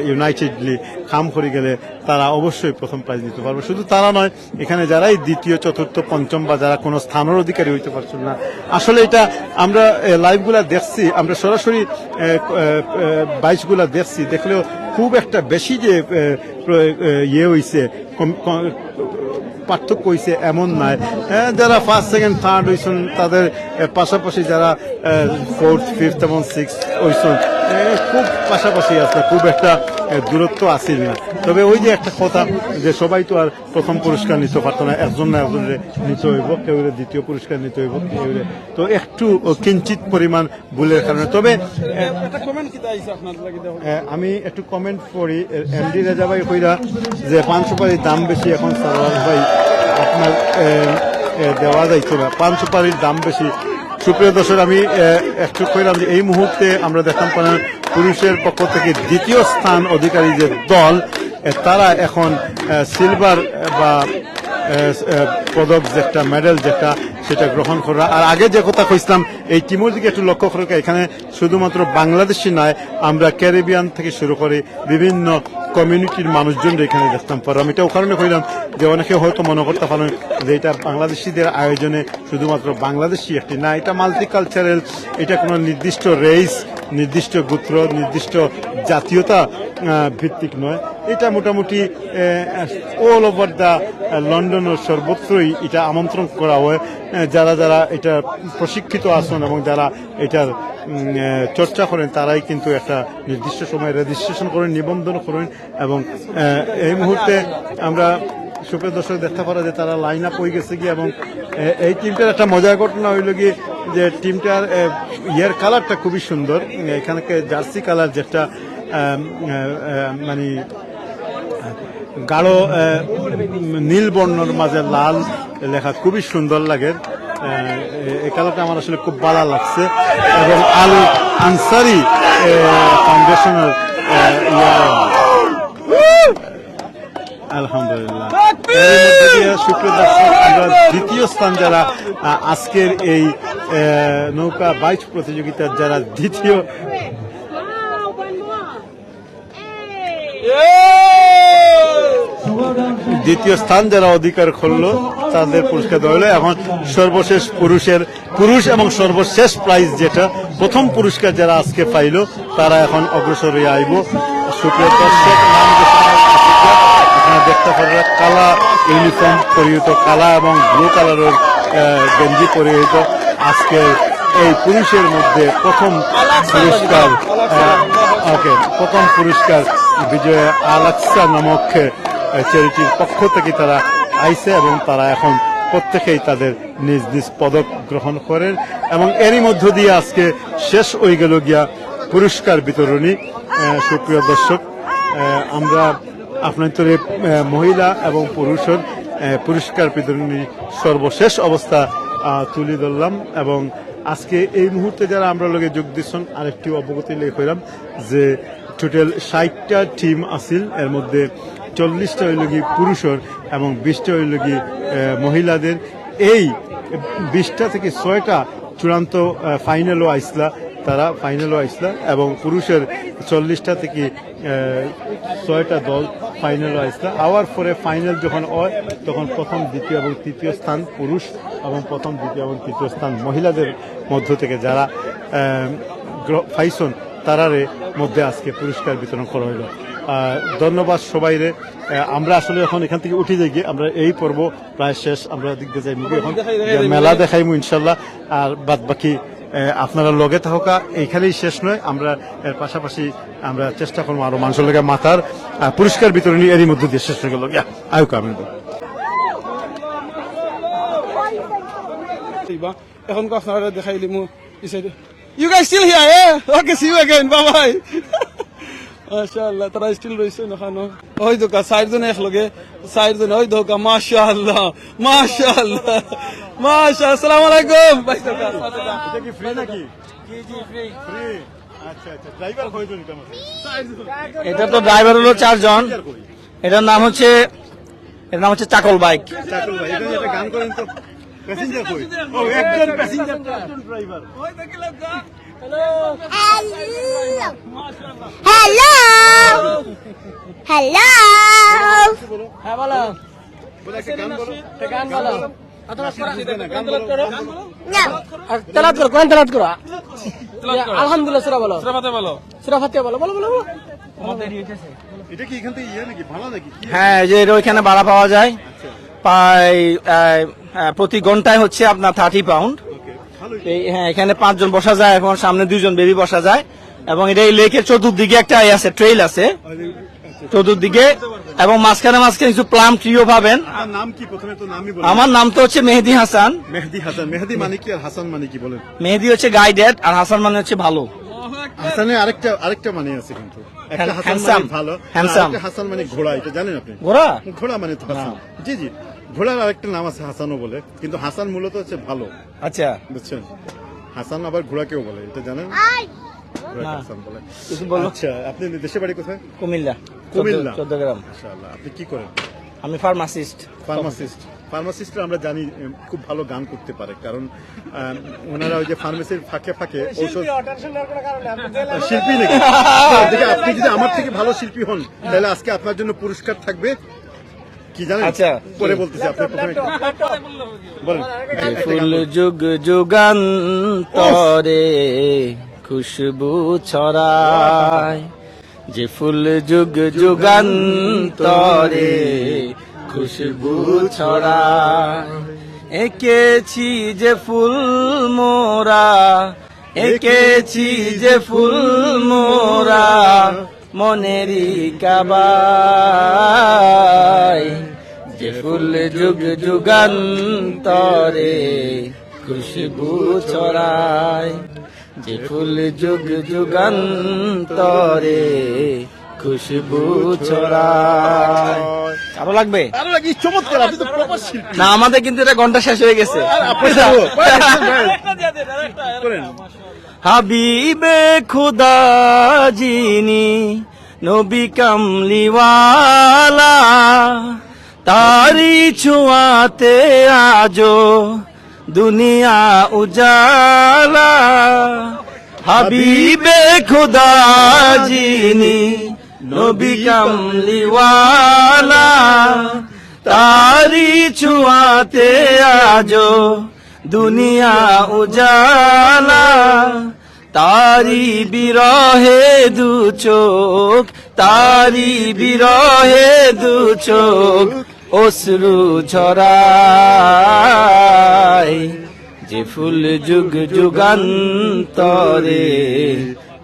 ইউনাইটেডলি কাম করে গেলে তারা অবশ্যই প্রথম প্রাইজ দিতে পারবে। শুধু তারা নয়, এখানে যারাই দ্বিতীয় চতুর্থ পঞ্চম বা যারা কোনো স্থানের অধিকারী হইতে পারছেন না, আসলে এটা আমরা লাইভগুলা দেখছি, আমরা সরাসরি বাইচগুলা দেখছি, দেখলেও খুব একটা বেশি যে ইয়ে হয়েছে পার্থক্য হয়েছে এমন নয়। যারা ফার্স্ট সেকেন্ড থার্ড হয়েছেন তাদের পাশাপাশি যারা 4th 5th এবং 6th হয়েছেন খুব পাশাপাশি আছে, খুব একটা দূরত্ব আসিল না। তবে ওই যে একটা কথা যে সবাই তো আর প্রথম পুরস্কার নিতে পারতো না, একজন না একজনে নিতে হইব, কেউ দ্বিতীয় পুরস্কার নিতে হইব, কেউ তো একটু কিঞ্চিত পরিমাণ ভুলের কারণে। তবে আমি একটু কমেন্ট করি, এমডি রেজা ভাই কইরা যে 5 সুপারির দাম বেশি, এখন সারওয়ার ভাই আপনার দেওয়া যাইছে না, 5 সুপারির দাম বেশি। সুপ্রিয় দর্শক আমি একটু কইলাম যে এই মুহূর্তে আমরা দেখলাম পুরুষের পক্ষ থেকে দ্বিতীয় স্থান অধিকারী যে দল তারা এখন সিলভার বা পদক যেটা মেডেল যেটা সেটা গ্রহণ করা। আর আগে যে কথা কইছিলাম এই টিমের দিকে একটু লক্ষ্য করে, এখানে শুধুমাত্র বাংলাদেশি নয়, আমরা ক্যারিবিয়ান থেকে শুরু করে বিভিন্ন কমিউনিটির মানুষজন এখানে দেখতাম পারো। আমি এটাও কারণে কইলাম যে অনেকে হয়তো মনে করতে পারেন যে এটা বাংলাদেশিদের আয়োজনে শুধুমাত্র বাংলাদেশি একটি না, এটা মাল্টিকালচারাল, এটা কোনো নির্দিষ্ট রেস, নির্দিষ্ট গোত্র, নির্দিষ্ট জাতীয়তা ভিত্তিক নয়, এটা মোটামুটি অল ওভার দ্য লন্ডনের সর্বত্রই এটা আমন্ত্রণ করা হয়। যারা যারা এটা প্রশিক্ষিত আছেন এবং যারা এটার চর্চা করেন তারাই কিন্তু একটা নির্দিষ্ট সময় রেজিস্ট্রেশন করেন, নিবন্ধন করেন এবং এই মুহূর্তে আমরা সুপ্রিয় দর্শক দেখতে পারা যে তারা লাইন আপ হয়ে গেছে গিয়ে। এবং এই টিমটার একটা মজার ঘটনা হইল গিয়ে যে টিমটার ইয়ের কালারটা খুবই সুন্দর, এখানকে জার্সি কালার যেটা মানে গাঢ় নীল বর্ণর মাঝে লাল লেখা খুবই সুন্দর লাগে, এই কালারটা আমার আসলে খুব ভালো লাগছে। এবং আল আনসারি ফাউন্ডেশনের আলহামদুলিল্লাহ সুপ্রিয় দর্শক আমরা দ্বিতীয় স্থান যারা আজকের এই নৌকা বাইচ প্রতিযোগিতার যারা দ্বিতীয় স্থান যারা অধিকার করলো তাদের পুরস্কার দেওয়া হলো। এখন সর্বশেষ পুরুষ এবং সর্বশেষ প্রাইজ যেটা প্রথম পুরস্কার যারা আজকে পাইল তারা এখন অগ্রসর হয়ে আইব। সুপ্রিয় দর্শক এখানে দেখতে পারবে কালা ইউনিফর্ম পরিহিত, কালা এবং ব্লু কালারের গেঞ্জি পরিহিত আজকে এই পুরুষের মধ্যে প্রথম পুরস্কার বিজয় আলাক্সা নামক চ্যারিটির পক্ষ থেকে তারা আইছে এবং তারা এখন প্রত্যেকেই তাদের নিজ নিজ পদক গ্রহণ করেন। এবং এরই মধ্য দিয়ে আজকে শেষ হয়ে গেল গিয়া পুরস্কার বিতরণী। সুপ্রিয় দর্শক আমরা আপনাদের মহিলা এবং পুরুষের পুরস্কার বিতরণী সর্বশেষ অবস্থা তুলে ধরলাম। এবং আজকে এই মুহূর্তে যারা আমরা লগে যোগ দিচ্ছেন আরেকটি অবগতি লিখলাম যে টোটাল 60টা টিম আছিল, এর মধ্যে 40টা হইল গিয়ে পুরুষের এবং 20টা হইল গিয়ে মহিলাদের। এই 20টা থেকে 6টা চূড়ান্ত ফাইনালও আইসলা, তারা ফাইনালও আইসলা এবং পুরুষের 40টা থেকে 6টা দল ফাইনালও আইসলা। আওয়ার পরে ফাইনাল যখন হয় তখন প্রথম দ্বিতীয় এবং তৃতীয় স্থান পুরুষ এবং প্রথম দ্বিতীয় এবং তৃতীয় স্থান মহিলাদের মধ্য থেকে যারা ফাইসন তারারে মধ্যে আজকে পুরস্কার বিতরণ করা হলো। ধন্যবাদ সবাইরে। আমরা আসলে এখন এখান থেকে উঠে যাই গিয়ে আমরা এই পর্ব প্রায় শেষ, আমরা দিক দিয়ে যাই এখন মেলা দেখাইমু ইনশাল্লাহ। আর বাদ বাকি আপনারা লগে থাকা এইখানেই শেষ নয়, আমরা এর পাশাপাশি আমরা চেষ্টা করবো আরো মানুষের লগে মাথার পুরস্কার বিতরণী এরই মধ্যে দিয়ে শেষ হয়ে গেল। আয়ু কামিল এখন আপনারা দেখাইলি মু you guys still here okay see you again bye bye মাশাআল্লাহ তারা স্টিল রইছে নখানো ওই দোকা সাইডজন একলগে সাইডজন ওই দোকা মাশাআল্লাহ মাশাআল্লাহ মাশাআল্লাহ আসসালামু আলাইকুম ভাই দোকা এটা কি ফ্রি নাকি? জি ফ্রি ফ্রি। আচ্ছা আচ্ছা, ড্রাইভার কয়জন এটা তো ড্রাইভার হলো 4 জন। এটার নাম হচ্ছে চাকল বাইক। চাকল ভাই, এটা একটা গান করেন তো। প্যাসেঞ্জার কই? ও একজন প্যাসেঞ্জার, একজন ড্রাইভার। ওই দেখি লাগা Hello. Hello. Hello. হ্যাঁ বলো বলে একটা গান বলো। গান বলো তেলাওয়াত করো, কোরআন তেলাওয়াত করো। আলহামদুলিল্লাহ সূরা বলো, সূরা ফাতিহা বলো, সূরা ফাতিহা বলো, বলো বলো। এটা কি এখান থেকে নাকি ভাড়া নাকি? হ্যাঁ, যে ওইখানে ভাড়া পাওয়া যায় প্রায় প্রতি ঘন্টায় হচ্ছে আপনার 30 পাউন্ড। হ্যাঁ, এখানে 5 জন বসা যায়, এখন সামনে 2 জন বেবি বসা যায়। এবং এটা এই লেকের চতুর্দিকে একটা আছে ট্রেইল আছে চতুর্দিকে, এবং মাঝখানে কিছু প্লাম ট্রিও পাবেন। আপনার নাম কি? প্রথমে তো নামই বলেন। আমার নাম তো হচ্ছে মেহেদি হাসান। মেহেদি হাসান। মেহেদি মানে কি আর হাসান মানে কি বলেন? মেহেদি হচ্ছে গাইডেড আর হাসান মানে হচ্ছে ভালো। হাসানের আরেকটা মানে আছে কিন্তু, একটা হাসান হ্যান্ডসাম, মানে ভালো, হ্যান্ডসাম। আরেকটা হাসান মানে ঘোড়া, এটা জানেন আপনি? ঘোড়া মানে তো হাসান। জি জি, ঘোড়ার আরেকটা নাম আছে হাসানও বলে, কিন্তু হাসান মূলত হচ্ছে ভালো। আচ্ছা, বুঝছেন? হাসান আবার ঘোড়াকেও বলে, এটা জানেন? হাসান বলে। আচ্ছা, আপনি দেশে বাড়ি কোথায়? কুমিল্লা। কুমিল্লা, 14 গ্রাম। মাশাআল্লাহ। আপনি কি করেন? আমি ফার্মাসিস্ট। ফার্মাসিস্টরা আমরা জানি খুব ভালো গান করতে পারে, কারণ ওনারা ওই যে ফার্মেসির ফাঁকে ফাঁকে ঔষধ শিল্পী নাকি? আপনি যদি আমার থেকে ভালো শিল্পী হন তাহলে আজকে আপনার জন্য পুরস্কার থাকবে কি জানেন? আচ্ছা, পরে বলতেছি, আপনি প্রথমে বলেন। ফুল যুগ যুগান্তরে খুশবু ছড়ায়, যে ফুল যুগ যুগান্তরে খুশবু ছড়ায়, এঁকেছি যে ফুল মোরা, এঁকেছি যে ফুল মোরা মনেরই কাবায়, যে ফুল যুগ যুগান্তরে খুশবু ছড়ায়, যে ফুল যুগ যুগান্তরে খুশবু ছড়ায়। আরো লাগবে? আরো লাগি, চমৎকার। আপনি তো প্রপার শিল্পী। না, আমাদের কিন্তু এটা ঘন্টা শেষ হয়ে গেছে। হাবিবে খুদা যিনি নবী কামলিওয়ালা, তারি ছোঁয়াতে আজো দুনিয়া উজালা। হাবিবে খুদা যিনি নবী কামলিওয়ালা, তারি ছোঁয়াতে আজো দুনিয়া উজালা। তারি বিরহে দু চোখ, তারি বিরহে দু চোখ অশ্রু ঝরায়, যে ফুল যুগ যুগান্তরে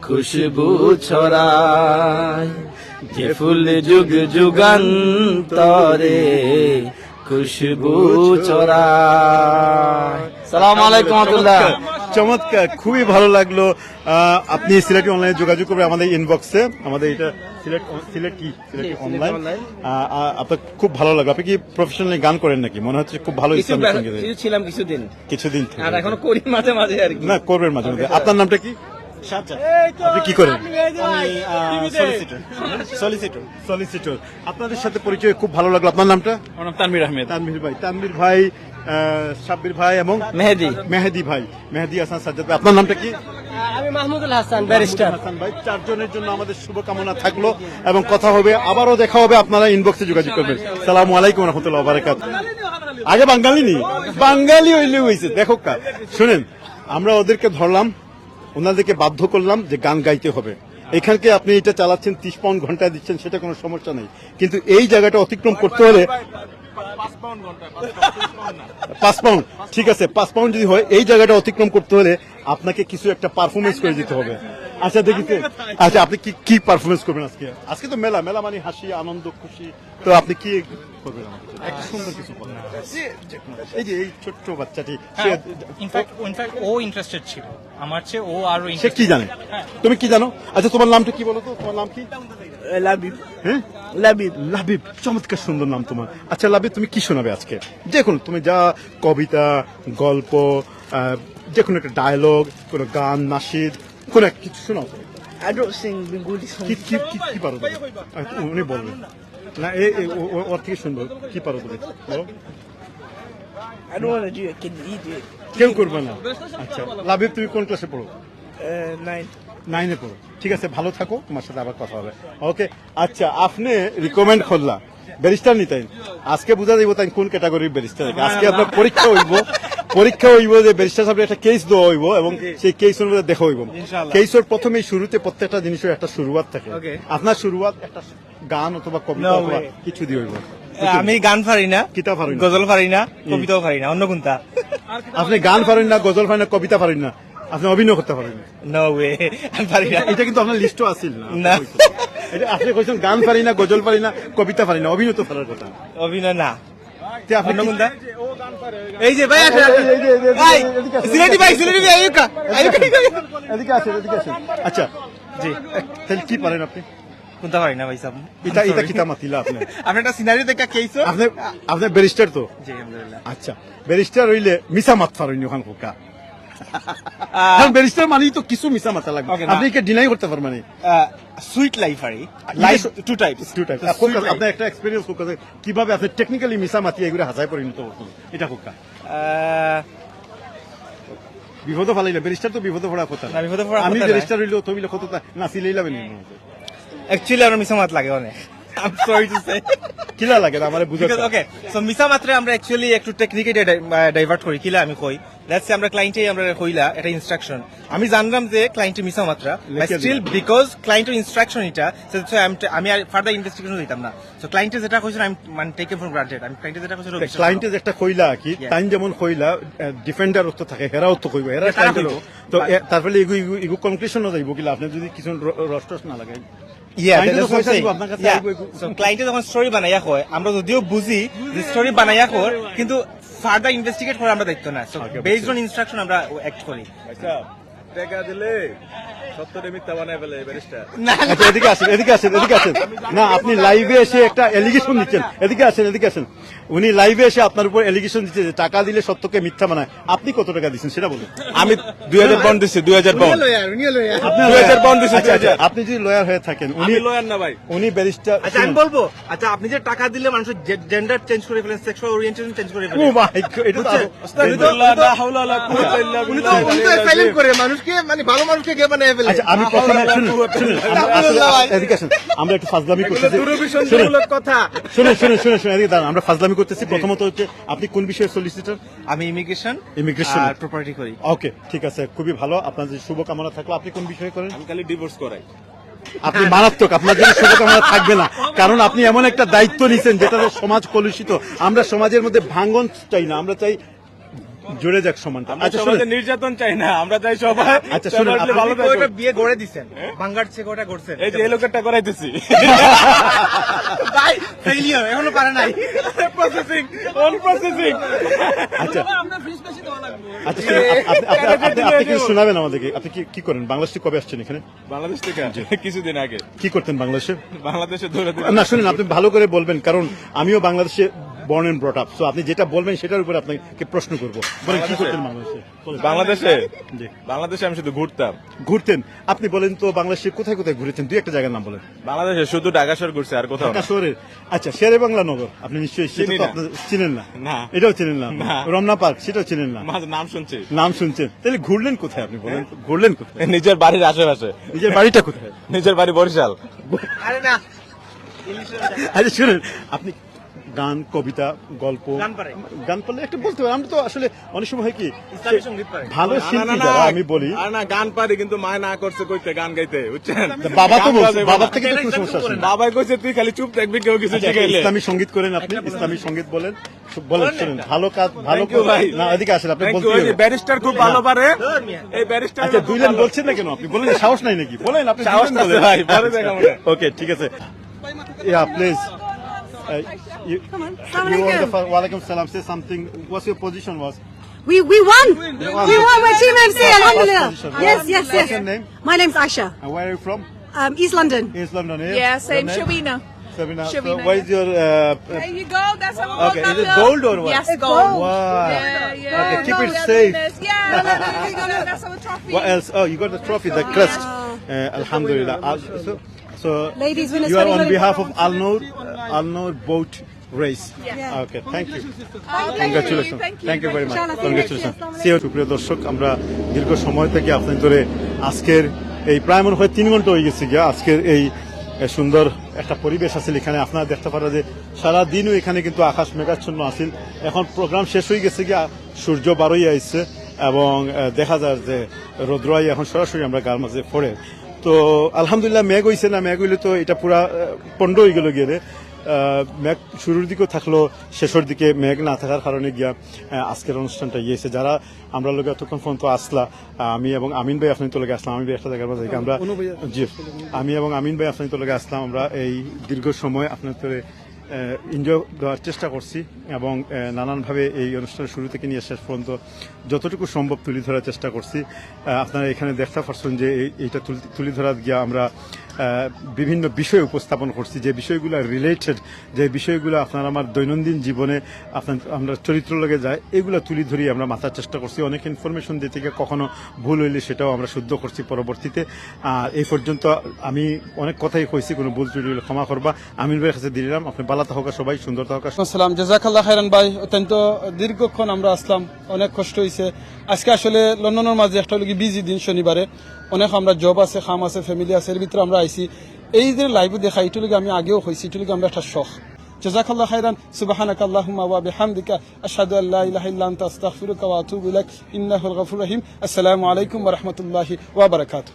খুশবু ছড়ায়, যে ফুল যুগ যুগান্তরে খুশবু ছড়ায়। সালাম আলাইকুম রাহমাতুল্লাহ। চমৎকার, খুবই ভালো লাগলো। আপনি সিলেটি অনলাইনে যোগাযোগ করবেন আমাদের ইনবক্সে। আমাদের এটা সিলেটি অনলাইন। আপনার খুব ভালো লাগলো। আপনি কি প্রফেশনালি গান করেন নাকি? মনে হচ্ছে খুব ভালো ইসলামিক সঙ্গীত। ছিলাম কিছুদিন থেকে, আর এখনো করি মাঝে মাঝে আর কি। না, করবেন মাঝে মাঝে। আপনার নামটা কি? আপনি কি করেন? সলিসিটর। আপনাদের সাথে পরিচয় খুব ভালো লাগলো। আপনার নামটা? আমার নাম তানভীর আহমেদ। তানভীর ভাই, সাব্বির ভাই এবং মেহেদি ভাই, মেহেদি হাসান সাজ্জাদ ভাই। আপনার নামটা কি? আমি মাহমুদুল হাসান, ব্যারিস্টার। হাসান ভাই, 4 জনের জন্য আমাদের শুভকামনা থাকলো এবং কথা হবে, আবারও দেখা হবে। আপনারা ইনবক্সে যোগাযোগ করবেন। সালামু আলাইকুম রহমতুল্লাহ ওয়া বারাকাতুহু। আগে বাঙালি নি, বাঙালি হইলে হয়েছে। দেখো কা, শুনেন, আমরা ওদেরকে ধরলাম, ওনাদেরকে বাধ্য করলাম যে গান গাইতে হবে। এখানকে আপনি এটা চালাচ্ছেন, 30 পাউন্ড ঘন্টায় দিচ্ছেন, সেটা কোনো সমস্যা নেই, কিন্তু এই জায়গাটা অতিক্রম করতে হলে 5 পাউন্ড, ঠিক আছে, 5 পাউন্ড যদি হয়, এই জায়গাটা অতিক্রম করতে হলে আপনাকে কিছু একটা পারফরমেন্স করে দিতে হবে। আচ্ছা দেখিতে, আচ্ছা আপনি কি কি পারফরমেন্স করবেন আজকে? আজকে তো মেলা, মেলা মানে হাসি, আনন্দ, খুশি, তো আপনি কি করবেন? একটা সুন্দর কিছু বলেন। এই যে এই ছোট্ট বাচ্চাটি, ইনফ্যাক্ট ও ইন্টারেস্টেড ছিল আমার চেয়ে, ও আরো সে কি জানে? তুমি কি জানো? আচ্ছা তোমার নামটা কি বলো তো? তোমার নাম কি? লাবিব। হ্যাঁ, লাবিব। লাবিব, চমৎকার সুন্দর নাম তোমার। আচ্ছা লাবিব, তুমি কি শোনাবে আজকে? যে কোনো, তুমি যা কবিতা, গল্প, যে কোনো একটা ডায়লগ, কোনো গান, নাশিদ, কোনো একটা কিছু শোনাও। I don't sing Bengali songs. কি পারো তুমি? উনি বলবেন না, ওর থেকে শুনবো। কি পারো তুমি বলো? I don't want to do it. Can you do it? কেউ করবে না। আচ্ছা লাবিব, তুমি কোন ক্লাসে পড়ো? 9. 9-এ পড়ো। ঠিক আছে, ভালো থাকো, তোমার সাথে আবার কথা হবে। ওকে। আচ্ছা, আপনি রিকমেন্ড করলা ব্যারিস্টার নিতেন, আজকে বুঝা যাইব তাই কোন ক্যাটাগরির ব্যারিস্টার। আজকে আপনার পরীক্ষা হইব যে ব্যারিস্টার সাহেব একটা কেস দেওয়া হইব এবং সেই কেস অনুযায়ী দেখা হইব। কেসের প্রথমে শুরুতে প্রত্যেকটা জিনিসের একটা শুরুয়াত থাকে। আপনার শুরুয়াত একটা গান অথবা কবিতা অথবা কিছু দিয়ে হইব। আমি গান পারি না, কিতাব পারি না, গজল পারি না, কবিতাও পারি না, অন্য কোনটা? আপনি গান পারেন না, গজল পারেন না, কবিতা পারেন না, আপনি অভিনয় করতে পারেন না? নো ওয়ে, আমি পারি না। এটা কিন্তু আপনার লিস্টও আসিল না। এটা আপনি কইছেন গান পারি না, গজল পারি না, কবিতা পারি না, অভিনয় তো পারার কথা। অভিনয় না, আপনি কোনটা? এই যে ভাই আছে, সিলেটি ভাই, সিলেটি ভাই, আয়ুকা এদিকে আসেন, এদিকে আসেন। আচ্ছা জি, তাহলে কি পারেন আপনি? কোনটা পারি না ভাই সাহেব। এটা কিতা মাতিলা আপনি? আপনি একটা সিনারি দেখা কেইছো? আপনি ব্যারিস্টার তো? জি আলহামদুলিল্লাহ। আচ্ছা, ব্যারিস্টার হইলে মিছা মাত পারেন ওখান কোকা। ব্যারিস্টার মানেই তো কিছু মিছা মাথা লাগবে, আপনি কি ডিনাই করতে পারবেন? সুইট লাইফ আরি, লাইফ টু টাইপস। আপনার একটা এক্সপেরিয়েন্স হোক, কিভাবে আপনি টেকনিক্যালি মিছা মাতি এগুলো হাজায় পরিণত করছেন, এটা হোক। বিপদ ফালাইলে ব্যারিস্টার তো বিপদ পড়া কথা। আমি ব্যারিস্টার হইলেও তুমি কত নাচিলেই লাগবে। অ্যাকচুয়ালি আমার মিছা মাত লাগে অনেক। I'm sorry to say. কিলা লাগে না আমারে বুঝাতে। ওকে, সো মিছা মাত্রে আমরা অ্যাকচুয়ালি একটু টেকনিকে ডাইভার্ট করি। কিলা আমি কই, লেটস সে আমরা ক্লায়েন্টে আমরা কইলা এটা ইনস্ট্রাকশন, আমি জানলাম যে ক্লায়েন্টে মিছা মাত্রা, বাট স্টিল বিকজ ক্লায়েন্টের ইনস্ট্রাকশন এটা, সো আমি ফার্দার ইনভেস্টিগেশন দিতাম না। সো ক্লায়েন্টে যেটা কইছেন আমি মানে টেক ইট ফর গ্রান্টেড। আমি ক্লায়েন্টে যেটা কইছেন ক্লায়েন্টে যেটা কইলা কি টাইম যেমন কইলা ডিফেন্ডার তো থাকে, হেরাও তো কইবো, হেরা তো তারপরে ইগু কনক্লুশনও যাইব কিলা আপনি যদি কিছু রস্টস না লাগাই। ক্লায়েন্টে যখন স্টোরি বানাইয়া হয়, আমরা যদিও বুঝি যে স্টোরি বানাইয়া হয়, কিন্তু ফার্দার ইনভেস্টিগেট করার আমরা দায়িত্ব না। সো বেসড অন ইনস্ট্রাকশন আমরা অ্যাক্ট করি। টাকা দিলে সত্যরে মিথ্যা বানায় ফেলে ব্যারিস্টার। আচ্ছা এদিকে আসেন, এদিকে আসেন, এদিকে আসেন। না, আপনি লাইভে এসে একটা এলিগেশন দিচ্ছেন। এদিকে আসেন, এদিকে আসেন। উনি লাইভে এসে আপনার উপর এলিগেশন দিচ্ছে যে টাকা দিলে সত্যকে মিথ্যা বানায়। আপনি কত টাকা দিচ্ছেন সেটা বলুন। আমি 2000 পাউন্ড দিচ্ছি, 2000 পাউন্ড। 2000 পাউন্ড দিচ্ছি। আপনি যদি লয়ার হয়ে থাকেন, উনি লয়ার না ভাই, উনি ব্যারিস্টার। আচ্ছা আমি বলবো, আচ্ছা আপনি যে টাকা দিলে মানুষের জেন্ডার চেঞ্জ করে ফেলেন, সেক্সুয়াল ওরিয়েন্টেশন চেঞ্জ করে ফেলেন। ও মাই গড, এটা তো আস্তাগফিরুল্লাহ, লা হাওলা ওয়ালা কুওয়াতা ইল্লা বিল্লাহ। উনি তো সাইলেন্ট করে মানুষকে, মানে ভালো মানুষকে কে বানায় ফেলে। আচ্ছা আমি প্রথমে এদিকে আসেন, আমরা একটু ফাজলামি করতেছি। কথা শুনুন শুনুন শুনুন শুনুন, এদিকে দাঁড়ান, আমরা ফাজলামি করতেছি। প্রথমত হচ্ছে আপনি কোন বিষয়ে সলিসিটর? আমি ইমিগ্রেশন আর প্রপার্টি করি। ওকে, ঠিক আছে, খুবই ভালো। আপনাদের শুভকামনা থাকলো। আপনি কোন বিষয়ে করেন? আমি খালি ডিভোর্স করাই। আপনি মারাত্মক, আপনার জন্য শুভকামনা থাকবে না, কারণ আপনি এমন একটা দায়িত্ব নিছেন যেটা সমাজ কলুষিত। আমরা সমাজের মধ্যে ভাঙন চাই না, আমরা চাই জুড়ে যাক সমানটা। আচ্ছা সমাজে নির্যাতন চাই না, আমরা চাই সবাই। আচ্ছা শুনুন, ভালো থাকবে। বিয়ে গড়ে দিবেন, ভাঙ্গার চেয়ে গোটা করছেন, এই যে এই লোকেরটা করাইতেছি ভাই ফেলিয়ার এখনো পারে নাই, প্রসেসিং অন প্রসেসিং। আচ্ছা আচ্ছা, আপনি কি শোনাবেন আমাদেরকে? আপনি কি করেন? বাংলাদেশ থেকে কবে আসছেন এখানে? বাংলাদেশ থেকে কিছুদিন আগে। কি করতেন বাংলাদেশে? বাংলাদেশে দৌড়াতে। না শুনুন, আপনি ভালো করে বলবেন, কারণ আমিও বাংলাদেশে born and brought up, so আপনি যেটা বলবেন সেটার উপর আপনাকে প্রশ্ন করবো। বলেন কি করতেন বাংলাদেশে? বাংলাদেশে আমি শুধু ঘুরতেন। আপনি বলেন তো বাংলাদেশে কোথায় কোথায় ঘুরেছেন? দুই একটা জায়গার নাম বলেন। বাংলাদেশে শুধু ঢাকা শহর ঘুরছে, আর কোথাও ঢাকা শহরের। আচ্ছা, শেরে বাংলা নগর আপনি নিশ্চয়ই চিনেন না? না, এটাও চিনেন না? রমনা পার্ক সেটাও চিনেন না? নাম শুনছেন। তাহলে ঘুরলেন কোথায়? আপনি বলেন, ঘুরলেন কোথায়? নিজের বাড়ির আশেপাশে। নিজের বাড়িটা কোথায়? নিজের বাড়ি বরিশাল। আরে না, আচ্ছা শুনেন, আপনি গান কবিতা গল্প গান পারলে একটা বলতে পারে। আমরা তো আসলে অনেক সময় হয় কি ভালো শিল্পী যারা আমি বলি না গান পারি কিন্তু মায় না করছে কইতে গান গাইতে বুঝছেন বাবা তো বলছে বাবার থেকে তো কোনো সমস্যা আছে না। বাবাই কইছে তুই খালি চুপ থাকবি কেউ কিছু আচ্ছা, শিখাইলে ইসলামী সঙ্গীত করেন আপনি ইসলামী সঙ্গীত বলেন বলেন শুনেন ভালো কাজ ভালো না এদিকে আসেন আপনি বলতে ব্যারিস্টার খুব ভালো পারে এই ব্যারিস্টার আচ্ছা দুই লাইন বলছেন না কেন আপনি বলেন সাহস নাই নাকি বলেন আপনি সাহস আছে ভাই পরে দেখাবো ওকে ঠিক আছে yeah please you on the wa alaikum salam say something what's your position was We won. We won. We're Team FC. Alhamdulillah. Yes. What's your name My name's Aisha. and where are you from East London. East London Yeah, same. Shawina. Sabina, so Shavina, what is your There you go. That's how we okay is it gold or what Yes, gold. wow Yeah. okay keep No, it we are safe winners. Yeah, that's our trophy. what else oh you got the trophy the crest alhamdulillah so Ladies winners you are on 2020. behalf of Al Noor boat race okay thank you congratulations thank you very much congratulations see you প্রিয় দর্শক আমরা দীর্ঘ সময় থেকে আপনাদের ধরে আজকের এই প্রায় মনে হয় 3 ঘন্টা হয়ে গেছে গিয়া আজকের এই সুন্দর একটা পরিবেশ আছে এখানে আপনারা দেখতে পারা যে সারা দিনও এখানে কিন্তু আকাশ মেঘাচ্ছন্ন আছিল এখন প্রোগ্রাম শেষ হয়ে গেছে গিয়া সূর্য বারোই আইছে এবং দেখা যায় যে রোদ্রাই এখন সরাসরি আমরা গার মাঝে পড়ে তো আলহামদুলিল্লাহ মেঘ হইছে না মেঘ হইলে তো এটা পুরা পণ্ড হয়ে গেল গেলে মেঘ শুরুর দিকেও থাকলো শেষের দিকে মেঘ না থাকার কারণে গিয়া আজকের অনুষ্ঠানটা গিয়েছে যারা আমরা লোক এতক্ষণ পর্যন্ত আসলা আমি এবং আমিন ভাই আপনার তোলকে আসলাম আমি ভাই একটা জায়গার মাঝে আমরা জি আমি এবং আমিন ভাই আপনার তোলকে আসলাম আমরা এই দীর্ঘ সময় আপনার তোলে এনজয় দেওয়ার চেষ্টা করছি এবং নানানভাবে এই অনুষ্ঠানের শুরু থেকে নিয়ে শেষ পর্যন্ত যতটুকু সম্ভব তুলে ধরার চেষ্টা করছি আপনারা এখানে দেখতে পাচ্ছেন যে এইটা তুলে ধরার গিয়া আমরা বিভিন্ন বিষয় উপস্থাপন করছি যে বিষয়গুলো রিলেটেড যে বিষয়গুলো আপনার আমার দৈনন্দিন জীবনে আপনার আমরা চরিত্র লগে যায় এগুলো তুলে ধরি আমরা মাথার চেষ্টা করছি অনেক ইনফরমেশন দিতে গিয়ে কখনো ভুল হইলে সেটাও আমরা শুদ্ধ করছি পরবর্তীতে আর এই পর্যন্ত আমি অনেক কথাই কইছি কোনো ভুল ত্রুটি হলে ক্ষমা করবা আমিন ভাইয়ের কাছে দিলাম আপনি বালাতে হোক সবাই সুন্দর হোক আসসালাম জাযাকাল্লাহ খাইরান ভাই অত্যন্ত দীর্ঘক্ষণ আমরা আসলাম অনেক কষ্ট হয়েছে আজকে আসলে লন্ডনের মাঝে একটা হলো বিজি দিন শনিবারে অনেক আমরা জব আছে খাম আছে ফ্যামিলি আছে এর ভিতরে আমরা আইছি এই যে লাইভে দেখা এটু লিগে আমি আগেও হয়েছি এটু লিগে আমরা একটা শখ জাযাকাল্লাহ খাইরান সুবহানাকাল্লাহুম্মা ওয়া বিহামদিকা আশহাদু আল্লা ইলাহা ইল্লা আনতা আস্তাগফিরুকা ওয়া আতুবু ইলাইক ইন্নাহুল গফুরুর রহিম আসসালামু আলাইকুম ওয়া রাহমাতুল্লাহি ওয়া বারাকাতুহু